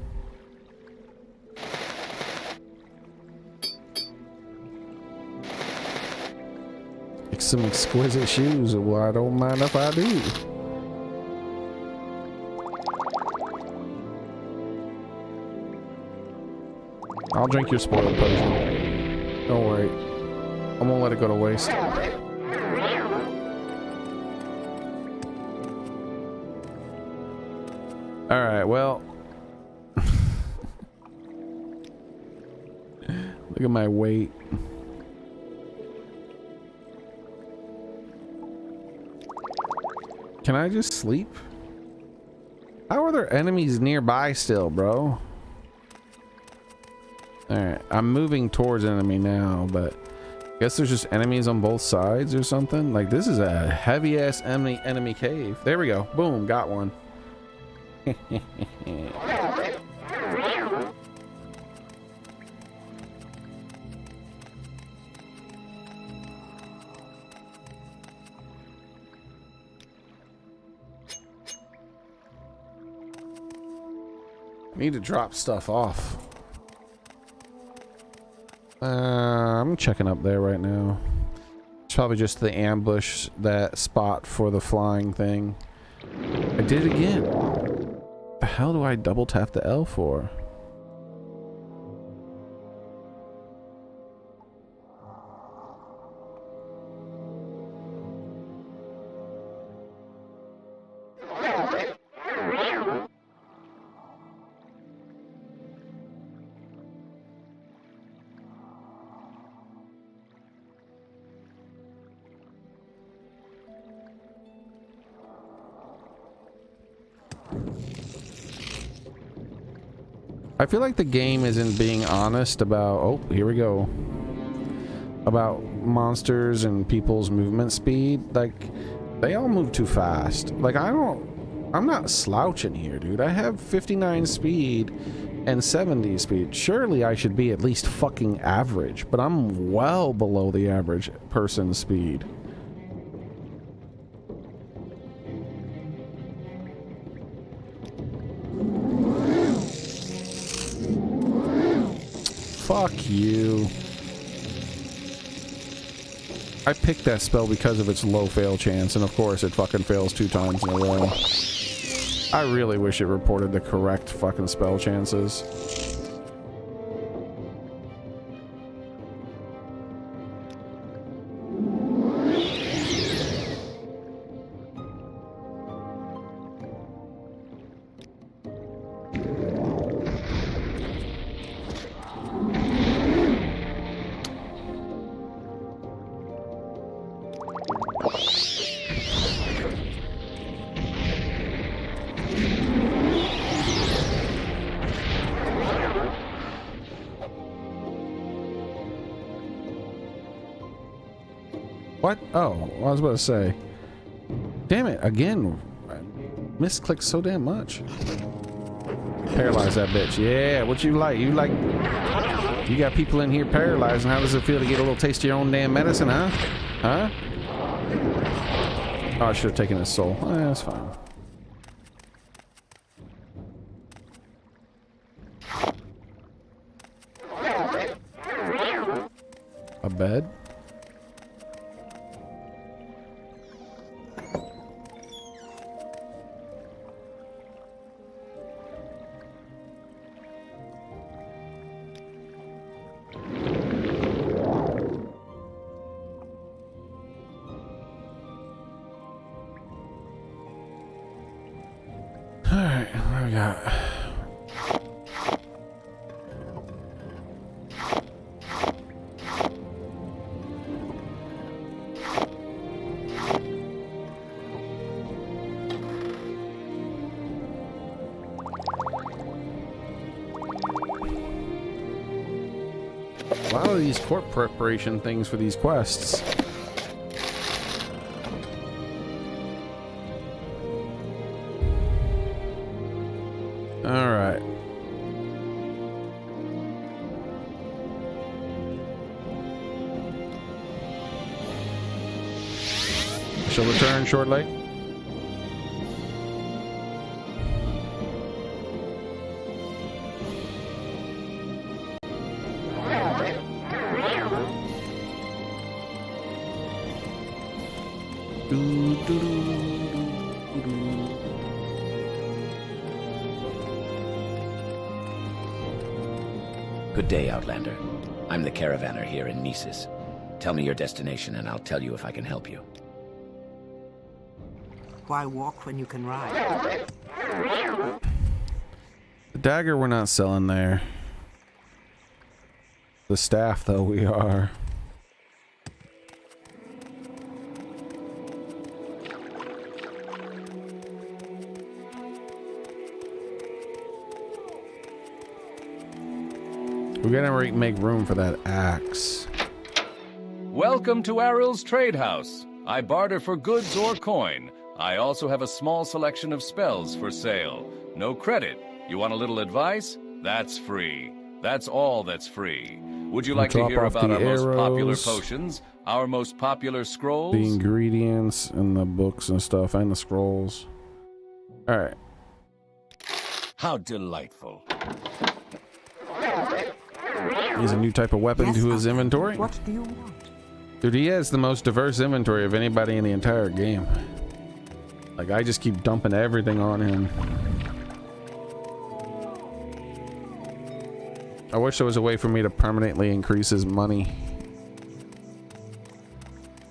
Like some exquisite shoes. Well, I don't mind if I do. I'll drink your spoiled potion. Don't worry. I won't let it go to waste. Alright, well. Look at my weight. Can I just sleep? How are there enemies nearby still, bro? Alright, I'm moving towards enemy now, but I guess there's just enemies on both sides or something. Like, this is a heavy-ass enemy cave. There we go. Boom, got one. Need to drop stuff off. I'm checking up there right now. It's probably just the ambush, that spot for the flying thing. I did it again. The hell do I double tap the L for? I feel like the game isn't being honest about, oh, here we go, about monsters and people's movement speed. Like, they all move too fast. Like, I'm not slouching here, dude. I have 59 speed and 70 speed. Surely I should be at least fucking average, but I'm well below the average person's speed. Fuck you. I picked that spell because of its low fail chance, and of course it fucking fails 2 times in a row. I really wish it reported the correct fucking spell chances. What? Oh, I was about to say. Damn it, again. I misclicked so damn much. Paralyze that bitch. Yeah, what you like? You got people in here paralyzed, and how does it feel to get a little taste of your own damn medicine, huh? Huh? Oh, I should have taken his soul. Oh, yeah, that's fine. A bed? A lot of these court preparation things for these quests. All right. She'll return shortly. Good day, Outlander. I'm the caravaner here in Nisus. Tell me your destination and I'll tell you if I can help you. Why walk when you can ride? The dagger we're not selling there. The staff, though, we are. We're gonna make room for that axe. Welcome to Aril's Trade House. I barter for goods or coin. I also have a small selection of spells for sale. No credit. You want a little advice? That's free. That's all that's free. Would you like to hear about our most popular potions? Our most popular scrolls? The ingredients and the books and stuff and the scrolls. Alright. How delightful. He's a new type of weapon to his inventory. What do you want? Dude, he has the most diverse inventory of anybody in the entire game. Like, I just keep dumping everything on him. I wish there was a way for me to permanently increase his money.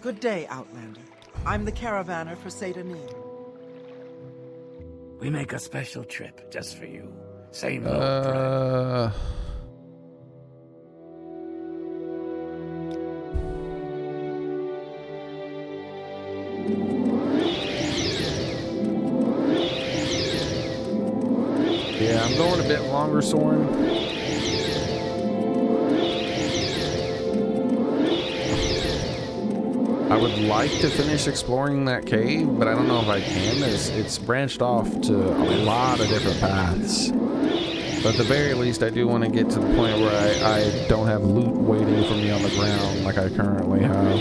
Good day, Outlander. I'm the caravaner for Satanin. We make a special trip just for you. Same old price. Yeah, I'm going a bit longer, Soren. I would like to finish exploring that cave, but I don't know if I can. It's branched off to a lot of different paths. But at the very least, I do want to get to the point where I don't have loot waiting for me on the ground like I currently have.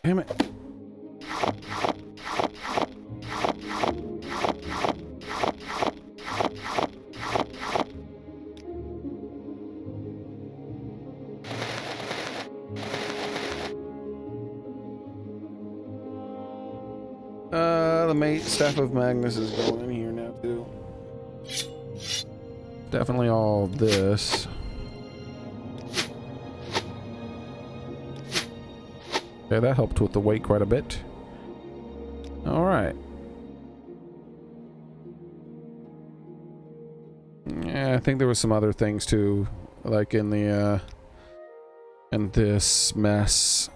Damn it. The mate staff of Magnus is going in here now too. Definitely all this. Okay, that helped with the weight quite a bit. All right. Yeah, I think there was some other things too, like in the in this mess.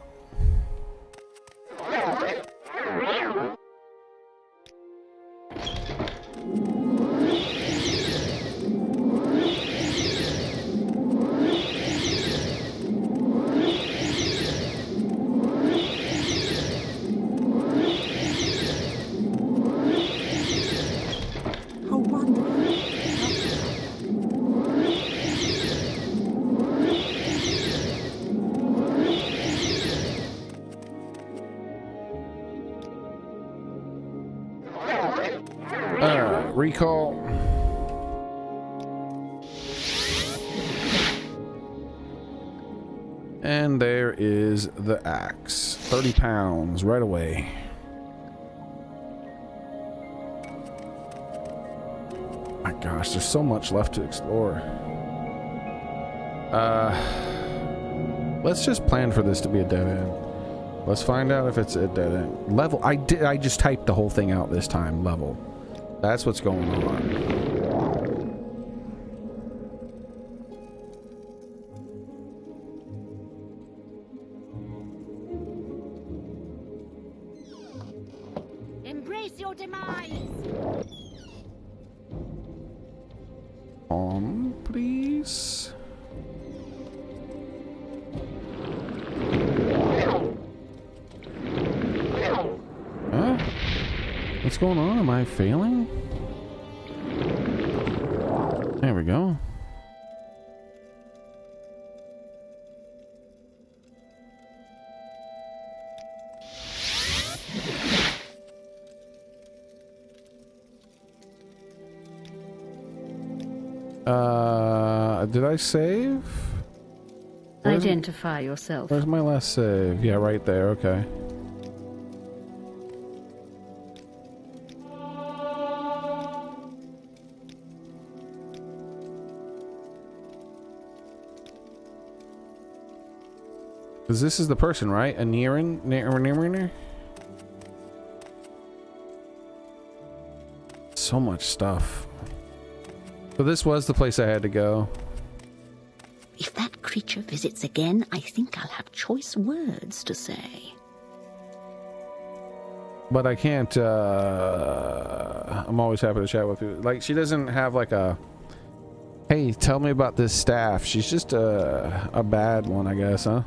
Recall. And there is the axe. 30 pounds right away. My gosh, there's so much left to explore. Let's just plan for this to be a dead end. Let's find out if it's a dead end. Level. I just typed the whole thing out this time. Level. That's what's going on. Embrace your demise. Please. Huh? What's going on? Am I failing? go. Did I save? Identify yourself. Where's my last save? Yeah, right there. Okay. Because this is the person, right? A Nirin? So much stuff. So this was the place I had to go. If that creature visits again, I think I'll have choice words to say. But I can't, I'm always happy to chat with you. Like, she doesn't have like a, hey, tell me about this staff. She's just a bad one, I guess, huh?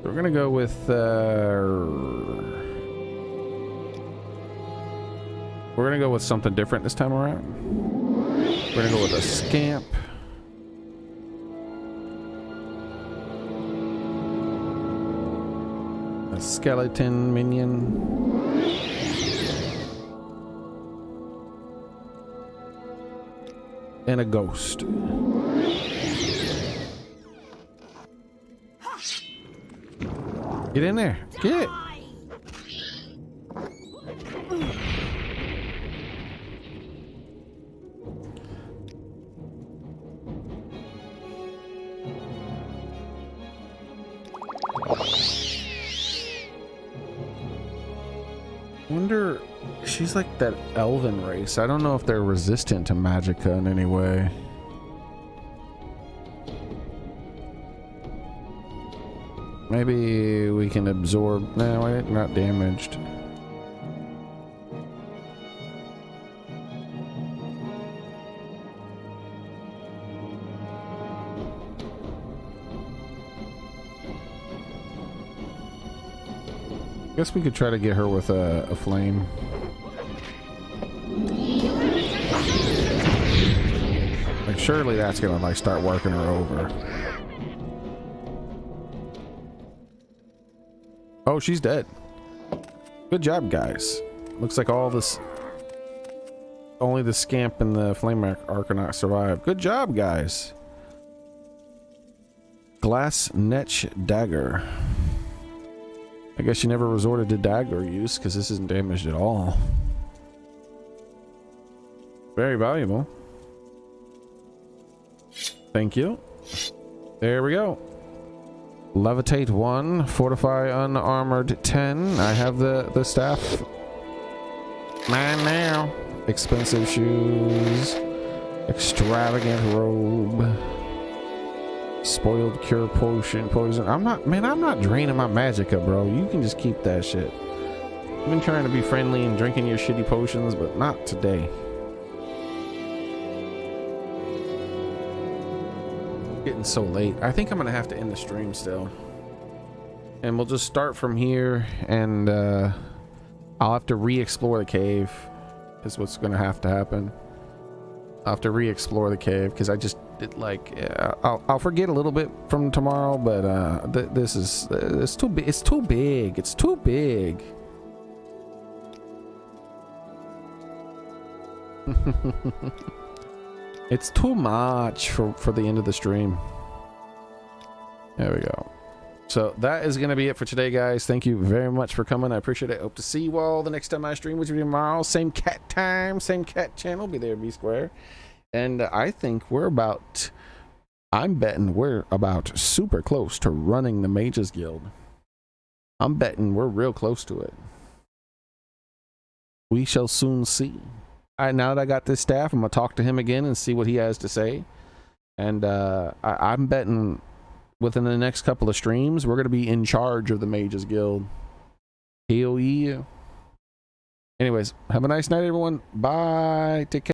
We're gonna go with something different this time around. We're gonna go with a scamp. A skeleton minion. And a ghost. Get in there. Get. Wonder, she's like that elven race. I don't know if they're resistant to magicka in any way. Maybe we can absorb. No, wait, not damaged. Guess we could try to get her with a flame. Like, surely that's gonna like start working her over. Oh, she's dead. Good job, guys. Looks like all this, only the scamp and the flame arcanaut survived. Good job, guys. Glass Netch Dagger. I guess you never resorted to dagger use because this isn't damaged at all. Very valuable. Thank you. There we go. Levitate 1, fortify unarmored 10. I have the staff. Mine now. Expensive shoes. Extravagant robe. Spoiled cure poison. I'm not draining my magicka, bro. You can just keep that shit. I've been trying to be friendly and drinking your shitty potions, but not today. Getting so late. I think I'm gonna have to end the stream still, and we'll just start from here, and I'll have to re-explore the cave is what's gonna have to happen. I'll have to re-explore the cave because I just did like I'll forget a little bit from tomorrow, but this is it's too big. It's too big. It's too big. It's too much for the end of the stream. There we go. So that is going to be it for today, guys. Thank you very much for coming. I appreciate it. Hope to see you all the next time I stream, which will be tomorrow. Same cat time, same cat channel. Be there, be square. And I think I'm betting we're about super close to running the Mages Guild. I'm betting we're real close to it. We shall soon see. Now that I got this staff, I'm gonna talk to him again and see what he has to say. And I'm betting within the next couple of streams, we're gonna be in charge of the Mages Guild. Hell yeah. Anyways, have a nice night, everyone. Bye. Take care.